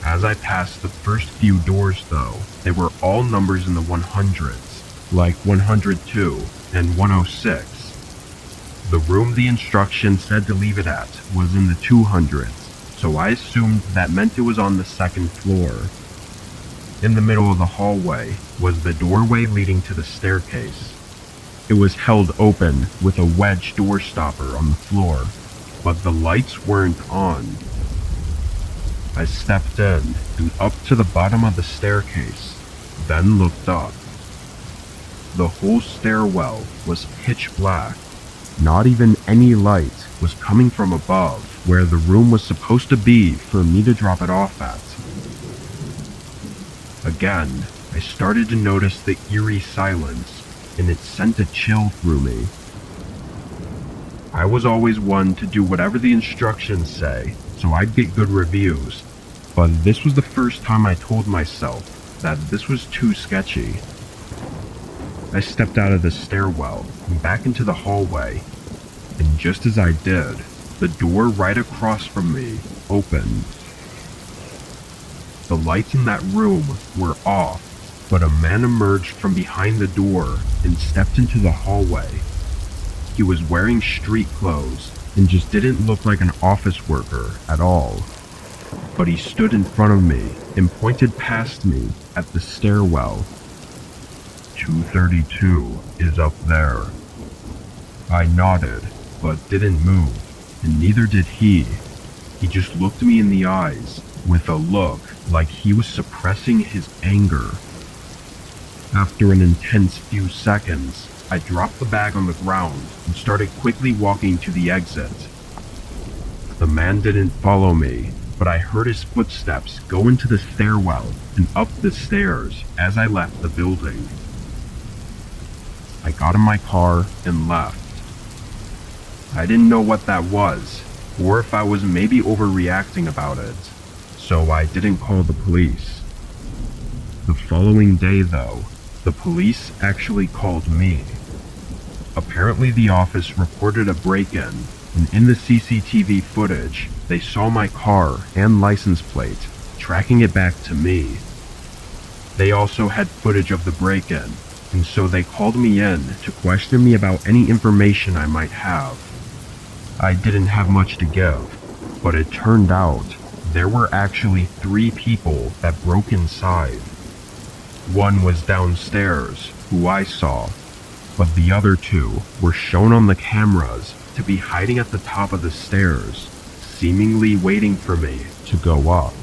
As I passed the first few doors though, they were all numbers in the 100s, like 102 and 106. The room the instructions said to leave it at was in the 200s, so I assumed that meant it was on the 2nd floor. In the middle of the hallway was the doorway leading to the staircase. It was held open with a wedge door stopper on the floor, but the lights weren't on. I stepped in and up to the bottom of the staircase, then looked up. The whole stairwell was pitch black. Not even any light was coming from above, where the room was supposed to be for me to drop it off at. Again, I started to notice the eerie silence, and it sent a chill through me. I was always one to do whatever the instructions say, so I'd get good reviews, but this was the first time I told myself that this was too sketchy. I stepped out of the stairwell and back into the hallway, and just as I did, the door right across from me opened. The lights in that room were off, but a man emerged from behind the door and stepped into the hallway. He was wearing street clothes and just didn't look like an office worker at all. But he stood in front of me and pointed past me at the stairwell. 232 is up there. I nodded, but didn't move, and neither did he. He just looked me in the eyes with a look like he was suppressing his anger. After an intense few seconds, I dropped the bag on the ground and started quickly walking to the exit. The man didn't follow me, but I heard his footsteps go into the stairwell and up the stairs as I left the building. I got in my car and left. I didn't know what that was, or if I was maybe overreacting about it, so I didn't call the police. The following day, though, the police actually called me. Apparently the office reported a break-in, and in the CCTV footage, they saw my car and license plate, tracking it back to me. They also had footage of the break-in, and so they called me in to question me about any information I might have. I didn't have much to give, but it turned out there were actually 3 people that broke inside. One was downstairs, who I saw, but the other 2 were shown on the cameras to be hiding at the top of the stairs, seemingly waiting for me to go up.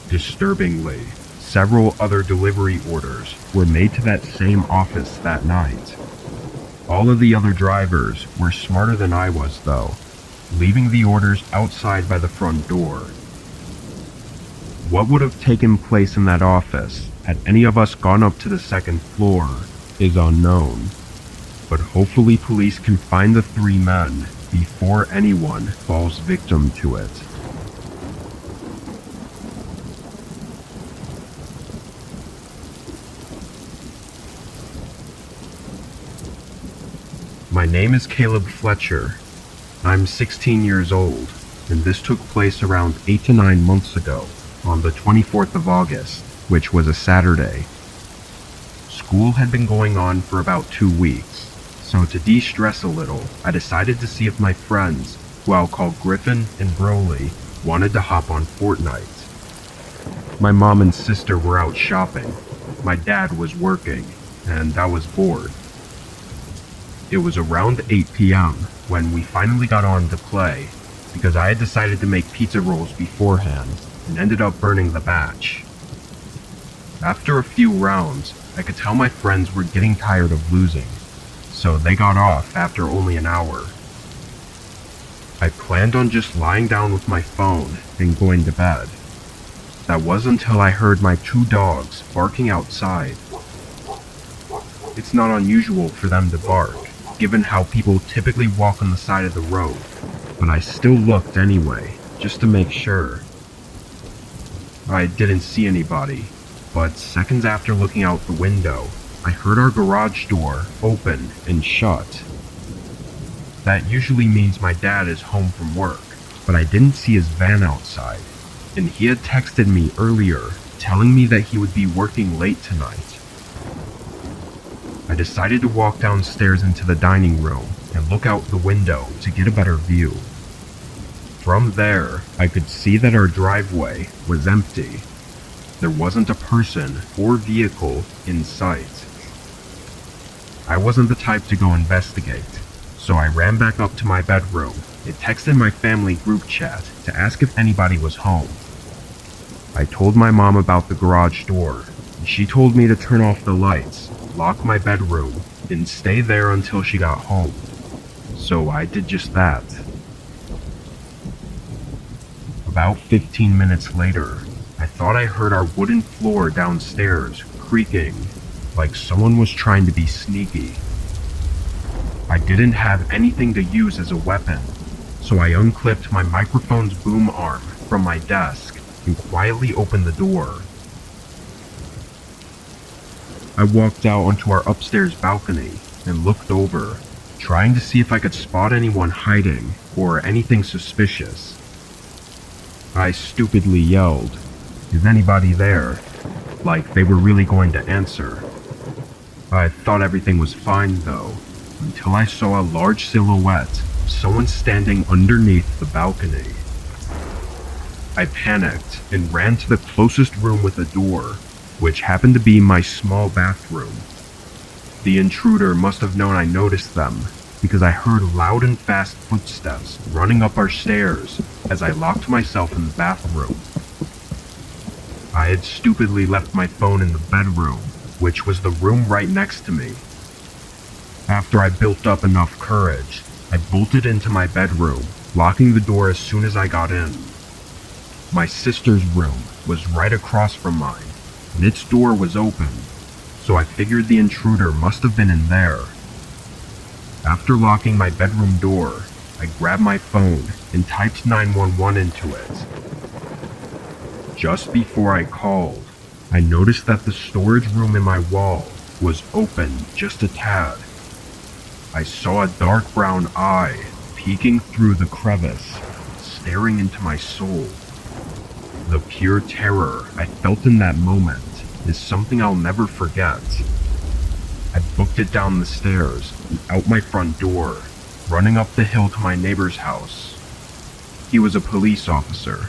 Disturbingly, several other delivery orders were made to that same office that night. All of the other drivers were smarter than I was, though, leaving the orders outside by the front door. What would have taken place in that office had any of us gone up to the second floor is unknown, but hopefully police can find the 3 men before anyone falls victim to it. My name is Caleb Fletcher. I'm 16 years old, and this took place around 8 to 9 months ago, on the 24th of August, which was a Saturday. School had been going on for about 2 weeks, so to de-stress a little, I decided to see if my friends, who I'll call Griffin and Broly, wanted to hop on Fortnite. My mom and sister were out shopping, my dad was working, and I was bored. It was around 8 p.m. when we finally got on to play, because I had decided to make pizza rolls beforehand, and ended up burning the batch. After a few rounds, I could tell my friends were getting tired of losing, so they got off after only an hour. I planned on just lying down with my phone and going to bed. That was until I heard my 2 dogs barking outside. It's not unusual for them to bark, given how people typically walk on the side of the road, but I still looked anyway, just to make sure. I didn't see anybody, but seconds after looking out the window, I heard our garage door open and shut. That usually means my dad is home from work, but I didn't see his van outside, and he had texted me earlier telling me that he would be working late tonight. I decided to walk downstairs into the dining room and look out the window to get a better view. From there, I could see that our driveway was empty. There wasn't a person or vehicle in sight. I wasn't the type to go investigate, so I ran back up to my bedroom and texted my family group chat to ask if anybody was home. I told my mom about the garage door, and she told me to turn off the lights, lock my bedroom, and stay there until she got home. So I did just that. About 15 minutes later, I thought I heard our wooden floor downstairs creaking, like someone was trying to be sneaky. I didn't have anything to use as a weapon, so I unclipped my microphone's boom arm from my desk and quietly opened the door. I walked out onto our upstairs balcony and looked over, trying to see if I could spot anyone hiding or anything suspicious. I stupidly yelled, "Is anybody there?" like they were really going to answer. I thought everything was fine though, until I saw a large silhouette of someone standing underneath the balcony. I panicked and ran to the closest room with a door, which happened to be my small bathroom. The intruder must have known I noticed them, because I heard loud and fast footsteps running up our stairs as I locked myself in the bathroom. I had stupidly left my phone in the bedroom, which was the room right next to me. After I built up enough courage, I bolted into my bedroom, locking the door as soon as I got in. My sister's room was right across from mine, and its door was open, so I figured the intruder must have been in there. After locking my bedroom door, I grabbed my phone and typed 911 into it. Just before I called, I noticed that the storage room in my wall was open just a tad. I saw a dark brown eye peeking through the crevice, staring into my soul. The pure terror I felt in that moment is something I'll never forget. I booked it down the stairs and out my front door, running up the hill to my neighbor's house. He was a police officer.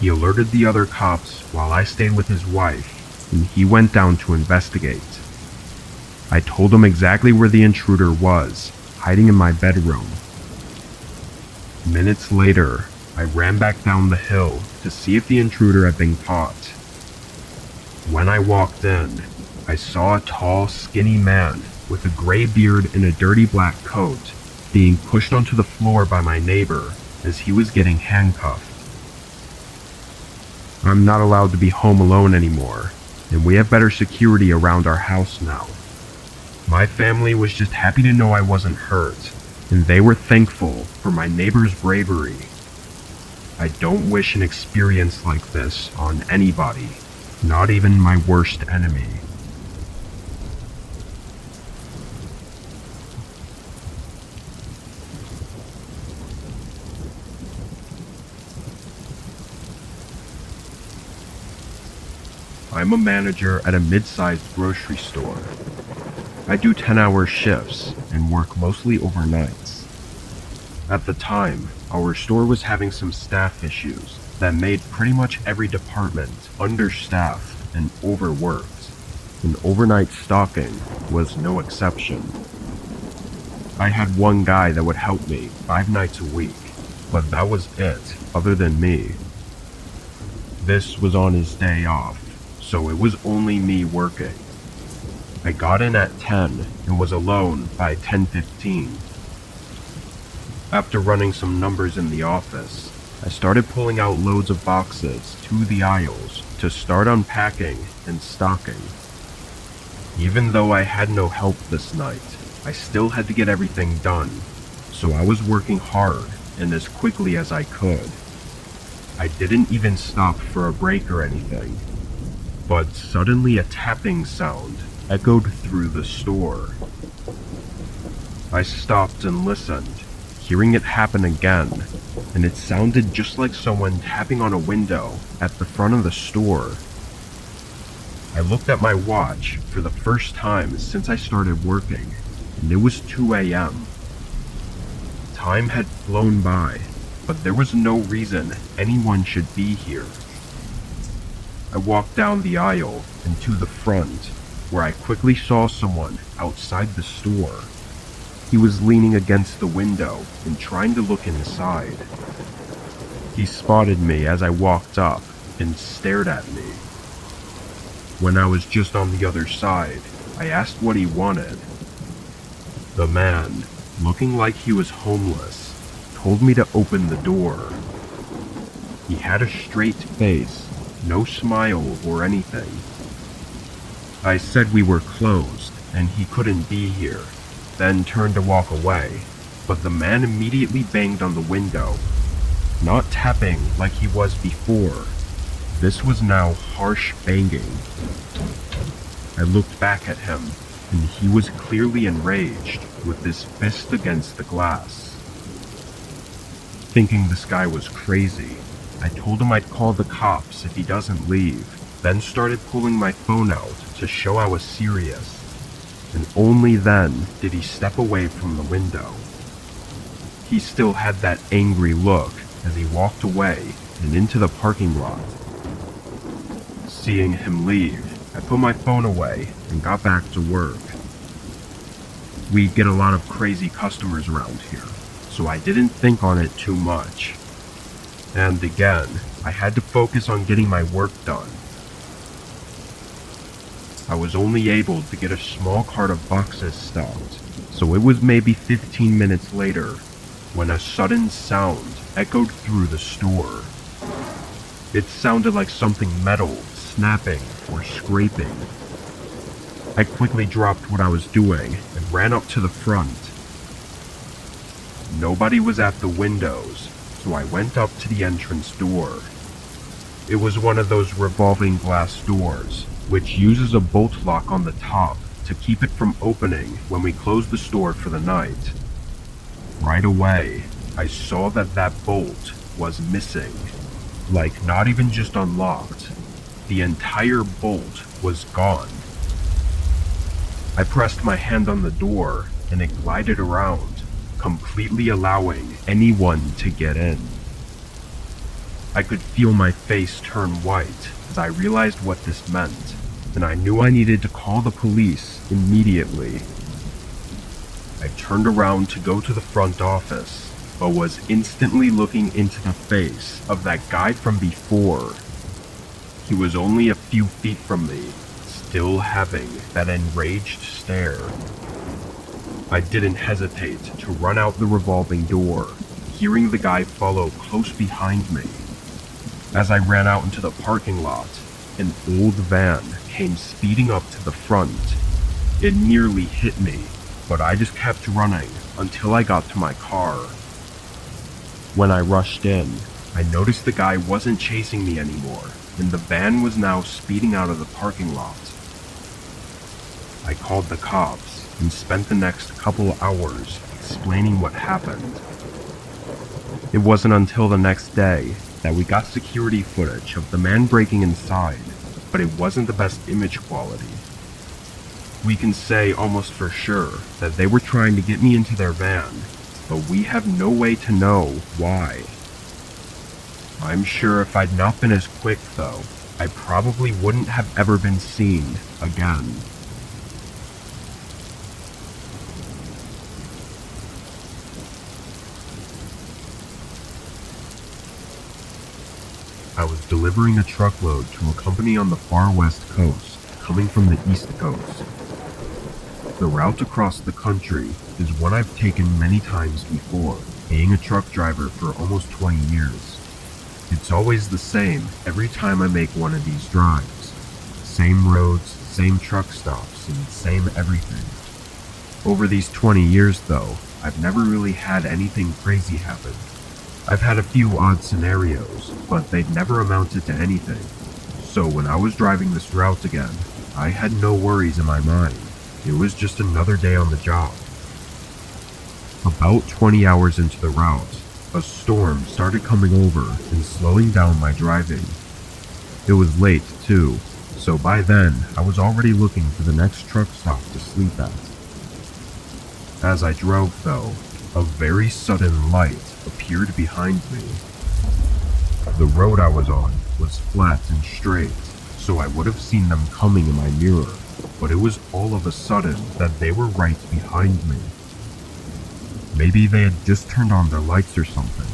He alerted the other cops while I stayed with his wife, and he went down to investigate. I told him exactly where the intruder was, hiding in my bedroom. Minutes later, I ran back down the hill to see if the intruder had been caught. When I walked in, I saw a tall, skinny man with a gray beard and a dirty black coat being pushed onto the floor by my neighbor as he was getting handcuffed. I'm not allowed to be home alone anymore, and we have better security around our house now. My family was just happy to know I wasn't hurt, and they were thankful for my neighbor's bravery. I don't wish an experience like this on anybody, not even my worst enemy. I'm a manager at a mid-sized grocery store. I do 10-hour shifts and work mostly overnights. At the time, our store was having some staff issues that made pretty much every department understaffed and overworked, and overnight stocking was no exception. I had one guy that would help me 5 nights a week, but that was it, other than me. This was on his day off, so it was only me working. I got in at 10 and was alone by 10:15. After running some numbers in the office, I started pulling out loads of boxes to the aisles to start unpacking and stocking. Even though I had no help this night, I still had to get everything done, so I was working hard and as quickly as I could. I didn't even stop for a break or anything, but suddenly a tapping sound echoed through the store. I stopped and listened, hearing it happen again, and it sounded just like someone tapping on a window at the front of the store. I looked at my watch for the first time since I started working, and it was 2 a.m. Time had flown by, but there was no reason anyone should be here. I walked down the aisle and to the front, where I quickly saw someone outside the store. He was leaning against the window and trying to look inside. He spotted me as I walked up and stared at me. When I was just on the other side, I asked what he wanted. The man, looking like he was homeless, told me to open the door. He had a straight face, no smile or anything. I said we were closed and he couldn't be here, then turned to walk away, but the man immediately banged on the window, not tapping like he was before. This was now harsh banging. I looked back at him, and he was clearly enraged, with his fist against the glass. Thinking this guy was crazy, I told him I'd call the cops if he doesn't leave, then started pulling my phone out to show I was serious. And only then did he step away from the window. He still had that angry look as he walked away and into the parking lot. Seeing him leave, I put my phone away and got back to work. We get a lot of crazy customers around here, so I didn't think on it too much. And again, I had to focus on getting my work done. I was only able to get a small cart of boxes stocked, so it was maybe 15 minutes later when a sudden sound echoed through the store. It sounded like something metal snapping or scraping. I quickly dropped what I was doing and ran up to the front. Nobody was at the windows, so I went up to the entrance door. It was one of those revolving glass doors, which uses a bolt lock on the top to keep it from opening when we close the store for the night. Right away, I saw that bolt was missing. Like, not even just unlocked. The entire bolt was gone. I pressed my hand on the door and it glided around, completely allowing anyone to get in. I could feel my face turn white as I realized what this meant, and I knew I needed to call the police immediately. I turned around to go to the front office, but was instantly looking into the face of that guy from before. He was only a few feet from me, still having that enraged stare. I didn't hesitate to run out the revolving door, hearing the guy follow close behind me. As I ran out into the parking lot, an old van came speeding up to the front. It nearly hit me, but I just kept running until I got to my car. When I rushed in, I noticed the guy wasn't chasing me anymore, and the van was now speeding out of the parking lot. I called the cops and spent the next couple hours explaining what happened. It wasn't until the next day that we got security footage of the man breaking inside, but it wasn't the best image quality. We can say almost for sure that they were trying to get me into their van, but we have no way to know why. I'm sure if I'd not been as quick though, I probably wouldn't have ever been seen again. I was delivering a truckload to a company on the far west coast, coming from the east coast. The route across the country is one I've taken many times before, being a truck driver for almost 20 years. It's always the same every time I make one of these drives. Same roads, same truck stops, and same everything. Over these 20 years though, I've never really had anything crazy happen. I've had a few odd scenarios, but they'd never amounted to anything. So when I was driving this route again, I had no worries in my mind. It was just another day on the job. About 20 hours into the route, a storm started coming over and slowing down my driving. It was late too, so by then I was already looking for the next truck stop to sleep at. As I drove though, a very sudden light appeared behind me. The road I was on was flat and straight, so I would have seen them coming in my mirror, but it was all of a sudden that they were right behind me. Maybe they had just turned on their lights or something.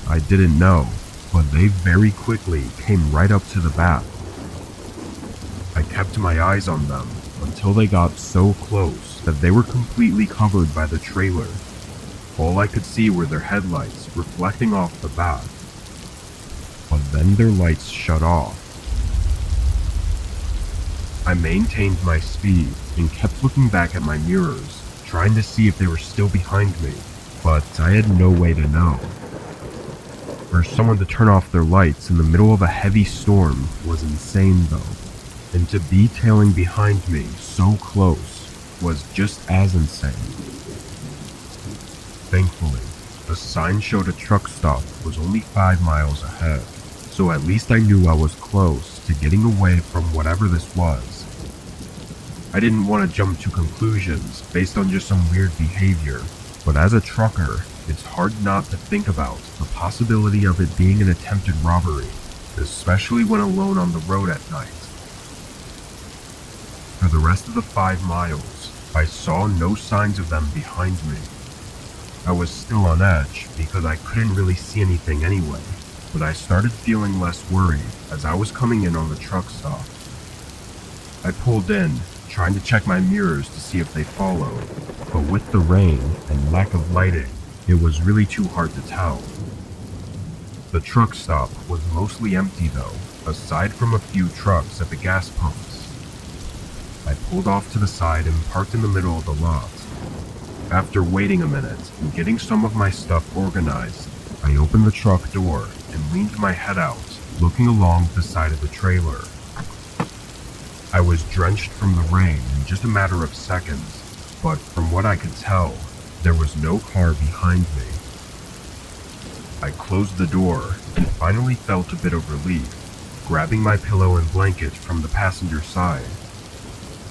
I didn't know, but they very quickly came right up to the back. I kept my eyes on them until they got so close that they were completely covered by the trailer. All I could see were their headlights reflecting off the back. But then their lights shut off. I maintained my speed and kept looking back at my mirrors, trying to see if they were still behind me, but I had no way to know. For someone to turn off their lights in the middle of a heavy storm was insane though. and to be tailing behind me so close was just as insane. Thankfully, the sign showed a truck stop was only 5 miles ahead, so at least I knew I was close to getting away from whatever this was. I didn't want to jump to conclusions based on just some weird behavior, but as a trucker, it's hard not to think about the possibility of it being an attempted robbery, especially when alone on the road at night. For the rest of the 5 miles, I saw no signs of them behind me. I was still on edge because I couldn't really see anything anyway, but I started feeling less worried as I was coming in on the truck stop. I pulled in, trying to check my mirrors to see if they followed, but with the rain and lack of lighting, it was really too hard to tell. The truck stop was mostly empty though, aside from a few trucks at the gas pumps. I pulled off to the side and parked in the middle of the lot. After waiting a minute and getting some of my stuff organized, I opened the truck door and leaned my head out, looking along the side of the trailer. I was drenched from the rain in just a matter of seconds, but from what I could tell, there was no car behind me. I closed the door and finally felt a bit of relief, grabbing my pillow and blanket from the passenger side.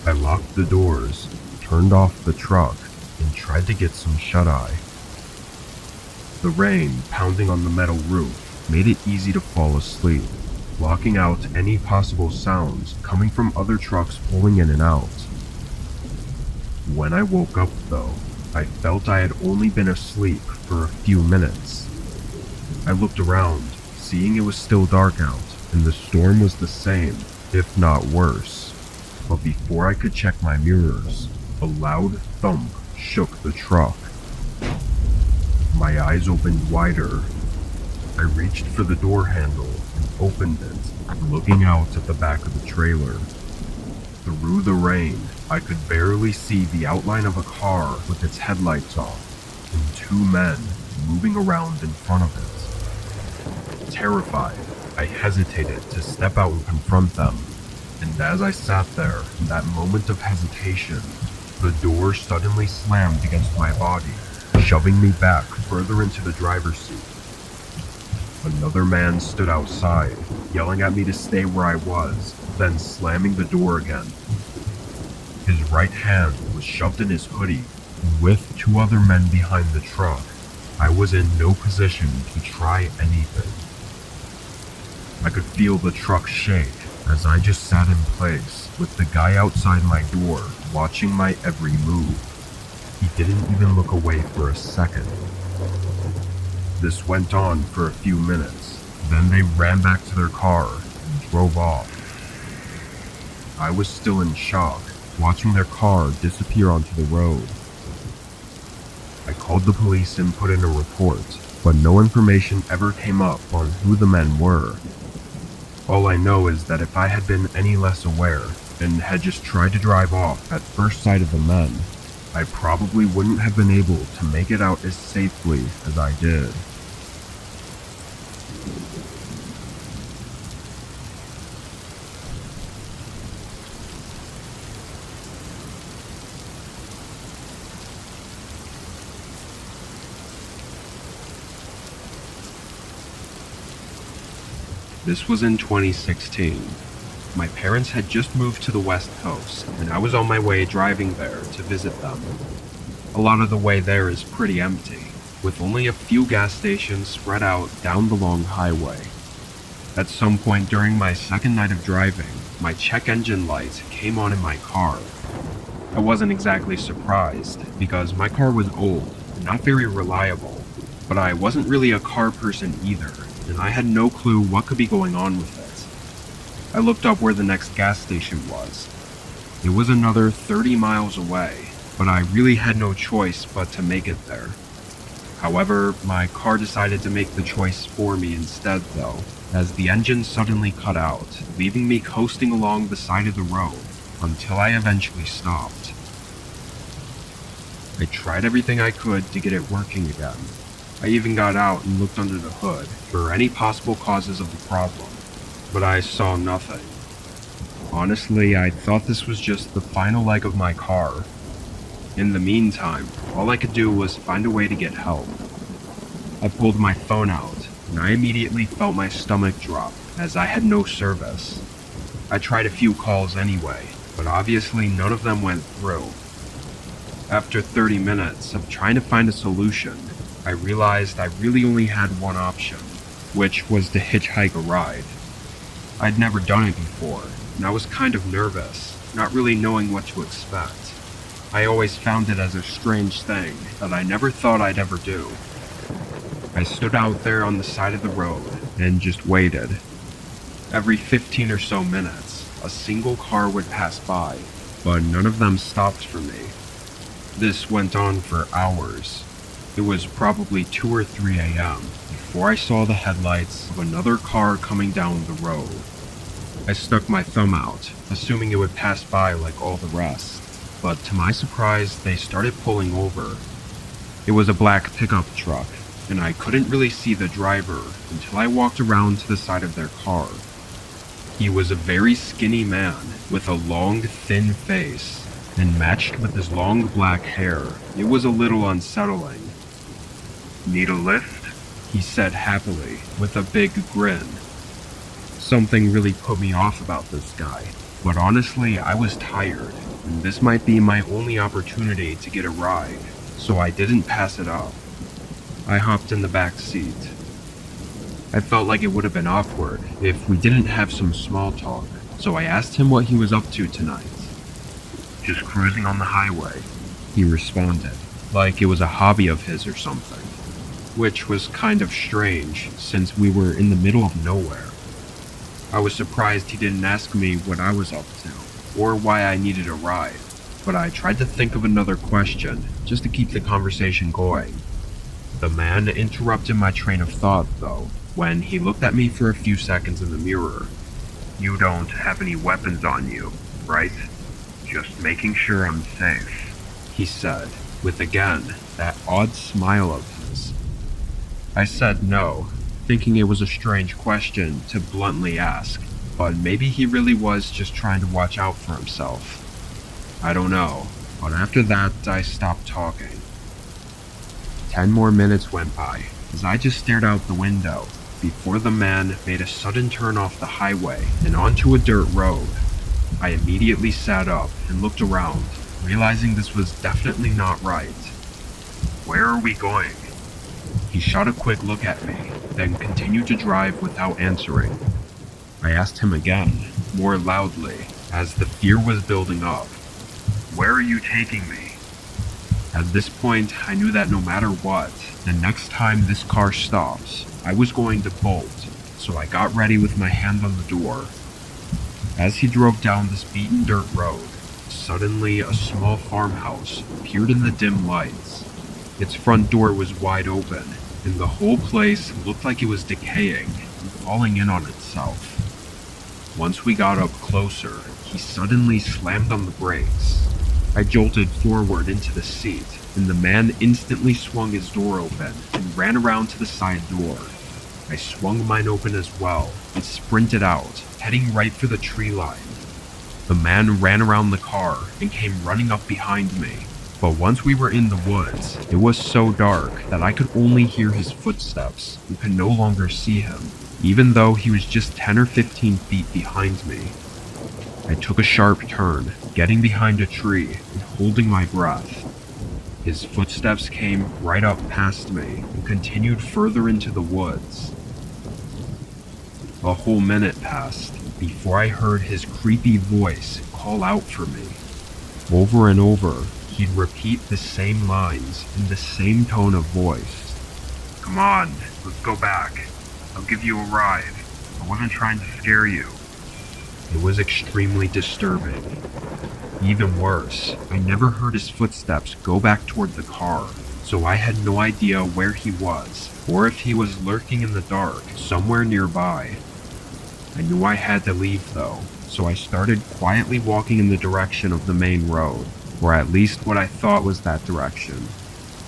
I locked the doors, turned off the truck, and tried to get some shut-eye. The rain pounding on the metal roof made it easy to fall asleep, blocking out any possible sounds coming from other trucks pulling in and out. When I woke up though, I felt I had only been asleep for a few minutes. I looked around, seeing it was still dark out, and the storm was the same, if not worse. But before I could check my mirrors, a loud thump shook the truck. My eyes opened wider. I reached for the door handle and opened it, looking out at the back of the trailer. Through the rain, I could barely see the outline of a car with its headlights off, and 2 men moving around in front of it. Terrified, I hesitated to step out and confront them, and as I sat there in that moment of hesitation, the door suddenly slammed against my body, shoving me back further into the driver's seat. Another man stood outside, yelling at me to stay where I was, then slamming the door again. His right hand was shoved in his hoodie, and with 2 other men behind the truck, I was in no position to try anything. I could feel the truck shake as I just sat in place with the guy outside my door watching my every move. He didn't even look away for a second. This went on for a few minutes, then they ran back to their car and drove off. I was still in shock, watching their car disappear onto the road. I called the police and put in a report, but no information ever came up on who the men were. All I know is that if I had been any less aware and had just tried to drive off at first sight of the men, I probably wouldn't have been able to make it out as safely as I did. This was in 2016. My parents had just moved to the West Coast, and I was on my way driving there to visit them. A lot of the way there is pretty empty, with only a few gas stations spread out down the long highway. At some point during my second night of driving, my check engine light came on in my car. I wasn't exactly surprised, because my car was old and not very reliable, but I wasn't really a car person either, and I had no clue what could be going on with it. I looked up where the next gas station was. It was another 30 miles away, but I really had no choice but to make it there. However, my car decided to make the choice for me instead though, as the engine suddenly cut out, leaving me coasting along the side of the road until I eventually stopped. I tried everything I could to get it working again. I even got out and looked under the hood for any possible causes of the problem, but I saw nothing. Honestly, I thought this was just the final leg of my car. In the meantime, all I could do was find a way to get help. I pulled my phone out, and I immediately felt my stomach drop, as I had no service. I tried a few calls anyway, but obviously none of them went through. After 30 minutes of trying to find a solution, I realized I really only had one option, which was to hitchhike a ride. I'd never done it before, and I was kind of nervous, not really knowing what to expect. I always found it as a strange thing that I never thought I'd ever do. I stood out there on the side of the road and just waited. Every 15 or so minutes, a single car would pass by, but none of them stopped for me. This went on for hours. It was probably 2 or 3 a.m. before I saw the headlights of another car coming down the road. I stuck my thumb out, assuming it would pass by like all the rest. But to my surprise, they started pulling over. It was a black pickup truck, and I couldn't really see the driver until I walked around to the side of their car. He was a very skinny man with a long, thin face, and matched with his long black hair, it was a little unsettling. "Need a lift?" he said happily, with a big grin. Something really put me off about this guy, but honestly, I was tired, and this might be my only opportunity to get a ride, so I didn't pass it up. I hopped in the back seat. I felt like it would have been awkward if we didn't have some small talk, so I asked him what he was up to tonight. "Just cruising on the highway," he responded, like it was a hobby of his or something, which was kind of strange since we were in the middle of nowhere. I was surprised he didn't ask me what I was up to, or why I needed a ride, but I tried to think of another question, just to keep the conversation going. The man interrupted my train of thought, though, when he looked at me for a few seconds in the mirror. "You don't have any weapons on you, right? Just making sure I'm safe," he said, with again, that odd smile of his. I said no, thinking it was a strange question to bluntly ask, but maybe he really was just trying to watch out for himself. I don't know, but after that I stopped talking. 10 more minutes went by, as I just stared out the window, before the man made a sudden turn off the highway and onto a dirt road. I immediately sat up and looked around, realizing this was definitely not right. "Where are we going?" He shot a quick look at me, then continued to drive without answering. I asked him again, more loudly, as the fear was building up. "Where are you taking me?" At this point, I knew that no matter what, the next time this car stops, I was going to bolt, so I got ready with my hand on the door. As he drove down this beaten dirt road, suddenly a small farmhouse appeared in the dim lights. Its front door was wide open, and the whole place looked like it was decaying and falling in on itself. Once we got up closer, he suddenly slammed on the brakes. I jolted forward into the seat, and the man instantly swung his door open and ran around to the side door. I swung mine open as well and sprinted out, heading right for the tree line. The man ran around the car and came running up behind me, but once we were in the woods, it was so dark that I could only hear his footsteps and could no longer see him, even though he was just 10 or 15 feet behind me. I took a sharp turn, getting behind a tree and holding my breath. His footsteps came right up past me and continued further into the woods. A whole minute passed before I heard his creepy voice call out for me. Over and over, he'd repeat the same lines in the same tone of voice. "Come on, let's go back. I'll give you a ride. I wasn't trying to scare you." It was extremely disturbing. Even worse, I never heard his footsteps go back toward the car, so I had no idea where he was, or if he was lurking in the dark somewhere nearby. I knew I had to leave though, so I started quietly walking in the direction of the main road, or at least what I thought was that direction.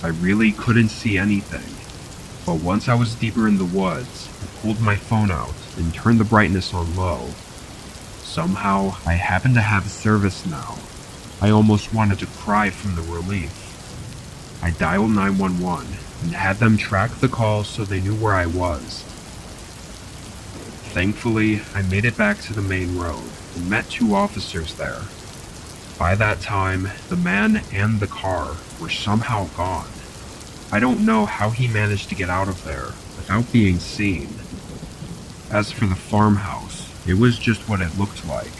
I really couldn't see anything, but once I was deeper in the woods, I pulled my phone out and turned the brightness on low. Somehow, I happened to have service now. I almost wanted to cry from the relief. I dialed 911 and had them track the call so they knew where I was. Thankfully, I made it back to the main road and met 2 officers there. By that time, the man and the car were somehow gone. I don't know how he managed to get out of there without being seen. As for the farmhouse, it was just what it looked like.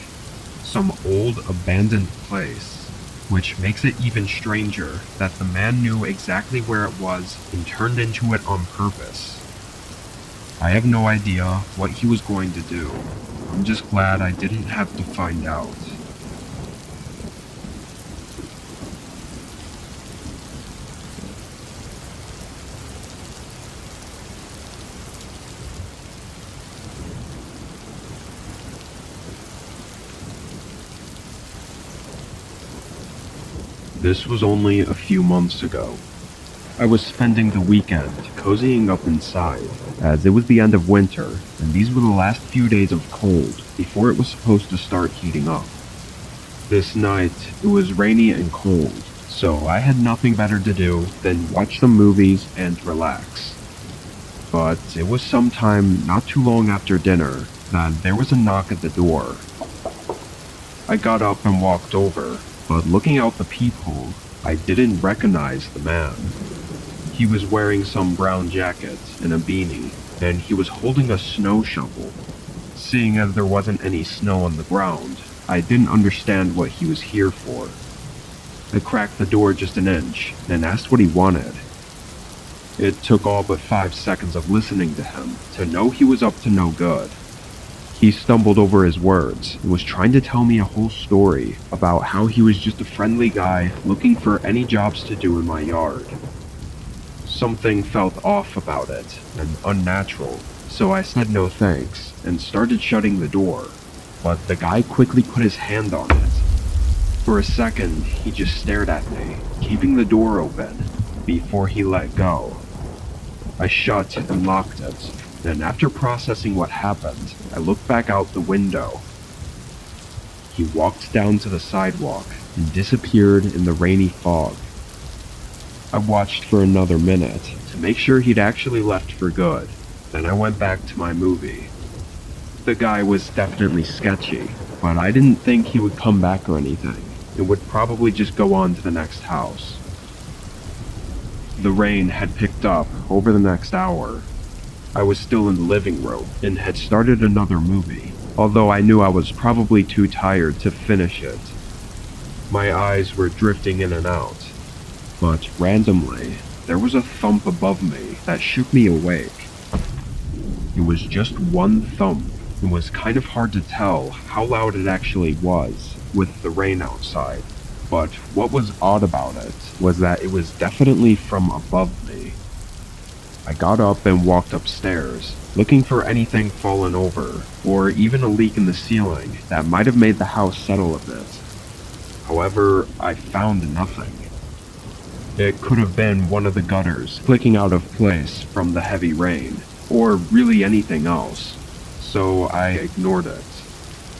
Some old abandoned place, which makes it even stranger that the man knew exactly where it was and turned into it on purpose. I have no idea what he was going to do. I'm just glad I didn't have to find out. This was only a few months ago. I was spending the weekend cozying up inside, as it was the end of winter, and these were the last few days of cold before it was supposed to start heating up. This night, it was rainy and cold, so I had nothing better to do than watch some movies and relax. But it was sometime not too long after dinner that there was a knock at the door. I got up and walked over, but looking out the peephole, I didn't recognize the man. He was wearing some brown jacket and a beanie, and he was holding a snow shovel. Seeing as there wasn't any snow on the ground, I didn't understand what he was here for. I cracked the door just an inch and asked what he wanted. It took all but 5 seconds of listening to him to know he was up to no good. He stumbled over his words and was trying to tell me a whole story about how he was just a friendly guy looking for any jobs to do in my yard. Something felt off about it and unnatural, so I said no thanks and started shutting the door, but the guy quickly put his hand on it. For a second, he just stared at me, keeping the door open, before he let go. I shut and locked it. Then after processing what happened, I looked back out the window. He walked down to the sidewalk and disappeared in the rainy fog. I watched for another minute to make sure he'd actually left for good. Then I went back to my movie. The guy was definitely sketchy, but I didn't think he would come back or anything. It would probably just go on to the next house. The rain had picked up over the next hour. I was still in the living room and had started another movie, although I knew I was probably too tired to finish it. My eyes were drifting in and out, but randomly, there was a thump above me that shook me awake. It was just one thump, and was kind of hard to tell how loud it actually was with the rain outside, but what was odd about it was that it was definitely from above me. I got up and walked upstairs, looking for anything fallen over, or even a leak in the ceiling that might have made the house settle a bit. However, I found nothing. It could have been one of the gutters clicking out of place from the heavy rain, or really anything else, so I ignored it.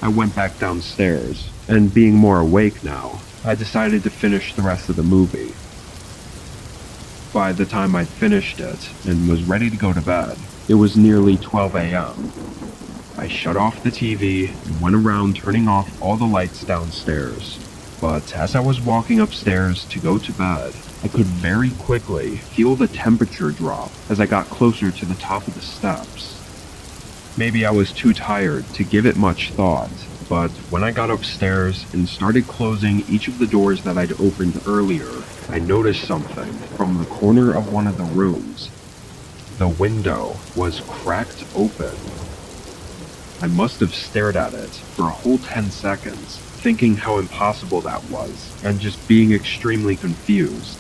I went back downstairs, and being more awake now, I decided to finish the rest of the movie. By the time I'd finished it and was ready to go to bed, it was nearly 12 a.m. I shut off the TV and went around turning off all the lights downstairs. But as I was walking upstairs to go to bed, I could very quickly feel the temperature drop as I got closer to the top of the steps. Maybe I was too tired to give it much thought, but when I got upstairs and started closing each of the doors that I'd opened earlier, I noticed something from the corner of one of the rooms. The window was cracked open. I must have stared at it for a whole 10 seconds, thinking how impossible that was, and just being extremely confused.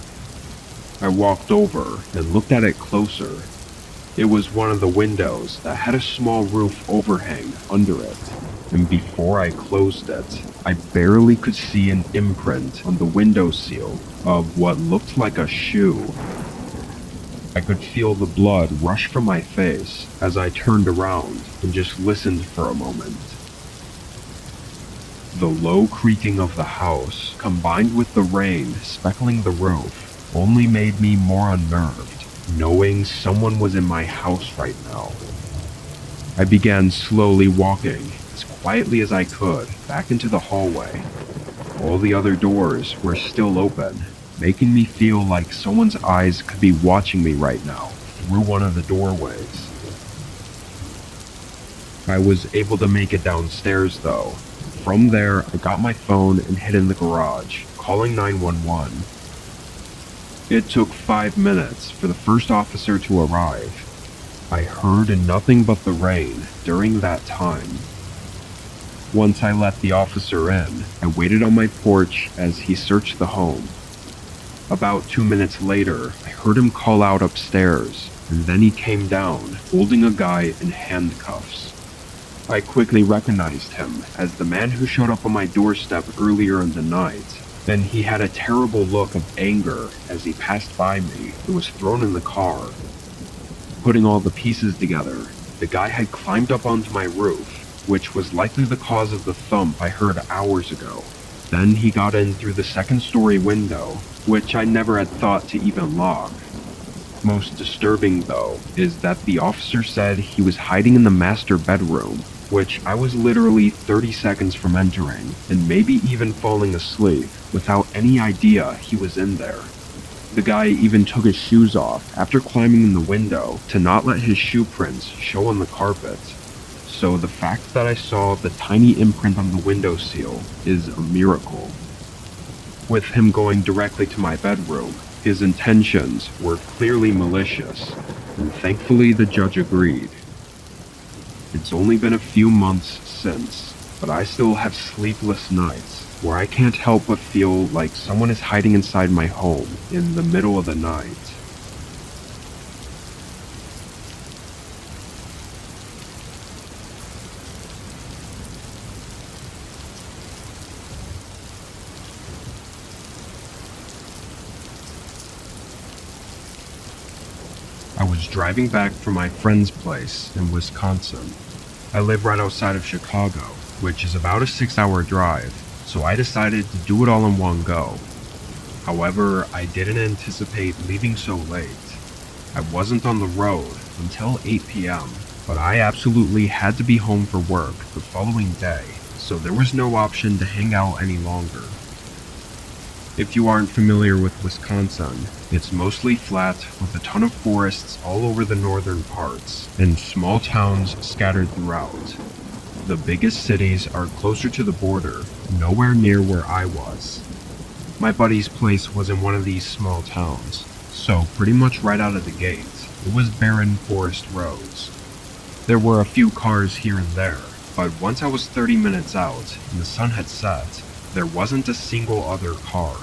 I walked over and looked at it closer. It was one of the windows that had a small roof overhang under it, and before I closed it, I barely could see an imprint on the windowsill of what looked like a shoe. I could feel the blood rush from my face as I turned around and just listened for a moment. The low creaking of the house, combined with the rain speckling the roof, only made me more unnerved, knowing someone was in my house right now. I began slowly walking, as quietly as I could, back into the hallway. All the other doors were still open, making me feel like someone's eyes could be watching me right now, through one of the doorways. I was able to make it downstairs though. From there, I got my phone and hid in the garage, calling 911. It took 5 minutes for the first officer to arrive. I heard nothing but the rain during that time. Once I let the officer in, I waited on my porch as he searched the home. About 2 minutes later, I heard him call out upstairs, and then he came down, holding a guy in handcuffs. I quickly recognized him as the man who showed up on my doorstep earlier in the night. Then he had a terrible look of anger as he passed by me and was thrown in the car. Putting all the pieces together, the guy had climbed up onto my roof, which was likely the cause of the thump I heard hours ago. Then he got in through the second-story window, which I never had thought to even lock. Most disturbing, though, is that the officer said he was hiding in the master bedroom, which I was literally 30 seconds from entering, and maybe even falling asleep, without any idea he was in there. The guy even took his shoes off after climbing in the window to not let his shoe prints show on the carpet. So the fact that I saw the tiny imprint on the windowsill is a miracle. With him going directly to my bedroom, his intentions were clearly malicious, and thankfully the judge agreed. It's only been a few months since, but I still have sleepless nights where I can't help but feel like someone is hiding inside my home in the middle of the night. I was driving back from my friend's place in Wisconsin. I live right outside of Chicago, which is about a 6-hour drive, so I decided to do it all in one go. However, I didn't anticipate leaving so late. I wasn't on the road until 8 p.m., but I absolutely had to be home for work the following day, so there was no option to hang out any longer. If you aren't familiar with Wisconsin, it's mostly flat with a ton of forests all over the northern parts, and small towns scattered throughout. The biggest cities are closer to the border, nowhere near where I was. My buddy's place was in one of these small towns, so pretty much right out of the gate, it was barren forest roads. There were a few cars here and there, but once I was 30 minutes out and the sun had set, there wasn't a single other car.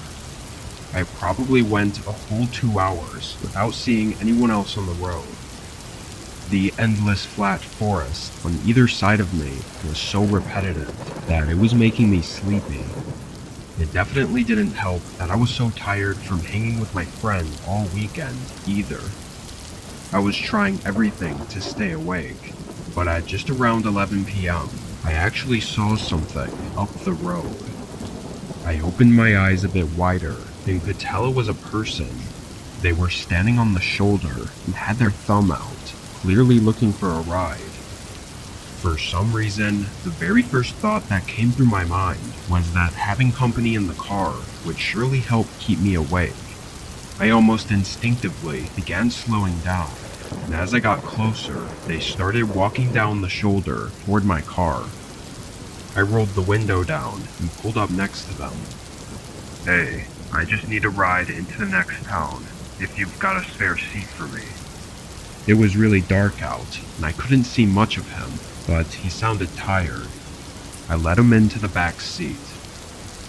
I probably went a whole 2 hours without seeing anyone else on the road. The endless flat forest on either side of me was so repetitive that it was making me sleepy. It definitely didn't help that I was so tired from hanging with my friend all weekend either. I was trying everything to stay awake, but at just around 11 p.m., I actually saw something up the road. I opened my eyes a bit wider and could tell it was a person. They were standing on the shoulder and had their thumb out, clearly looking for a ride. For some reason, the very first thought that came through my mind was that having company in the car would surely help keep me awake. I almost instinctively began slowing down, and as I got closer, they started walking down the shoulder toward my car. I rolled the window down and pulled up next to them. "Hey, I just need a ride into the next town, if you've got a spare seat for me." It was really dark out, and I couldn't see much of him, but he sounded tired. I let him into the back seat.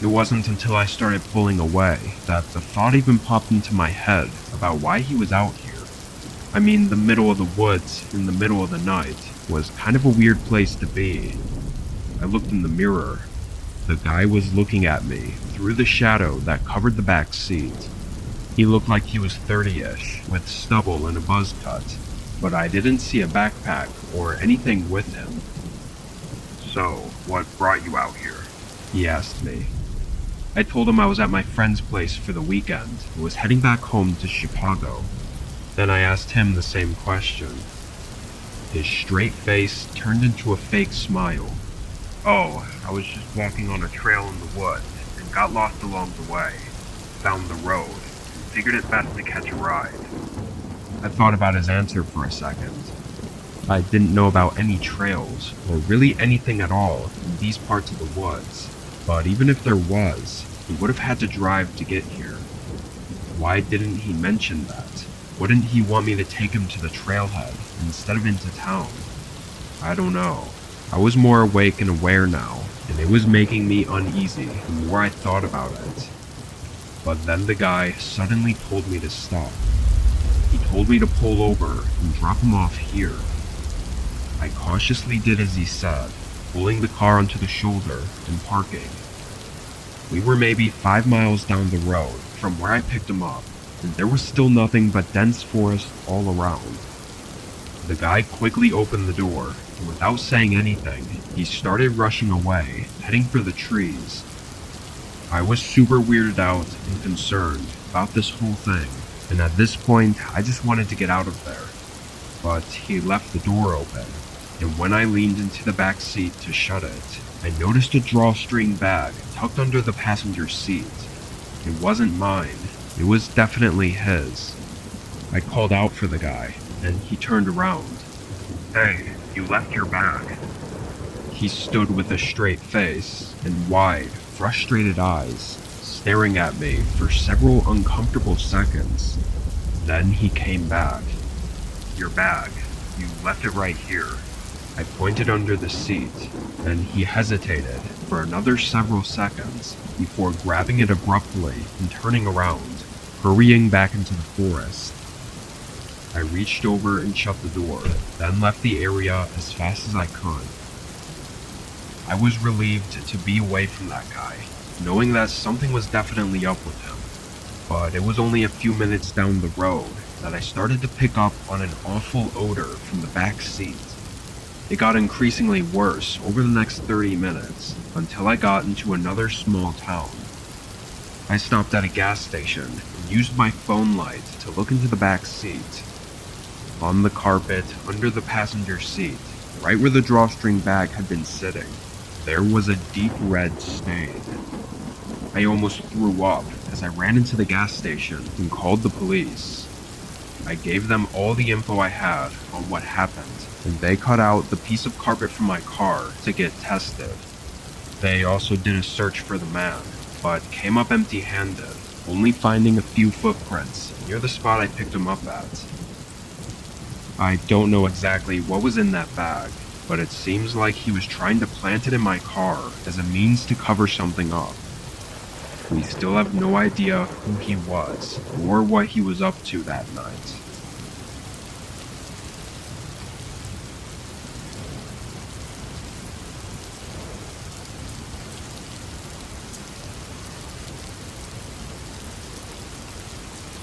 It wasn't until I started pulling away that the thought even popped into my head about why he was out here. I mean, the middle of the woods in the middle of the night was kind of a weird place to be. I looked in the mirror. The guy was looking at me through the shadow that covered the back seat. He looked like he was 30-ish, with stubble and a buzz cut, but I didn't see a backpack or anything with him. "So, what brought you out here?" he asked me. I told him I was at my friend's place for the weekend and was heading back home to Chicago. Then I asked him the same question. His straight face turned into a fake smile. Oh, I was just walking on a trail in the woods and got lost along the way. Found the road and figured it best to catch a ride. I thought about his answer for a second. I didn't know about any trails, or really anything at all, in these parts of the woods. But even if there was, he would have had to drive to get here. Why didn't he mention that? Wouldn't he want me to take him to the trailhead instead of into town? I don't know. I was more awake and aware now, and it was making me uneasy the more I thought about it. But then the guy suddenly told me to stop. He told me to pull over and drop him off here. I cautiously did as he said, pulling the car onto the shoulder and parking. We were maybe 5 miles down the road from where I picked him up, and there was still nothing but dense forest all around. The guy quickly opened the door, and without saying anything, he started rushing away, heading for the trees. I was super weirded out and concerned about this whole thing, and at this point, I just wanted to get out of there. But he left the door open, and when I leaned into the back seat to shut it, I noticed a drawstring bag tucked under the passenger seat. It wasn't mine. It was definitely his. I called out for the guy, and he turned around. Hey, you left your bag. He stood with a straight face and wide, frustrated eyes, staring at me for several uncomfortable seconds. Then he came back. Your bag. You left it right here. I pointed under the seat, and he hesitated for another several seconds before grabbing it abruptly and turning around, hurrying back into the forest. I reached over and shut the door, then left the area as fast as I could. I was relieved to be away from that guy, knowing that something was definitely up with him. But it was only a few minutes down the road that I started to pick up on an awful odor from the back seat. It got increasingly worse over the next 30 minutes until I got into another small town. I stopped at a gas station and used my phone light to look into the back seat. On the carpet under the passenger seat, right where the drawstring bag had been sitting, there was a deep red stain. I almost threw up as I ran into the gas station and called the police. I gave them all the info I had on what happened, and they cut out the piece of carpet from my car to get tested. They also did a search for the man, but came up empty-handed, only finding a few footprints near the spot I picked him up at. I don't know exactly what was in that bag, but it seems like he was trying to plant it in my car as a means to cover something up. We still have no idea who he was or what he was up to that night.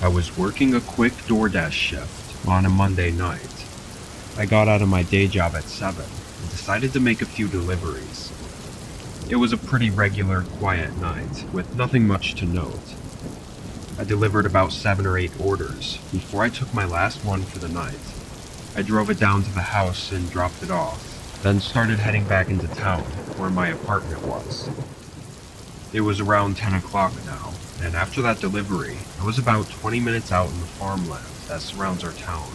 I was working a quick DoorDash shift on a Monday night. I got out of my day job at 7 and decided to make a few deliveries. It was a pretty regular, quiet night, with nothing much to note. I delivered about 7 or 8 orders before I took my last one for the night. I drove it down to the house and dropped it off, then started heading back into town, where my apartment was. It was around 10 o'clock now, and after that delivery, I was about 20 minutes out in the farmland that surrounds our town.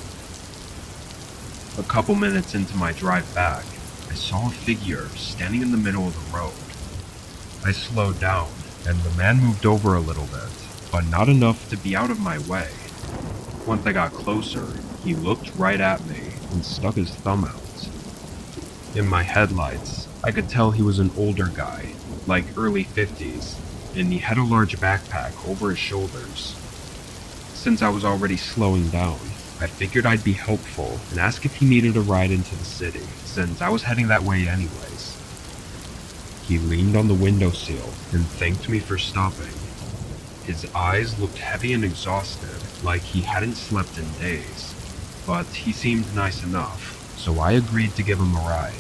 A couple minutes into my drive back, I saw a figure standing in the middle of the road. I slowed down, and the man moved over a little bit, but not enough to be out of my way. Once I got closer, he looked right at me and stuck his thumb out. In my headlights, I could tell he was an older guy, like early 50s, and he had a large backpack over his shoulders. Since I was already slowing down, I figured I'd be helpful and ask if he needed a ride into the city, since I was heading that way anyways. He leaned on the windowsill and thanked me for stopping. His eyes looked heavy and exhausted, like he hadn't slept in days, but he seemed nice enough, so I agreed to give him a ride.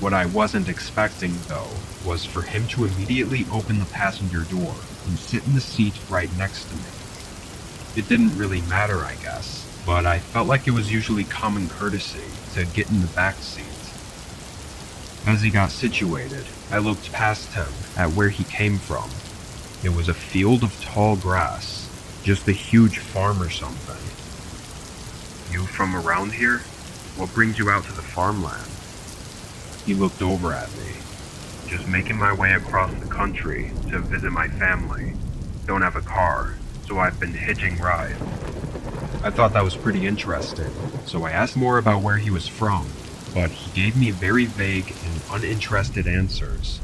What I wasn't expecting, though, was for him to immediately open the passenger door and sit in the seat right next to me. It didn't really matter, I guess, but I felt like it was usually common courtesy to get in the back seat. As he got situated, I looked past him at where he came from. It was a field of tall grass, just a huge farm or something. You from around here? What brings you out to the farmland? He looked over at me. Just making my way across the country to visit my family. Don't have a car, so I've been hitching rides. I thought that was pretty interesting, so I asked more about where he was from, but he gave me very vague and uninterested answers.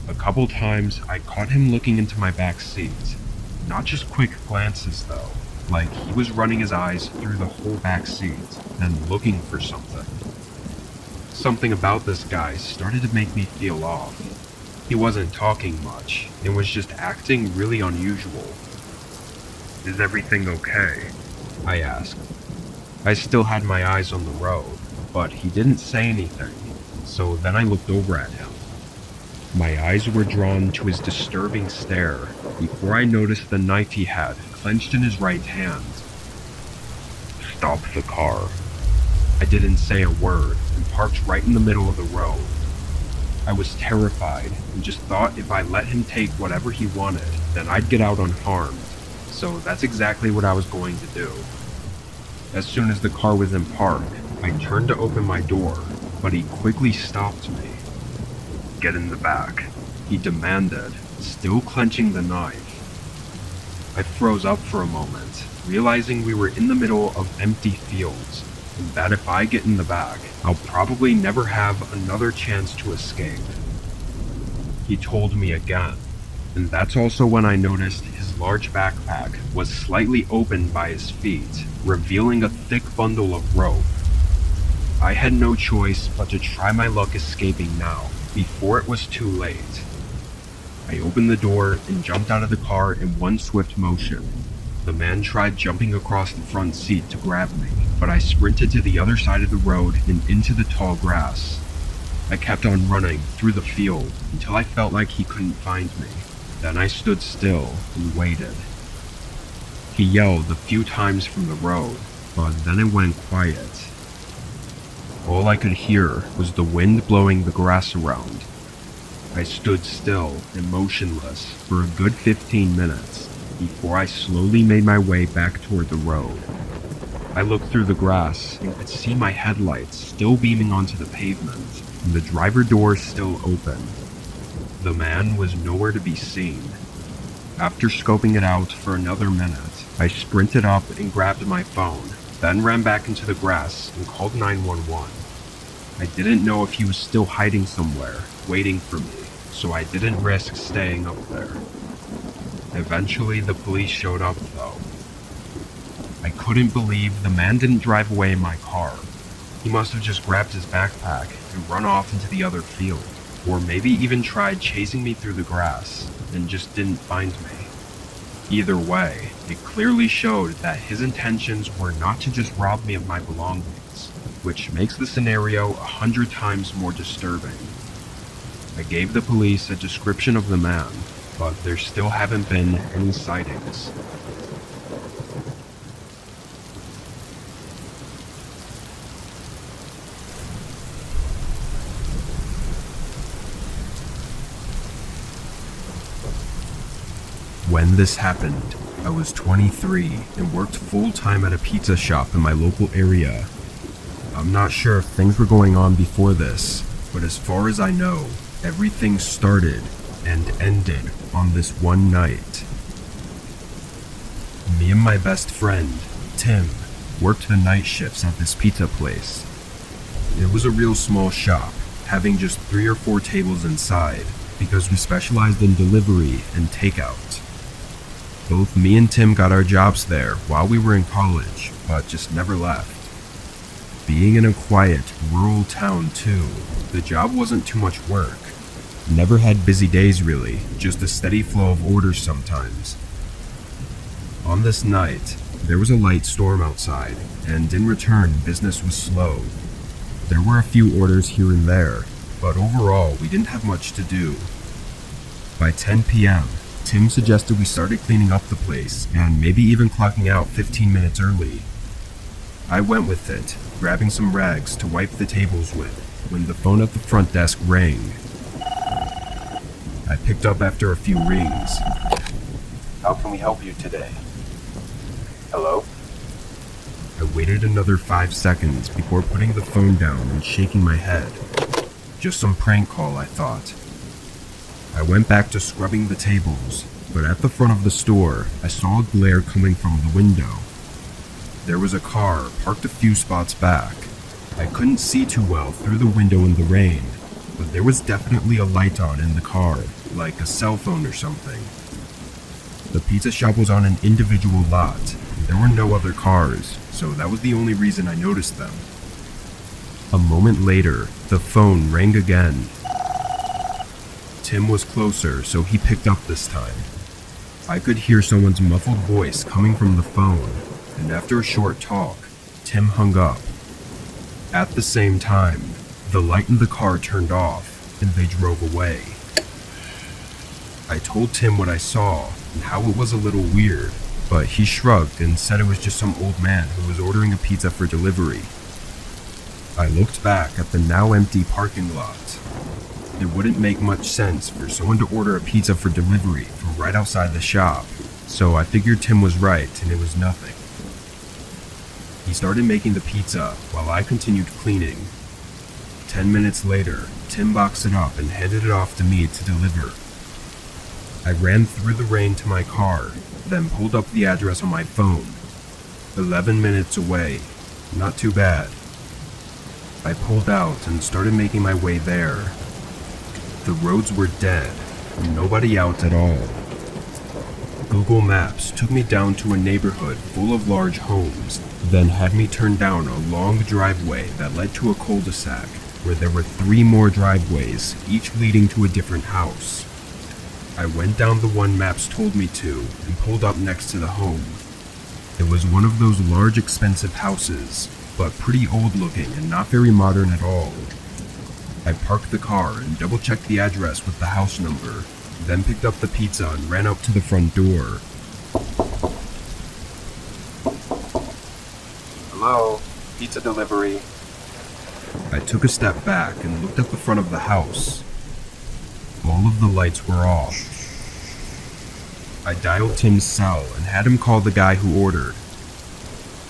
A couple times I caught him looking into my back seat. Not just quick glances though, like he was running his eyes through the whole back seat and looking for something. Something about this guy started to make me feel off. He wasn't talking much and was just acting really unusual. Is everything okay? I asked. I still had my eyes on the road, but he didn't say anything, so then I looked over at him. My eyes were drawn to his disturbing stare before I noticed the knife he had clenched in his right hand. Stop the car. I didn't say a word and parked right in the middle of the road. I was terrified and just thought if I let him take whatever he wanted, then I'd get out unharmed. So that's exactly what I was going to do. As soon as the car was in park, I turned to open my door, but he quickly stopped me. Get in the back, he demanded, still clenching the knife. I froze up for a moment, realizing we were in the middle of empty fields, and that if I get in the back, I'll probably never have another chance to escape. He told me again, and that's also when I noticed his large backpack was slightly open by his feet, revealing a thick bundle of rope. I had no choice but to try my luck escaping now, before it was too late. I opened the door and jumped out of the car in one swift motion. The man tried jumping across the front seat to grab me, but I sprinted to the other side of the road and into the tall grass. I kept on running through the field until I felt like he couldn't find me. Then I stood still and waited. He yelled a few times from the road, but then it went quiet. All I could hear was the wind blowing the grass around. I stood still and motionless for a good 15 minutes before I slowly made my way back toward the road. I looked through the grass and could see my headlights still beaming onto the pavement and the driver door still open. The man was nowhere to be seen. After scoping it out for another minute, I sprinted up and grabbed my phone, then ran back into the grass and called 911. I didn't know if he was still hiding somewhere, waiting for me, so I didn't risk staying up there. Eventually, the police showed up, though. I couldn't believe the man didn't drive away in my car. He must have just grabbed his backpack and run off into the other field, or maybe even tried chasing me through the grass and just didn't find me. Either way, it clearly showed that his intentions were not to just rob me of my belongings, which makes the scenario 100 times more disturbing. I gave the police a description of the man, but there still haven't been any sightings. When this happened, I was 23 and worked full-time at a pizza shop in my local area. I'm not sure if things were going on before this, but as far as I know, everything started and ended on this one night. Me and my best friend, Tim, worked the night shifts at this pizza place. It was a real small shop, having just 3 or 4 tables inside, because we specialized in delivery and takeout. Both me and Tim got our jobs there while we were in college, but just never left. Being in a quiet, rural town too, the job wasn't too much work. Never had busy days really, just a steady flow of orders sometimes. On this night, there was a light storm outside, and in return business was slow. There were a few orders here and there, but overall we didn't have much to do. By 10 p.m., Tim suggested we started cleaning up the place and maybe even clocking out 15 minutes early. I went with it, grabbing some rags to wipe the tables with, when the phone at the front desk rang. I picked up after a few rings. How can we help you today? Hello? I waited another 5 seconds before putting the phone down and shaking my head. Just some prank call, I thought. I went back to scrubbing the tables, but at the front of the store, I saw a glare coming from the window. There was a car parked a few spots back. I couldn't see too well through the window in the rain, but there was definitely a light on in the car, like a cell phone or something. The pizza shop was on an individual lot. There were no other cars, so that was the only reason I noticed them. A moment later, the phone rang again. Tim was closer, so he picked up this time. I could hear someone's muffled voice coming from the phone, and after a short talk, Tim hung up. At the same time, the light in the car turned off, and they drove away. I told Tim what I saw and how it was a little weird, but he shrugged and said it was just some old man who was ordering a pizza for delivery. I looked back at the now empty parking lot. It wouldn't make much sense for someone to order a pizza for delivery from right outside the shop, so I figured Tim was right and it was nothing. He started making the pizza while I continued cleaning. 10 minutes later, Tim boxed it up and handed it off to me to deliver. I ran through the rain to my car, then pulled up the address on my phone. 11 minutes away. Not too bad. I pulled out and started making my way there. The roads were dead, nobody out at all. Google Maps took me down to a neighborhood full of large homes, then had me turn down a long driveway that led to a cul-de-sac, where there were 3 more driveways, each leading to a different house. I went down the one Maps told me to and pulled up next to the home. It was one of those large expensive houses, but pretty old looking and not very modern at all. I parked the car and double-checked the address with the house number, then picked up the pizza and ran up to the front door. Hello? Pizza delivery. I took a step back and looked at the front of the house. All of the lights were off. I dialed Tim's cell and had him call the guy who ordered.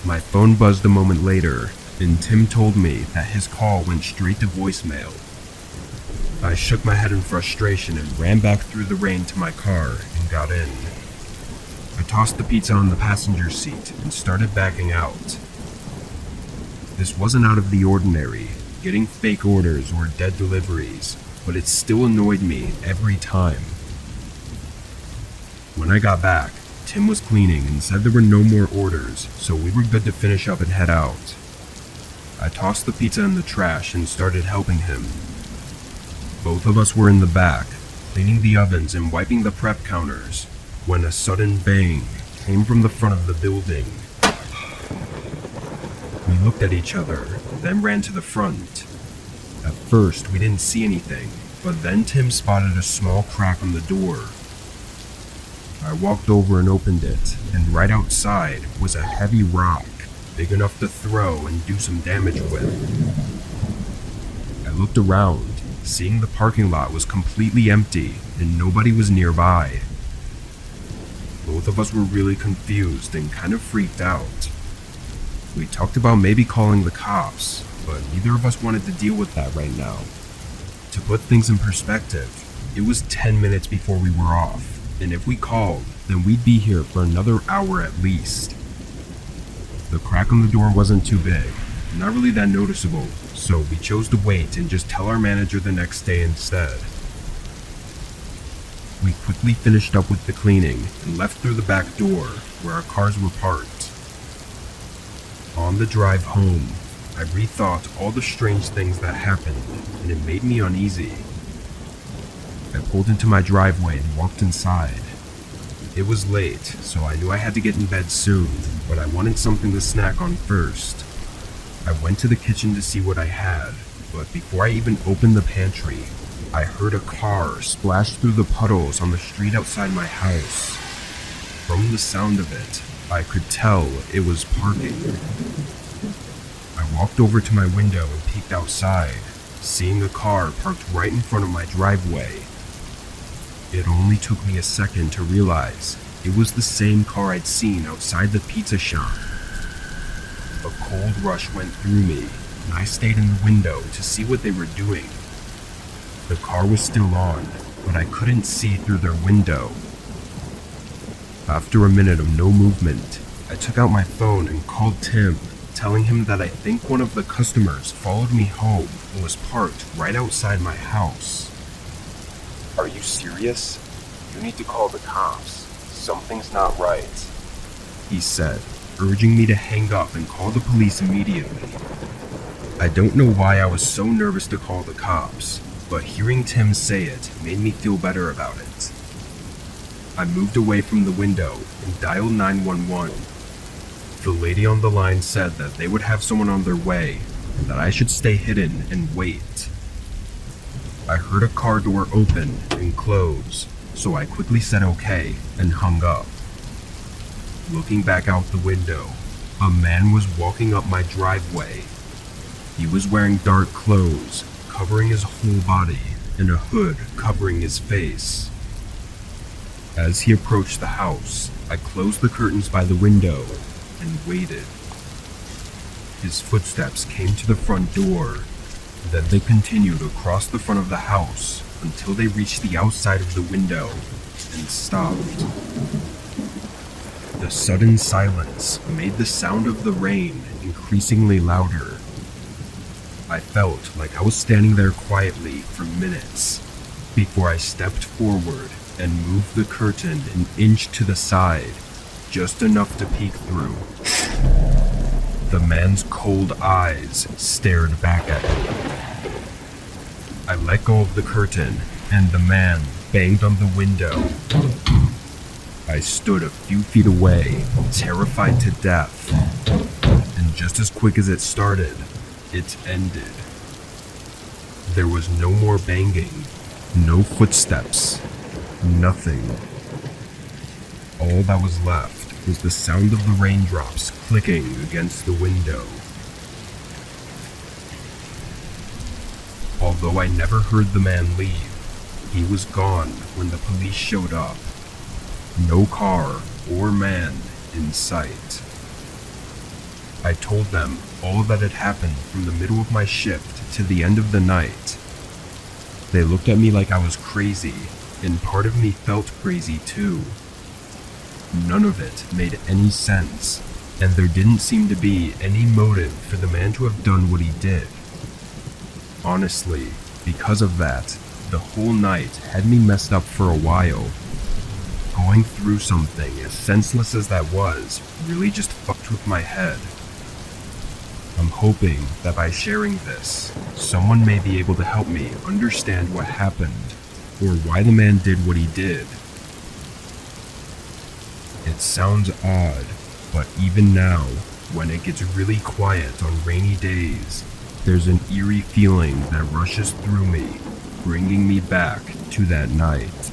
My phone buzzed a moment later, and Tim told me that his call went straight to voicemail. I shook my head in frustration and ran back through the rain to my car and got in. I tossed the pizza on the passenger seat and started backing out. This wasn't out of the ordinary, getting fake orders or dead deliveries, but it still annoyed me every time. When I got back, Tim was cleaning and said there were no more orders, so we were good to finish up and head out. I tossed the pizza in the trash and started helping him. Both of us were in the back, cleaning the ovens and wiping the prep counters, when a sudden bang came from the front of the building. We looked at each other, then ran to the front. At first, we didn't see anything, but then Tim spotted a small crack on the door. I walked over and opened it, and right outside was a heavy rock, big enough to throw and do some damage with. I looked around, seeing the parking lot was completely empty and nobody was nearby. Both of us were really confused and kind of freaked out. We talked about maybe calling the cops, but neither of us wanted to deal with that right now. To put things in perspective, it was 10 minutes before we were off, and if we called, then we'd be here for another hour at least. The crack on the door wasn't too big, not really that noticeable, so we chose to wait and just tell our manager the next day instead. We quickly finished up with the cleaning and left through the back door where our cars were parked. On the drive home, I rethought all the strange things that happened, and it made me uneasy. I pulled into my driveway and walked inside. It was late, so I knew I had to get in bed soon, but I wanted something to snack on first. I went to the kitchen to see what I had, but before I even opened the pantry, I heard a car splash through the puddles on the street outside my house. From the sound of it, I could tell it was parking. I walked over to my window and peeked outside, seeing a car parked right in front of my driveway. It only took me a second to realize it was the same car I'd seen outside the pizza shop. A cold rush went through me, and I stayed in the window to see what they were doing. The car was still on, but I couldn't see through their window. After a minute of no movement, I took out my phone and called Tim, telling him that I think one of the customers followed me home and was parked right outside my house. Are you serious? You need to call the cops. Something's not right. He said, urging me to hang up and call the police immediately. I don't know why I was so nervous to call the cops, but hearing Tim say it made me feel better about it. I moved away from the window and dialed 911. The lady on the line said that they would have someone on their way and that I should stay hidden and wait. I heard a car door open and close, so I quickly said okay and hung up. Looking back out the window, a man was walking up my driveway. He was wearing dark clothes, covering his whole body, and a hood covering his face. As he approached the house, I closed the curtains by the window and waited. His footsteps came to the front door, then they continued across the front of the house until they reached the outside of the window and stopped. The sudden silence made the sound of the rain increasingly louder. I felt like I was standing there quietly for minutes before I stepped forward and moved the curtain an inch to the side, just enough to peek through. The man's cold eyes stared back at me. I let go of the curtain, and the man banged on the window. I stood a few feet away, terrified to death, and just as quick as it started, it ended. There was no more banging, no footsteps, nothing. All that was left was the sound of the raindrops clicking against the window. Although I never heard the man leave, he was gone when the police showed up. No car or man in sight. I told them all that had happened from the middle of my shift to the end of the night. They looked at me like I was crazy, and part of me felt crazy too. None of it made any sense, and there didn't seem to be any motive for the man to have done what he did. Honestly, because of that, the whole night had me messed up for a while. Going through something as senseless as that was really just fucked with my head. I'm hoping that by sharing this, someone may be able to help me understand what happened, or why the man did what he did. It sounds odd, but even now, when it gets really quiet on rainy days, there's an eerie feeling that rushes through me, bringing me back to that night.